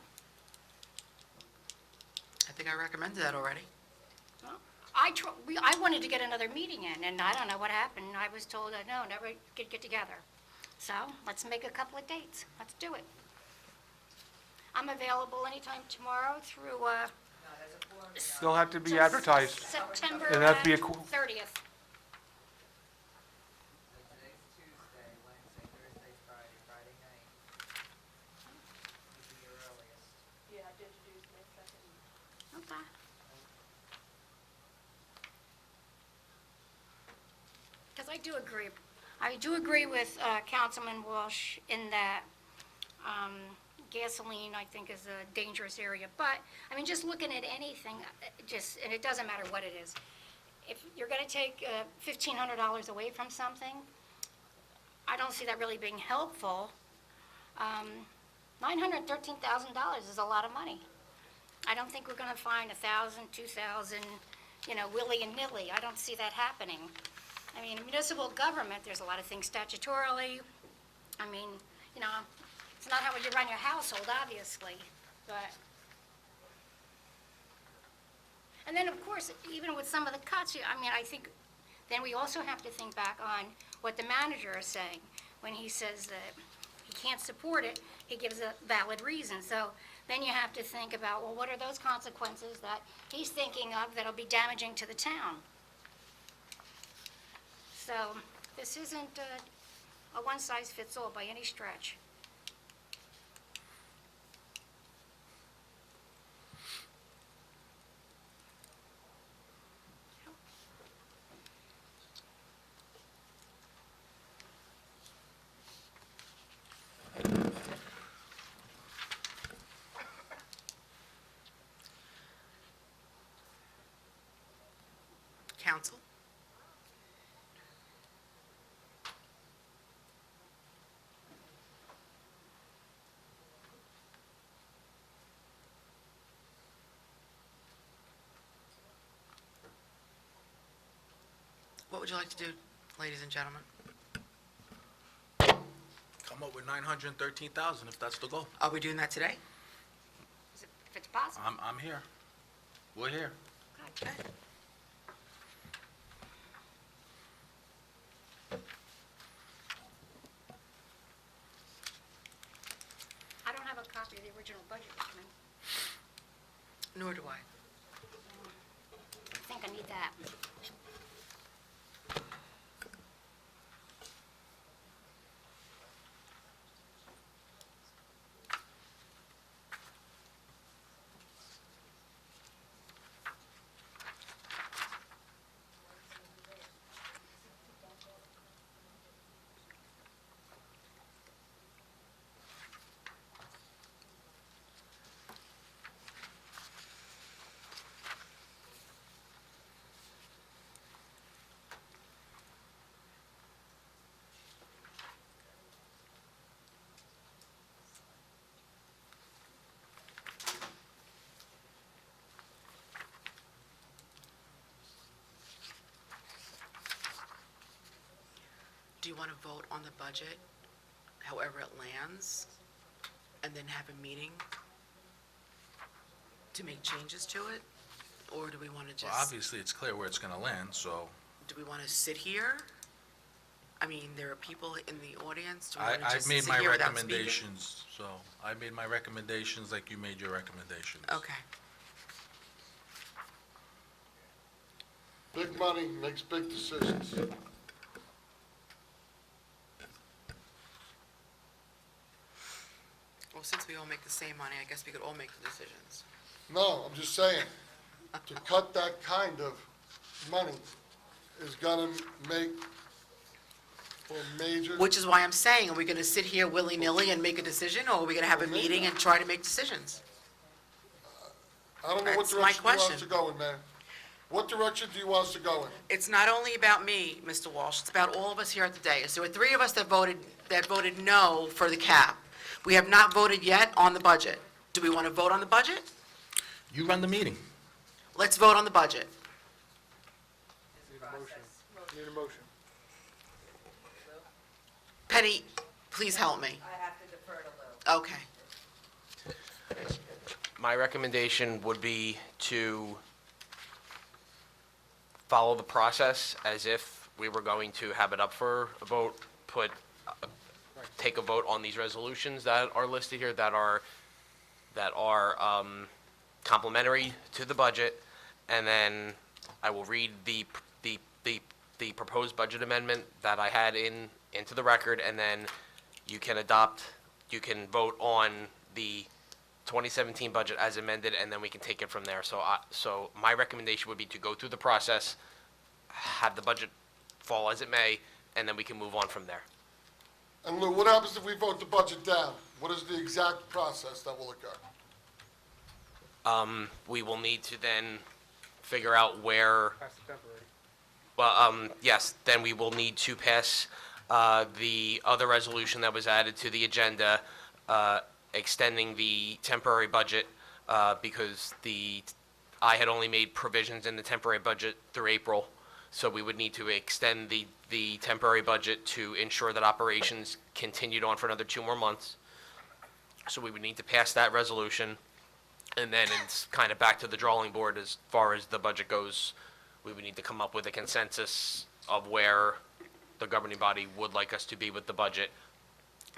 I think I recommended that already. Well, I wanted to get another meeting in, and I don't know what happened. I was told, no, never get together. So let's make a couple of dates. Let's do it. I'm available anytime tomorrow through They'll have to be advertised. September It'll have to be a 30th. Okay. Because I do agree with Councilman Walsh in that gasoline, I think, is a dangerous area. But, I mean, just looking at anything, and it doesn't matter what it is, if you're going to take $1,500 away from something, I don't see that really being helpful. $913,000 is a lot of money. I don't think we're going to find 1,000, 2,000, willy and nilly. I don't see that happening. I mean, municipal government, there's a lot of things statutorily. I mean, it's not how you run your household, obviously, but. And then, of course, even with some of the cuts, I think then we also have to think back on what the manager is saying. When he says that he can't support it, he gives a valid reason. So then you have to think about, well, what are those consequences that he's thinking of that'll be damaging to the town? So this isn't a one-size-fits-all by any stretch. Council? What would you like to do, ladies and gentlemen? Come up with 913,000 if that's the goal. Are we doing that today? If it's possible. I'm here. We're here. Okay. I don't have a copy of the original budget with me. Nor do I. I think I need that. Do you want to vote on the budget, however it lands, and then have a meeting to make changes to it? Or do we want to Well, just, obviously, it's clear where it's gonna land, so do we want to sit here? I mean, there are people in the audience. Do we want to I've just made sit my here without speaking? recommendations, so I made my recommendations like you made your recommendations. Okay. Big money makes big decisions. Well, since we all make the same money, I guess we could all make the decisions. No, I'm just saying, to cut that kind of money is gonna make for major. Which is why I'm saying, are we going to sit here willy-nilly and make a decision, or are we going to have a meeting and try to make decisions? I don't know what That's my direction you want us question. to go in, man. What direction do you want us to go in? It's not only about me, Mr. Walsh, it's about all of us here at the dais. There were 3 of us that voted no for the cap. We have not voted yet on the budget. Do we want to vote on the budget? You run the meeting. Let's vote on the budget. Need a motion. Need a motion. Penny, please help me. I have to defer to Lou. Okay. My recommendation would be to follow the process as if we were going to have it up for a vote, take a vote on these resolutions that are listed here that are complementary to the budget, and then I will read the proposed budget amendment that I had into the record, and then you can vote on the 2017 budget as amended, and then we can take it from there. So my recommendation would be to go through the process, have the budget fall as it may, and then we can move on from there. And Lou, what happens if we vote the budget down? What is the exact process that will occur? We will need to then figure out where, That's temporary. yes, then we will need to pass the other resolution that was added to the agenda, extending the temporary budget, because I had only made provisions in the temporary budget through April, so we would need to extend the temporary budget to ensure that operations continued on for another 2 more months. So we would need to pass that resolution, and then it's kind of back to the drawing board as far as the budget goes. We would need to come up with a consensus of where the governing body would like us to be with the budget,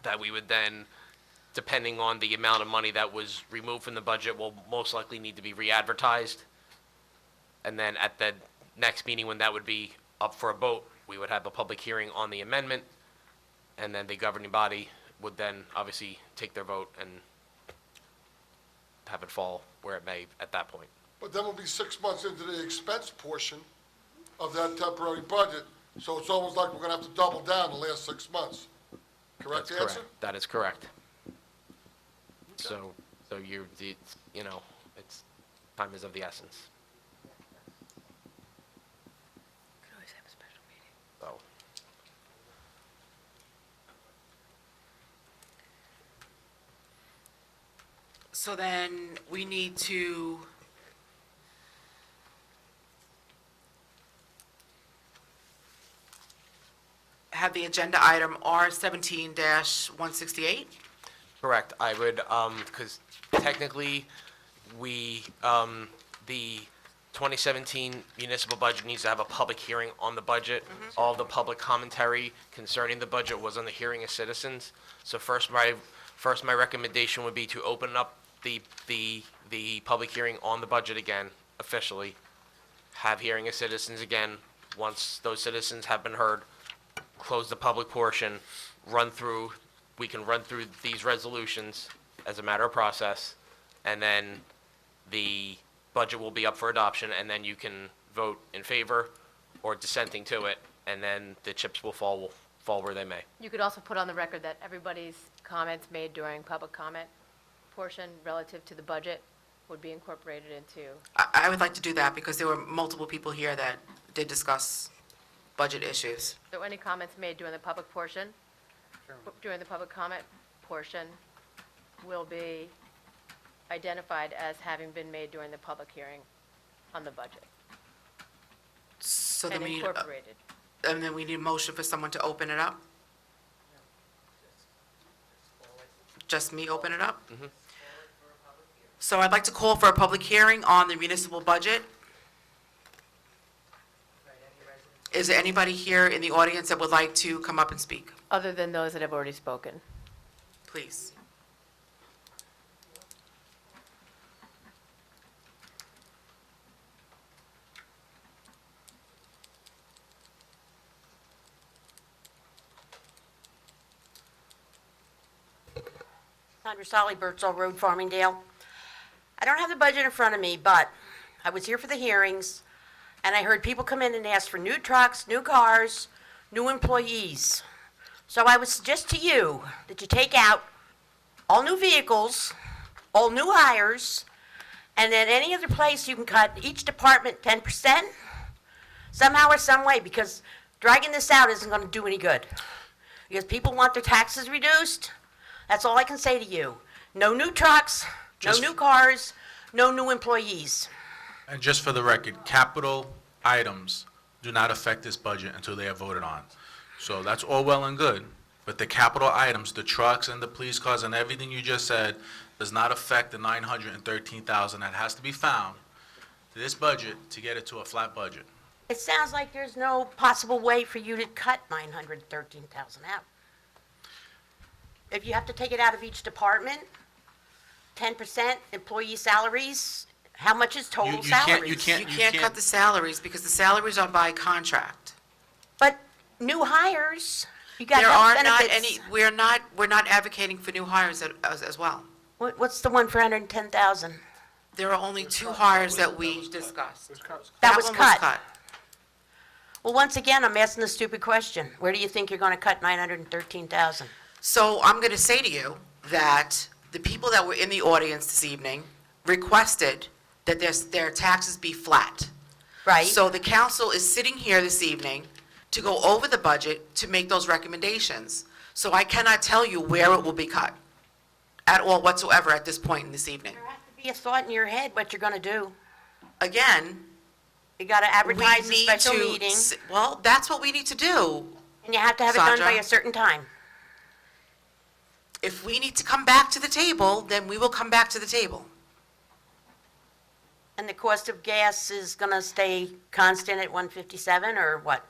that we would then, depending on the amount of money that was removed from the budget, will most likely need to be re-advertised. And then at the next meeting, when that would be up for a vote, we would have a public hearing on the amendment, and then the governing body would then obviously take their vote and have it fall where it may at that point. But then we'll be 6 months into the expense portion of that temporary budget, so it's almost like we're gonna have to double down the last 6 months. Correct That's answer? That is correct. So it's, time is of the essence. Could always have a special meeting. So, So then we need to, have the agenda item R17-168. Correct. I would, because technically, we, the 2017 municipal budget needs to have a public hearing on the budget. All the public commentary concerning the budget was on the hearing of citizens. So first, my recommendation would be to open up the public hearing on the budget again, officially. Have hearing of citizens again. Once those citizens have been heard, close the public portion, we can run through these resolutions as a matter of process, and then the budget will be up for adoption, and then you can vote in favor or dissenting to it, and then the chips will fall where they may. You could also put on the record that everybody's comments made during public comment portion relative to the budget would be incorporated into. I would like to do that because there were multiple people here that did discuss budget issues. So any comments made during the public portion, during the public comment portion, will be identified as having been made during the public hearing on the budget So then and we need, incorporated. and then we need a motion for someone to open it up? Just me open it up? So I'd like to call for a public hearing on the municipal budget. Is there anybody here in the audience that would like to come up and speak? Other than those that have already spoken. Please. Sandra Solly, Birdsall Road, Farmingdale. I don't have the budget in front of me, but I was here for the hearings, and I heard people come in and ask for new trucks, new cars, new employees. So I would suggest to you that you take out all new vehicles, all new hires, and then any other place you can cut each department 10%, somehow or some way, because dragging this out isn't going to do any good. Because people want their taxes reduced. That's all I can say to you. No new trucks, no new cars, no new employees. And just for the record, capital items do not affect this budget until they are voted on. So that's all well and good, but the capital items, the trucks and the police cars and everything you just said, does not affect the $913,000 that has to be found to this budget to get it to a flat budget. It sounds like there's no possible way for you to cut $913,000 out. If you have to take it out of each department, 10% employee salaries, how much is total salaries? You can't cut the salaries because the salaries are by contract. But new hires, you got There health are not benefits. any, we're not advocating for new hires as well. What's the one for 110,000? There are only two hires that we discussed. That was one cut. Well, once again, I'm asking a stupid question. Where do you think you're going to cut 913,000? So I'm going to say to you that the people that were in the audience this evening requested that their taxes be flat. Right. So the council is sitting here this evening to go over the budget to make those recommendations. So I cannot tell you where it will be cut at all whatsoever at this point in this evening. There has to be a thought in your head what you're going to do. Again, You got to advertise a we need special to meeting, well, that's what we need to do. and you have to have it done by Sandra. a certain time. If we need to come back to the table, then we will come back to the table. And the cost of gas is going to stay constant at 157, or what?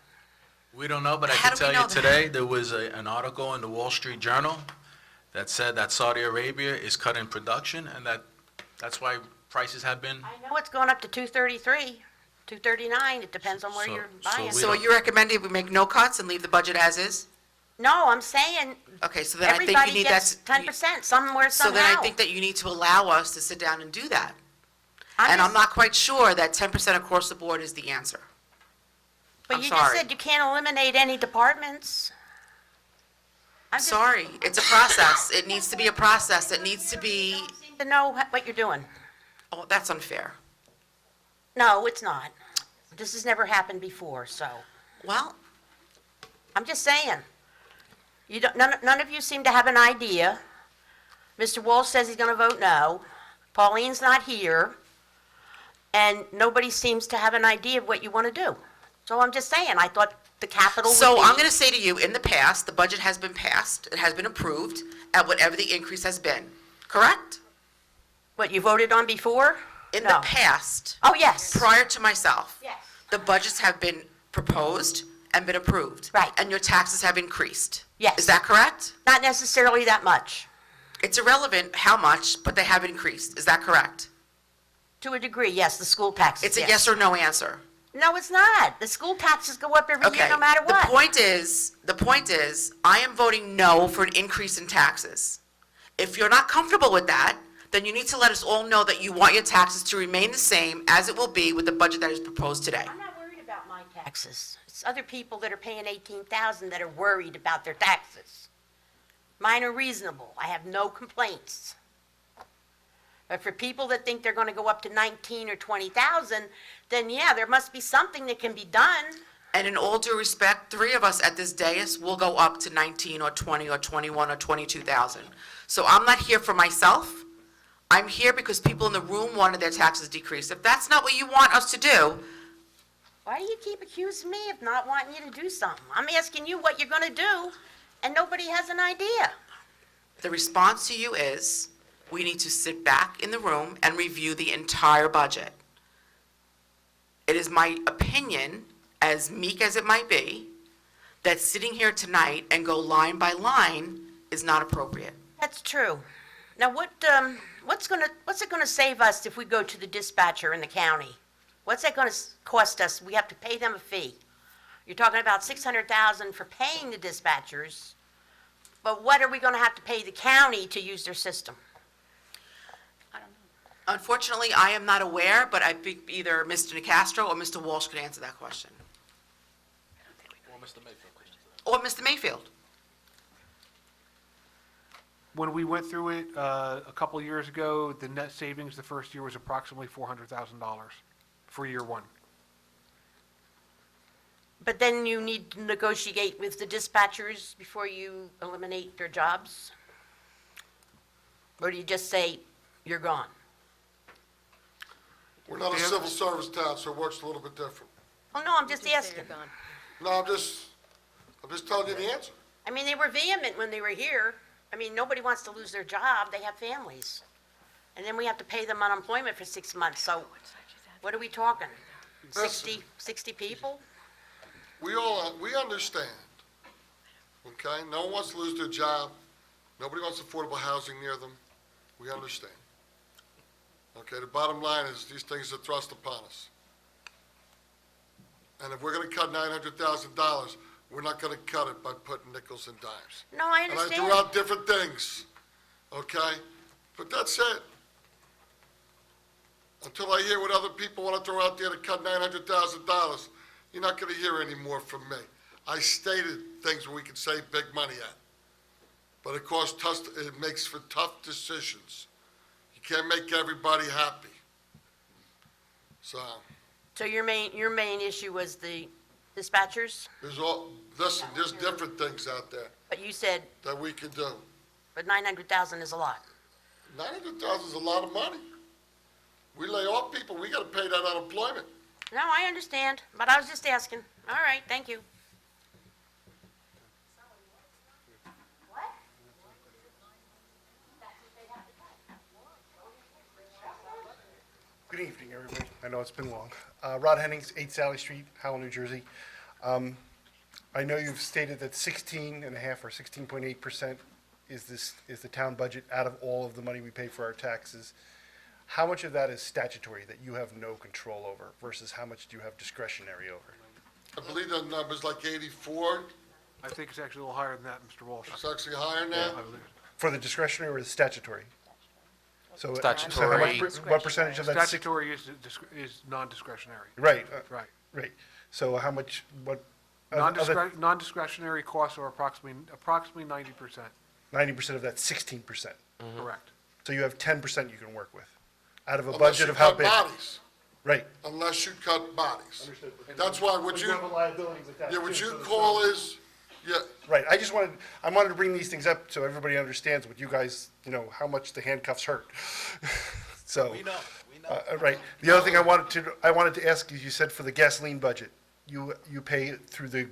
We don't know, but I How can do we tell know you today, there was an article in the Wall Street Journal that said that Saudi Arabia is cutting production, and that's why prices have been. I know it's going up to 233, 239, it depends on where So- you're so buying. we So are you recommending we make no cuts and leave the budget as is? No, I'm saying Okay, so then I think you everybody need gets that. 10% somewhere, So somehow. then I think that you need to allow us to sit down and do that. I'm And just- I'm not quite sure that 10% across the board is the answer. But I'm you just sorry. said you can't eliminate any departments. I'm sorry, it's a process. It needs to be a process. It needs to be, To know what you're doing. oh, that's unfair. No, it's not. This has never happened before, so. Well, I'm just saying. You don't, none of you seem to have an idea. Mr. Walsh says he's going to vote no. Pauline's not here. And nobody seems to have an idea of what you want to do. So I'm just saying, I thought the capital would be? So I'm going to say to you, in the past, the budget has been passed, it has been approved at whatever the increase has been, correct? What you voted on before? In No. the past, Oh, yes. prior to myself, Yes. the budgets have been proposed and been approved. Right. And your taxes have increased. Yes. Is that correct? Not necessarily that much. It's irrelevant how much, but they have increased. Is that correct? To a degree, yes, the school taxes, It's a yes or no answer. No, it's not. The school taxes go up every year Okay. no matter what. The point is, I am voting no for an increase in taxes. If you're not comfortable with that, then you need to let us all know that you want your taxes to remain the same as it will be with the budget that is proposed today. I'm not worried about my taxes. It's other people that are paying $18,000 that are worried about their taxes. Mine are reasonable. I have no complaints. But for people that think they're going to go up to 19 or 20,000, then yeah, there must be something that can be done. And in all due respect, 3 of us at this dais will go up to 19 or 20 or 21 or 22,000. So I'm not here for myself. I'm here because people in the room wanted their taxes decreased. If that's not what you want us to do, Why do you keep accusing me of not wanting you to do something? I'm asking you what you're going to do, and nobody has an idea. the response to you is, we need to sit back in the room and review the entire budget. It is my opinion, as meek as it might be, that sitting here tonight and go line by line is not appropriate. That's true. Now, what's it going to save us if we go to the dispatcher in the county? What's that going to cost us? We have to pay them a fee. You're talking about $600,000 for paying the dispatchers, but what are we going to have to pay the county to use their system? Unfortunately, I am not aware, but I think either Mr. Nacastro or Mr. Walsh could answer that question. Or Mr. Mayfield. When we went through it a couple years ago, the net savings the first year was approximately $400,000 for year one. But then you need to negotiate with the dispatchers before you eliminate their jobs? Or do you just say, you're gone? We're not a civil service town, so it works a little bit different. Oh, no, I'm just asking. No, I'm just telling you the answer. I mean, they were vehement when they were here. I mean, nobody wants to lose their job. They have families. And then we have to pay them unemployment for 6 months. So what are we talking? 60 people? We understand, okay? No one wants to lose their job. Nobody wants affordable housing near them. We understand. Okay, the bottom line is these things are thrust upon us. And if we're gonna cut $900,000, we're not gonna cut it by putting nickels and dimes. No, I And I understand. threw out different things, okay? But that's it. Until I hear what other people wanna throw out there to cut $900,000, you're not gonna hear any more from me. I stated things where we could save big money at. But it it makes for tough decisions. You can't make everybody happy. So, So your main issue was the dispatchers? there's different things out there But you said, that we can do. but 900,000 is a lot. 900,000 is a lot of money. We lay off people, we gotta pay that unemployment. No, I understand, but I was just asking. All right, thank you. Good evening, everybody. I know it's been long. Rod Hennings, 8 Sally Street, Howell, New Jersey. I know you've stated that 16.5 or 16.8% is the town budget out of all of the money we pay for our taxes. How much of that is statutory that you have no control over versus how much do you have discretionary over? I believe that number's like 84. I think it's actually a little higher than that, Mr. Walsh. It's actually higher now? For the discretionary or the statutory? So Statutory. what percentage of that? Statutory is non-discretionary. Right. Right. Right. So how much, what? Non-discretionary costs are approximately 90%. 90% of that 16%. Correct. So you have 10% you can work with, out of a Unless budget you of how cut big? bodies. Right. Unless you cut bodies. That's why what you, liabilities attached yeah, what to it, you so it's call not- is, yeah, Right, I wanted to bring these things up so everybody understands what you guys, how much the handcuffs hurt. So. We know. Right, the other thing I wanted to ask you said for the gasoline budget, you pay it through the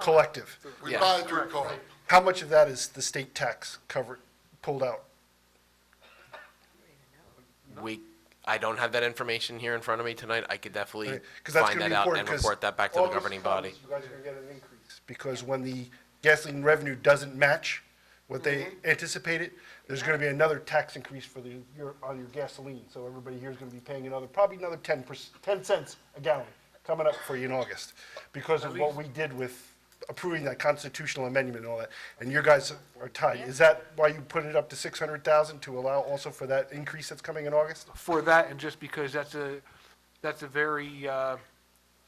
collective. We buy it through co-op. How much of that is the state tax pulled out? I don't have that information here in front of me tonight. I could definitely Right, 'cause that's find gonna that be out important, and 'cause report that back to the August governing comes, body. You guys are gonna get an increase, because when the gasoline revenue doesn't match what they anticipated, there's gonna be another tax increase for on your gasoline, so everybody here is gonna be paying probably another 10 cents a gallon coming up for you in August, because of what we did with approving that constitutional amendment and all that, and you guys are tied. Is that why you put it up to 600,000, to allow also for that increase that's coming in August? For that, and just because that's a very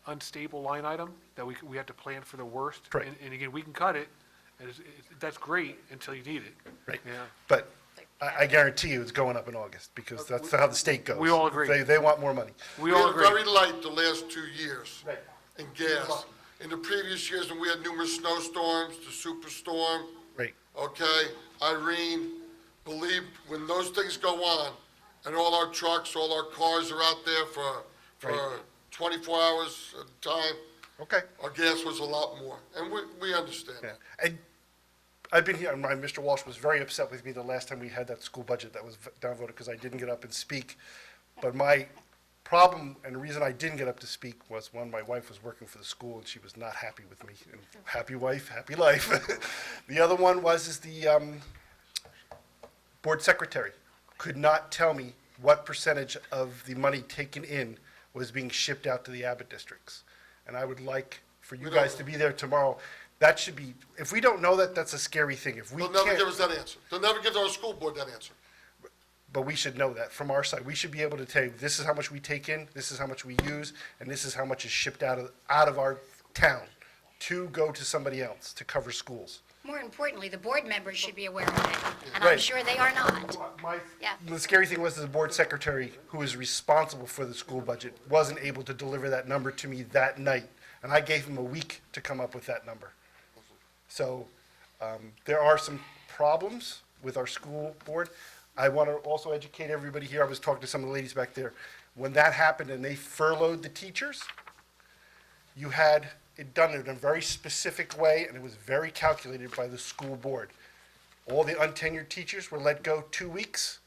unstable line item, that we have to plan for the worst. Right. And again, we can cut it, and that's great until you need it. Right. Yeah. But I guarantee you it's going up in August, because that's how the state goes. We all agree. They want more money. We We all had agree. very light the last 2 years Right. in gas. In the previous years, when we had numerous snowstorms, the superstorm, Right. okay, Irene, believe, when those things go on, and all our trucks, all our cars are out there for Right. 24 hours at a time, Okay. our gas was a lot more, and we understand Yeah. that. And I've been here, and Mr. Walsh was very upset with me the last time we had that school budget that was downvoted, because I didn't get up and speak. But my problem, and the reason I didn't get up to speak, was, one, my wife was working for the school, and she was not happy with me. And happy wife, happy life. The other one is the board secretary could not tell me what percentage of the money taken in was being shipped out to the Abbott districts. And I would like for you guys to be there tomorrow. That should be, if we don't know that, that's a scary thing. If we They'll never can't, give us that answer. They'll never give our school board that answer. but we should know that from our side. We should be able to tell you, this is how much we take in, this is how much we use, and this is how much is shipped out of our town to go to somebody else to cover schools. More importantly, the board members should be aware of it, and I'm Right. sure they are not. Yeah. The scary thing was the board secretary, who is responsible for the school budget, wasn't able to deliver that number to me that night. And I gave him a week to come up with that number. So there are some problems with our school board. I want to also educate everybody here. I was talking to some of the ladies back there. When that happened and they furloughed the teachers, you had it done in a very specific way, and it was very calculated by the school board. All the untenured teachers were let go 2 weeks.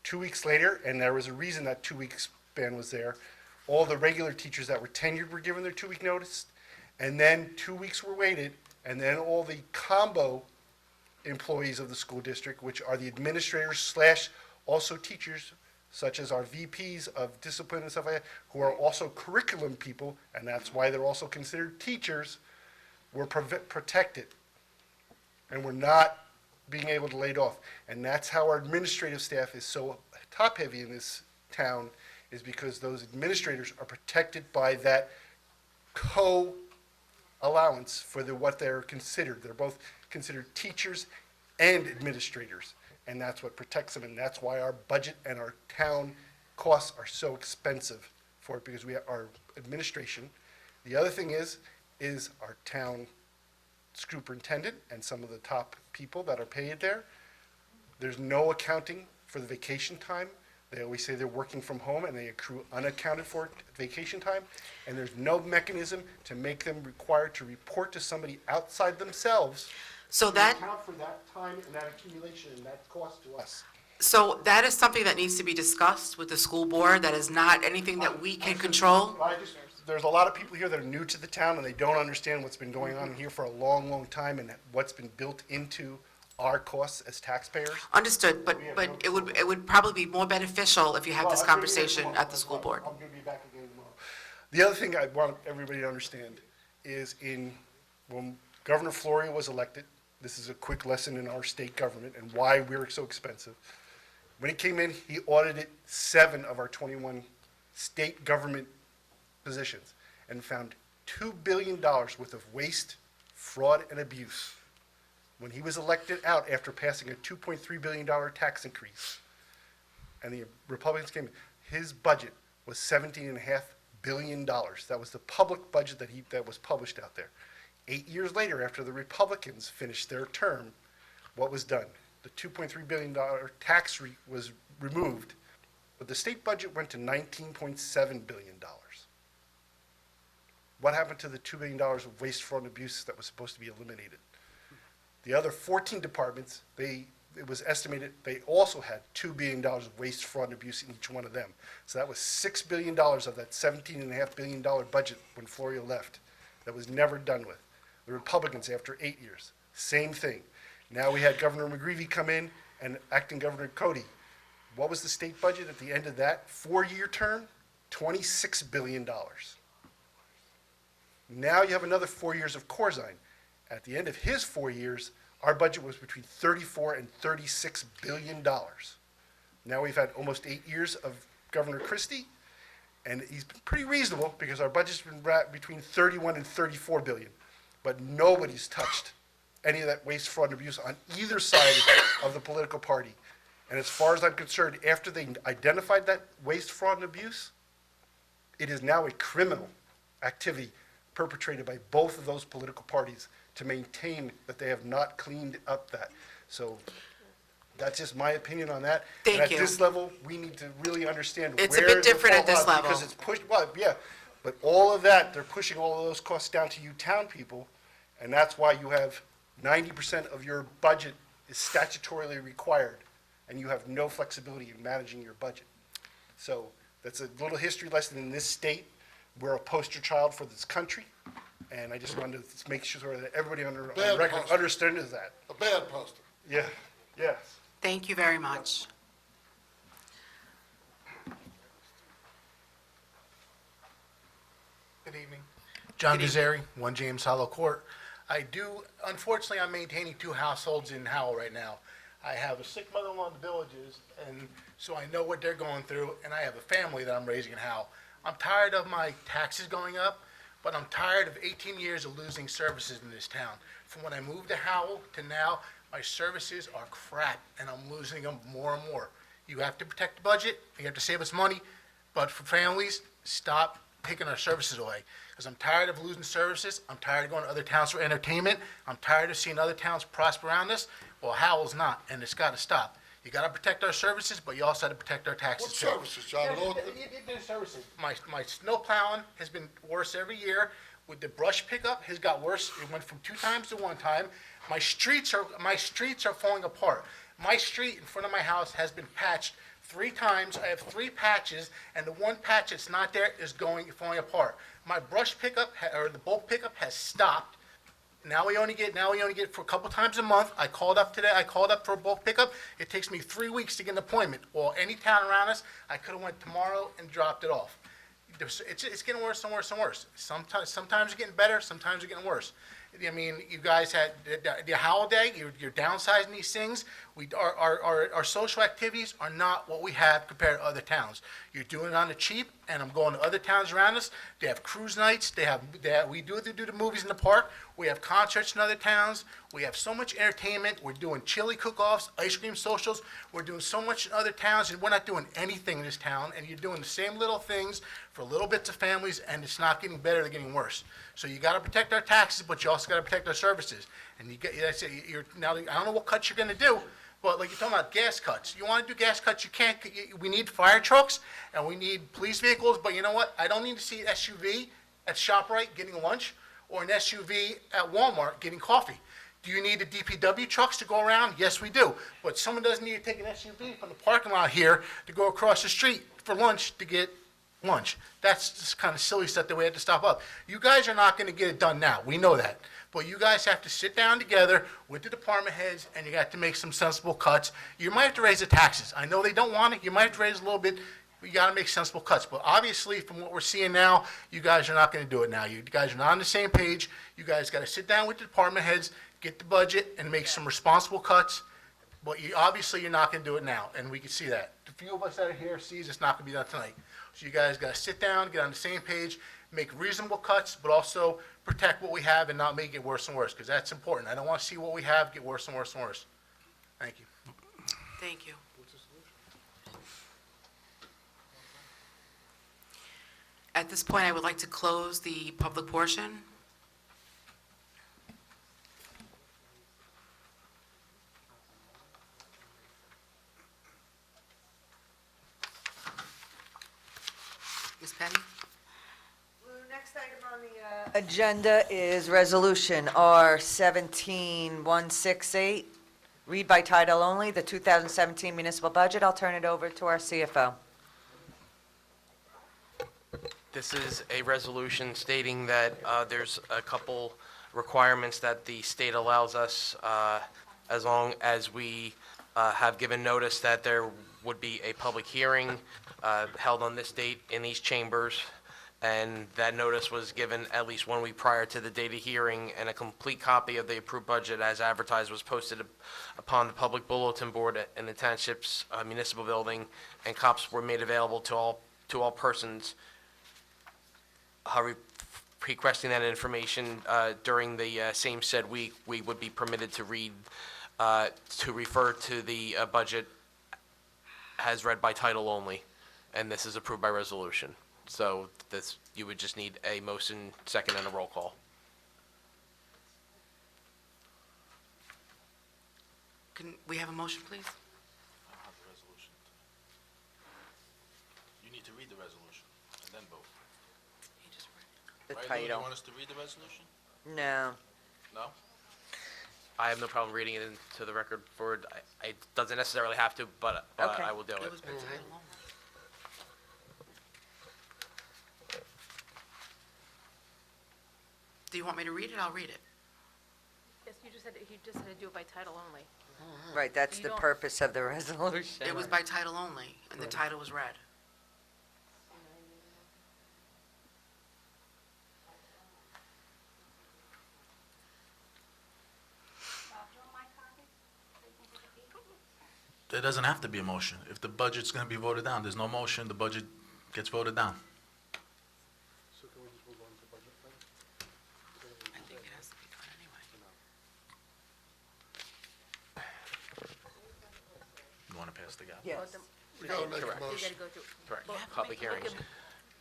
2 weeks later, and there was a reason that 2 week span was there, all the regular teachers that were tenured were given their 2 week notice, and then 2 weeks were waited, and then all the combo employees of the school district, which are the administrators / also teachers, such as our VPs of discipline and stuff like that, who are also curriculum people, and that's why they're also considered teachers, were protected. And we're not being able to laid off. And that's how our administrative staff is so top-heavy in this town, is because those administrators are protected by that co-allowance for what they're considered. They're both considered teachers and administrators, and that's what protects them, and that's why our budget and our town costs are so expensive for it, because we have our administration. The other thing is our town superintendent and some of the top people that are paid there. There's no accounting for the vacation time. They always say they're working from home, and they accrue unaccounted for vacation time, and there's no mechanism to make them required to report to somebody outside themselves So to that, account for that time and that accumulation and that cost to us. so that is something that needs to be discussed with the school board. That is not anything that we can control. There's a lot of people here that are new to the town, and they don't understand what's been going on here for a long, long time, and what's been built into our costs as taxpayers. Understood, but it would probably be more beneficial if you had this Well, I'm gonna be there conversation tomorrow. at the school board. I'm going to be back again tomorrow. The other thing I want everybody to understand is when Governor Florio was elected, this is a quick lesson in our state government and why we're so expensive. When he came in, he audited 7 of our 21 state government positions and found $2 billion worth of waste, fraud, and abuse. When he was elected out after passing a $2.3 billion tax increase, and the Republicans came in, his budget was $17.5 billion. That was the public budget that was published out there. 8 years later, after the Republicans finished their term, what was done? The $2.3 billion tax was removed, but the state budget went to $19.7 billion. What happened to the $2 billion of waste, fraud, and abuse that was supposed to be eliminated? The other 14 departments, it was estimated they also had $2 billion of waste, fraud, and abuse in each one of them. So that was $6 billion of that $17.5 billion budget when Florio left that was never done with. The Republicans, after 8 years, same thing. Now we had Governor McGreevey come in and acting Governor Cody. What was the state budget at the end of that 4-year term? $26 billion. Now you have another 4 years of Corzine. At the end of his 4 years, our budget was between $34 and $36 billion. Now we've had almost 8 years of Governor Christie, and he's been pretty reasonable because our budget's been between 31 and 34 billion. But nobody's touched any of that waste, fraud, and abuse on either side of the political party. And as far as I'm concerned, after they identified that waste, fraud, and abuse, it is now a criminal activity perpetrated by both of those political parties to maintain that they have not cleaned up that. So that's just my opinion on that. Thank and you. At this level, we need to really understand It's a where bit is the different at fault this line, level. because it's pushed. Well, yeah, but all of that, they're pushing all of those costs down to you town people, and that's why you have 90% of your budget is statutorily required, and you have no flexibility in managing your budget. So that's a little history lesson in this state. We're a poster child for this country, and I just wanted to make sure that everybody on the record poster. understands that. A bad poster. Yeah, yes. Thank you very much. Good evening. John Gazari, 1 James Hollow Court. Unfortunately, I'm maintaining 2 households in Howell right now. I have a sick mother-in-law in the Villages, and so I know what they're going through, and I have a family that I'm raising in Howell. I'm tired of my taxes going up, but I'm tired of 18 years of losing services in this town. From when I moved to Howell to now, my services are crap, and I'm losing them more and more. You have to protect the budget, you have to save us money, but for families, stop taking our services away. Because I'm tired of losing services, I'm tired of going to other towns for entertainment, I'm tired of seeing other towns prosper around us. Well, Howell's not, and it's got to stop. You got to protect our services, but you also have to protect our taxes What too. services, John? There's services. My snow plowing has been worse every year. With the brush pickup, has got worse. It went from 2 times to 1 time. My streets are falling apart. My street in front of my house has been patched 3 times. I have 3 patches, and the 1 patch that's not there is falling apart. My brush pickup or the bulk pickup has stopped. Now we only get for a couple times a month. I called up today. I called up for a bulk pickup. It takes me 3 weeks to get an appointment. Well, any town around us, I could have went tomorrow and dropped it off. It's getting worse and worse and worse. Sometimes it's getting better. Sometimes it's getting worse. I mean, you guys had the Howell Day. You're downsizing these things. Our social activities are not what we have compared to other towns. You're doing it on the cheap, and I'm going to other towns around us. They have cruise nights. We do the movies in the park. We have concerts in other towns. We have so much entertainment. We're doing chili cook-offs, ice cream socials. We're doing so much in other towns, and we're not doing anything in this town. And you're doing the same little things for little bits of families, and it's not getting better. They're getting worse. So you got to protect our taxes, but you also got to protect our services. And now I don't know what cuts you're going to do, but like you're talking about gas cuts. You want to do gas cuts, you can't. We need fire trucks and we need police vehicles. But you know what? I don't need to see an SUV at ShopRite getting lunch or an SUV at Walmart getting coffee. Do you need the DPW trucks to go around? Yes, we do. But someone doesn't need to take an SUV from the parking lot here to go across the street for lunch to get lunch. That's just kind of silly stuff that we had to stop up. You guys are not going to get it done now. We know that. But you guys have to sit down together with the department heads, and you got to make some sensible cuts. You might have to raise the taxes. I know they don't want it. You might have to raise it a little bit. But you got to make sensible cuts. But obviously, from what we're seeing now, you guys are not going to do it now. You guys are not on the same page. You guys got to sit down with the department heads, get the budget, and make some responsible cuts. But obviously, you're not going to do it now, and we can see that. The few of us that are here sees it's not going to be done tonight. So you guys got to sit down, get on the same page, make reasonable cuts, but also protect what we have and not make it worse and worse, because that's important. I don't want to see what we have get worse and worse and worse. Thank you. Thank you. At this point, I would like to close the public portion. Ms. Penny? The next item Agenda is Resolution R-17-168. Read by title only, the 2017 municipal budget. I'll turn it over to our CFO. This is a resolution stating that there's a couple requirements that the state allows us, as long as we have given notice that there would be a public hearing held on this date in these chambers, and that notice was given at least 1 week prior to the date of hearing, and a complete copy of the approved budget as advertised was posted upon the public bulletin board in the township's municipal building, and copies were made available to all persons requesting that information during the same said week. We would be permitted to refer to the budget as read by title only, and this is approved by resolution. So you would just need a motion, second, and a roll call. Can we have a motion, please? I don't have the resolution. You need to read the resolution and then vote. The Right, Lou, title. you want us to read the resolution? No. No? I have no problem reading it into the record forward. It doesn't necessarily have to, but Okay. I will do it. It was by title only. Do you want me to read it? I'll read it. Yes, you just said to do it by title only. Right, that's You the don't- purpose of the resolution. It was by title only, and the title was read. There doesn't have to be a motion. If the budget's gonna be voted down, there's no motion, the budget gets voted down. So can we just move on to budget then? I think it has to be done anyway. You wanna pass the gavel? Yes. We gotta make a Correct. You motion. gotta go through. Correct. Well, Public hearings.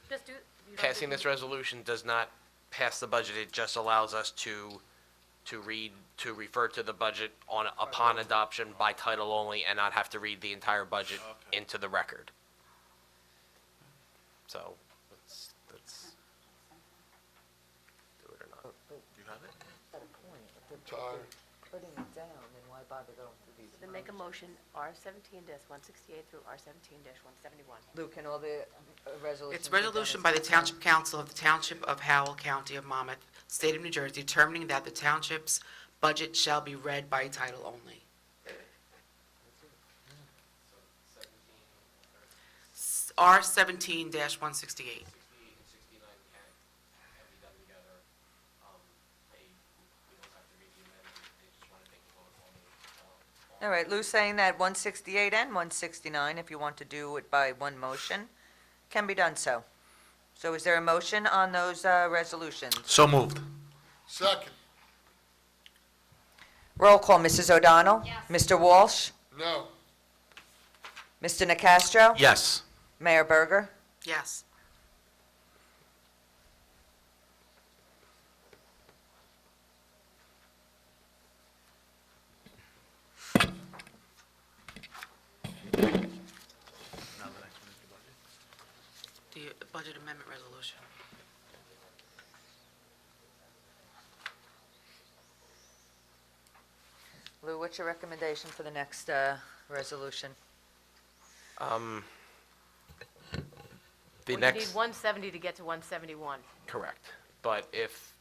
Just do. you don't Passing do- this resolution does not pass the budget. It just allows us to refer to the budget upon adoption by title only and not have to read the entire budget into the record. So, let's do it or not. You have it? Tired. Putting it down, then why bother going through these? Then make a motion, R-17-168 through R-17-171. Lou, can all the resolutions? It's be done resolution as by the one? Township Council of the Township of Howell, County of Monmouth, State of New Jersey, determining that the township's budget shall be read by title only. R-17-168. All right, Lou's saying that 168 and 169, if you want to do it by one motion, can be done so. So is there a motion on those resolutions? So moved. Second. Roll call, Mrs. O'Donnell? Yes. Mr. Walsh? No. Mr. Nacastro? Yes. Mayor Berger? Yes. The budget amendment resolution. Lou, what's your recommendation for the next resolution? The Well, you next. need 170 to get to 171. Correct. But if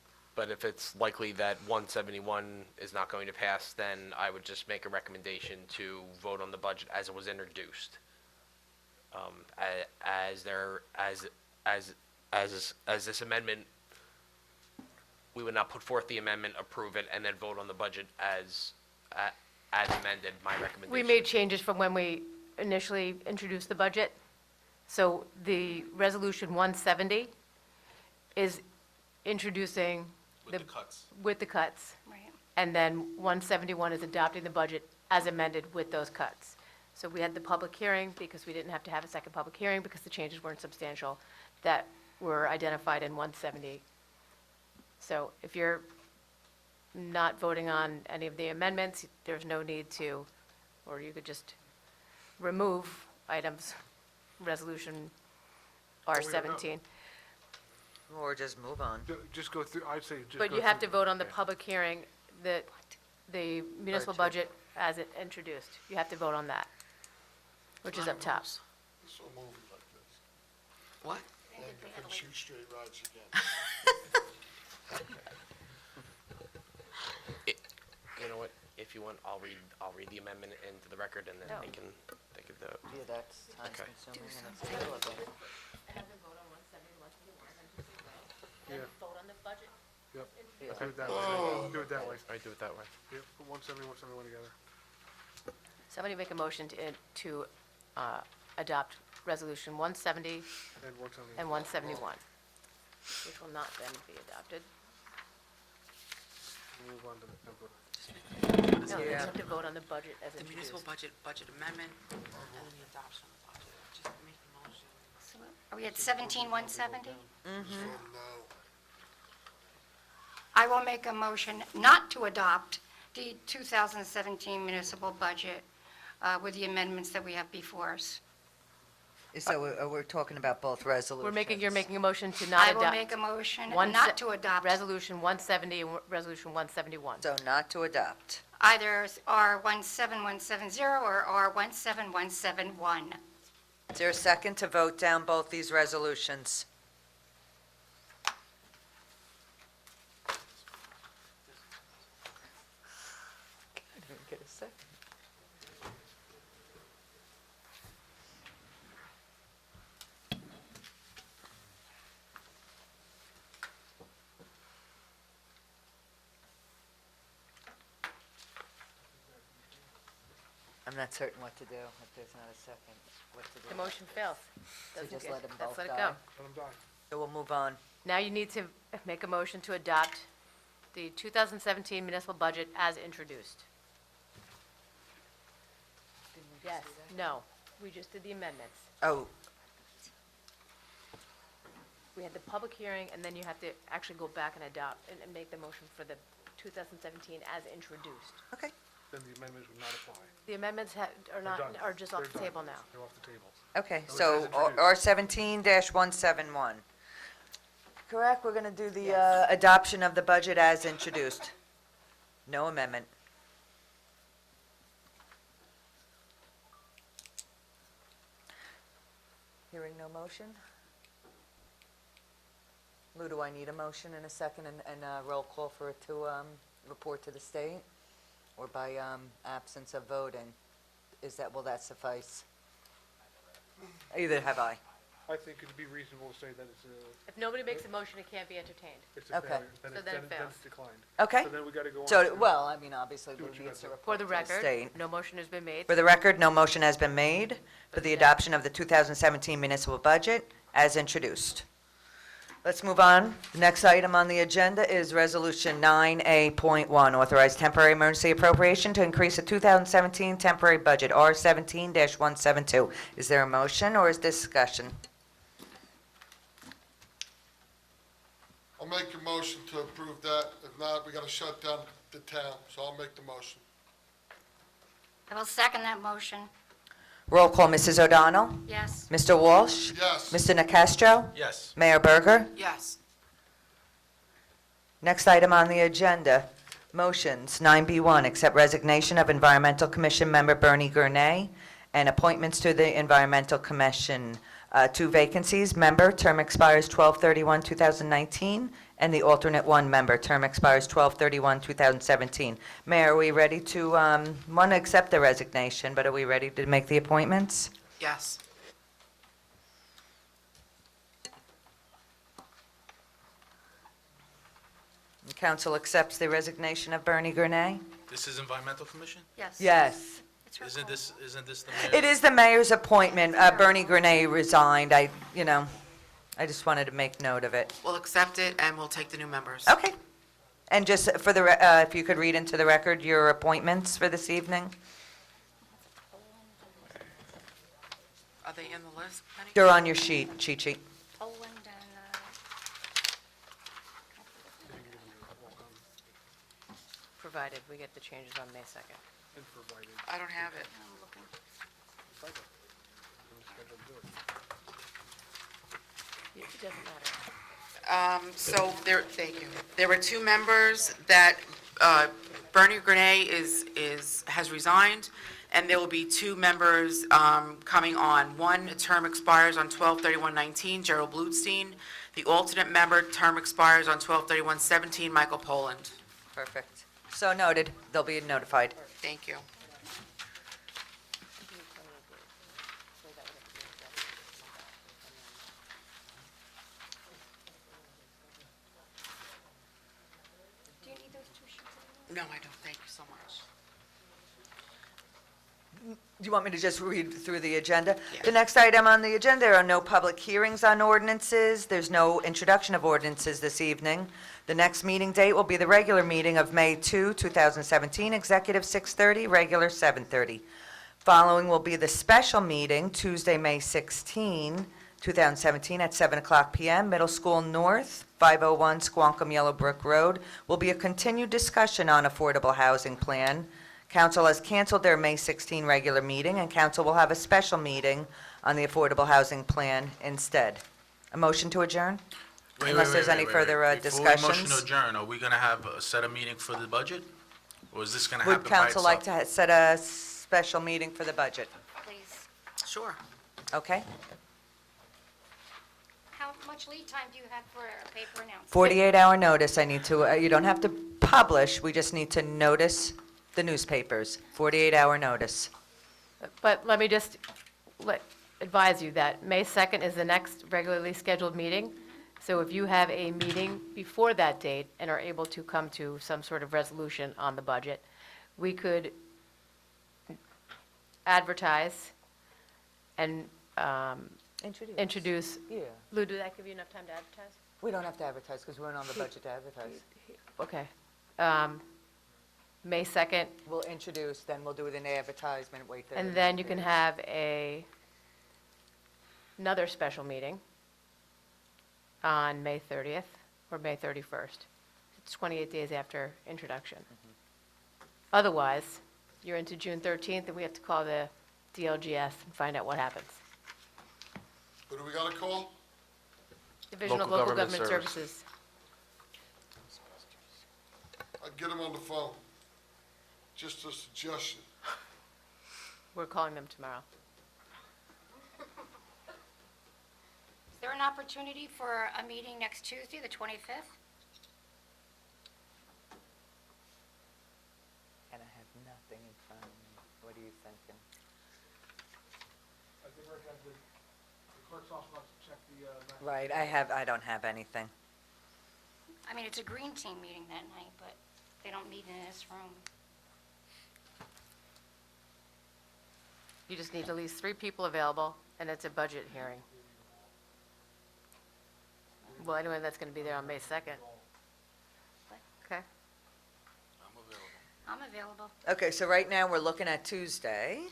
it's likely that 171 is not going to pass, then I would just make a recommendation to vote on the budget as it was introduced. As this amendment, we would not put forth the amendment, approve it, and then vote on the budget as amended, my recommendation. We made changes from when we initially introduced the budget. So the resolution 170 is introducing With the cuts. with the cuts. Right. And then 171 is adopting the budget as amended with those cuts. So we had the public hearing because we didn't have to have a second public hearing because the changes weren't substantial that were identified in 170. So if you're not voting on any of the amendments, there's no need to, or you could just remove items, resolution R-17. Or just move on. Just go through, I'd say just go But through. you have to vote on the public hearing, the municipal budget as it introduced. You have to vote on that, which is up top. It's a movie like this. What? And shoot straight rides again. You know what? If you want, I'll read the amendment into the record, and then No. they can do it. Yeah, that's time Okay. consuming and it's irrelevant. Yeah. Vote on the budget. Yep. Yeah. Do it that way. Do it that way. All right, do it that way. Yep, put 170, 171 together. Somebody make a motion to adopt Resolution 170 And 170. and 171, which will not then be adopted. Move on to the template. No, you Yeah. have to vote on the budget as The municipal introduced. budget amendment, and then the adoption of the budget. Just make the motion. Are we at 17,170? No. I will make a motion not to adopt the 2017 municipal budget with the amendments that we have before us. So we're talking about both resolutions. You're making a motion to not I adopt. will make a motion One not se- to adopt Resolution 170 and Resolution 171. So not to adopt. either R17170 or R17171. Is there a second to vote down both these resolutions? I didn't get a second. I'm not certain what to do if there's not a second. What to do? The motion fails. So Doesn't just get- let them let's both let it die. go. Let them die. So we'll move on. Now you need to make a motion to adopt the 2017 municipal budget as introduced. Yes, no, we just did the amendments. Oh, We had the public hearing, and then you have to actually go back and adopt, and make the motion for the 2017 as introduced. okay. Then the amendments would not apply. The amendments are done. not, are just off They're the done. table now. They're off the table. Okay, So so it's as introduced. R17-171. Correct, we're going to do the adoption of the budget as introduced. No amendment. Hearing no motion? Lou, do I need a motion in a second and a roll call for it to report to the state? Or by absence of voting? Will that suffice? Either have I. I think it'd be reasonable to say that it's a, If nobody makes a motion, it can't be entertained. it's a Okay. failure. So Then then it then fails. it's declined. Okay. So then we gotta go on. So, to- well, I mean, obviously, Do Lou what you needs to gotta do. report For the to record, state. no motion has been made. For the record, no motion has been made for the adoption of the 2017 municipal budget as introduced. Let's move on. The next item on the agenda is Resolution 9A.1, authorize temporary emergency appropriation to increase the 2017 temporary budget, R17-172. Is there a motion or is discussion? I'll make a motion to approve that. If not, we gotta shut down the town, so I'll make the motion. I will second that motion. Roll call, Mrs. O'Donnell? Yes. Mr. Walsh? Yes. Mr. Nacastro? Yes. Mayor Berger? Yes. Next item on the agenda, motions, 9B1, accept resignation of Environmental Commission member Bernie Gurnay, and appointments to the Environmental Commission. Two vacancies, member, term expires 12/31/2019, and the alternate one member, term expires 12/31/2017. Mayor, are we ready to, want to accept the resignation, but are we ready to make the appointments? Yes. The council accepts the resignation of Bernie Gurnay? This is Environmental Commission? Yes. Yes. It's her Isn't call. this the It is the mayor's appointment. Bernie Gurnay resigned. I just wanted to make note of it. We'll accept it, and we'll take the new members. Okay. And just for the, if you could read into the record your appointments for this evening? Are they in the list, Penny? They're on your sheet, cheat sheet. Poland and, Provided we get the changes on May 2nd. And provided. I don't have it. I'm looking. It doesn't matter. Thank you. There were two members that, Bernie Grenay has resigned, and there will be two members, coming on. One term expires on 12/31/19, Gerald Blutstein. The alternate member term expires on 12/31/17, Michael Poland. Perfect. So noted. They'll be notified. Thank you. Do you need those two sheets? No, I don't. Thank you so much. Do you want me to just read through the agenda? Yes. The next item on the agenda, there are no public hearings on ordinances. There's no introduction of ordinances this evening. The next meeting date will be the regular meeting of May 2, 2017, executive 6:30, regular 7:30. Following will be the special meeting, Tuesday, May 16, 2017, at 7 o'clock p.m., Middle School North, 501 Squonkam Yellowbrook Road, will be a continued discussion on affordable housing plan. Council has canceled their May 16 regular meeting, and council will have a special meeting on the affordable housing plan instead. A motion to adjourn? Unless there's any further Before we motion to discussions. adjourn, are we going to have set a meeting for the budget? Or is this going to happen Would by council like itself? to set a special meeting for the budget? Please. Sure. Okay? How much lead time do you have for a paper announcement? 48-hour notice I need to, you don't have to publish, we just need to notice the newspapers. 48-hour notice. But let me just advise you that May 2nd is the next regularly scheduled meeting. So if you have a meeting before that date and are able to come to some sort of resolution on the budget, we could advertise and introduce. Yeah. Lou, did that give you enough time to advertise? We don't have to advertise because we're not on the budget to advertise. Okay. May 2nd, We'll introduce, then we'll do it in the advertisement, wait. and then you can have another special meeting on May 30th or May 31st. It's 28 days after introduction. Otherwise, you're into June 13th, and we have to call the DLGS and find out what happens. Who do we gotta call? Division of Local Local Government Government Services. Services. I'd get him on the phone. Just a suggestion. We're calling them tomorrow. Is there an opportunity for a meeting next Tuesday, the 25th? And I have nothing in front of me. What are you thinking? I think we're going to, the clerk's also wants to check the, Right, I don't have anything. I mean, it's a green team meeting that night, but they don't meet in this room. You just need at least 3 people available, and it's a budget hearing. Well, anyway, that's going to be there on May 2nd. Okay. I'm available. Okay, so right now, we're looking at Tuesday.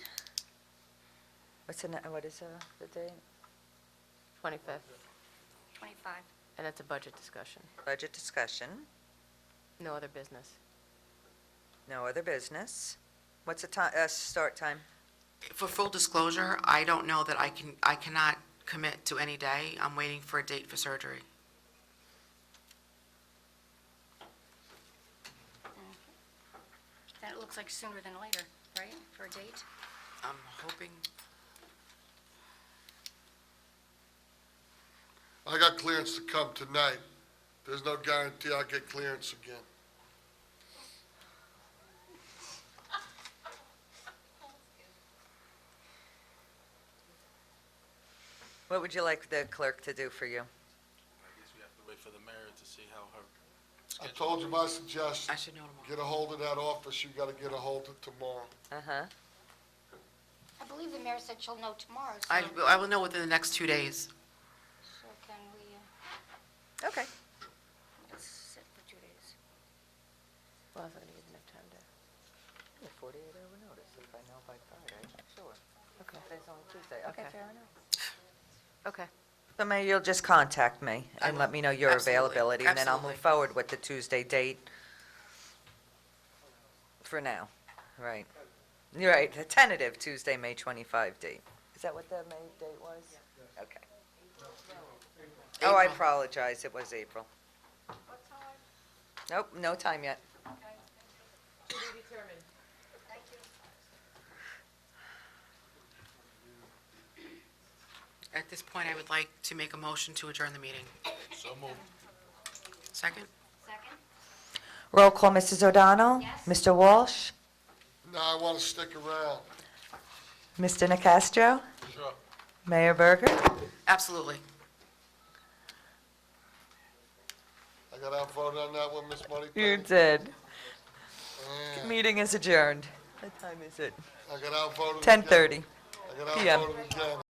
What is the date? 25th, 25. and it's a budget discussion. Budget discussion, No other business. no other business. What's the start time? For full disclosure, I don't know that I cannot commit to any day. I'm waiting for a date for surgery. Then it looks like sooner than later, right, for a date? I'm hoping, I got clearance to come tonight. There's no guarantee I'll get clearance again. What would you like the clerk to do for you? I guess we have to wait for the mayor to see how her I told you my suggestion. I should know tomorrow. Get a hold of that office, you gotta get a hold of tomorrow. Uh-huh. I believe the mayor said she'll know tomorrow, so I will know within the next 2 days. so can we, Okay. let's sit for 2 days. Well, I was going to give you enough time to, 48-hour notice, if I know by Friday, sure. okay, Today's only Tuesday, okay, Okay. fair enough. okay. So Mayor, you'll just contact me I and will. let me know your Absolutely. availability, and then I'll move Absolutely. forward with the Tuesday date for now. Right. You're right, the tentative Tuesday, May 25 date. Is that what the May date was? Okay. Oh, I April. apologize, it was April. Nope, no time yet. At this point, I would like to make a motion to adjourn the meeting. So moved. Second? Roll call, Mrs. O'Donnell? Mr. Walsh? No, I want to stick around. Mr. Nacastro? Sure. Mayor Berger? Absolutely. I got outvoted on that one, Miss Moneypenny. You did. Yeah. Meeting is adjourned. What time is it? I got outvoted. 10:30 I got PM. outvoted again.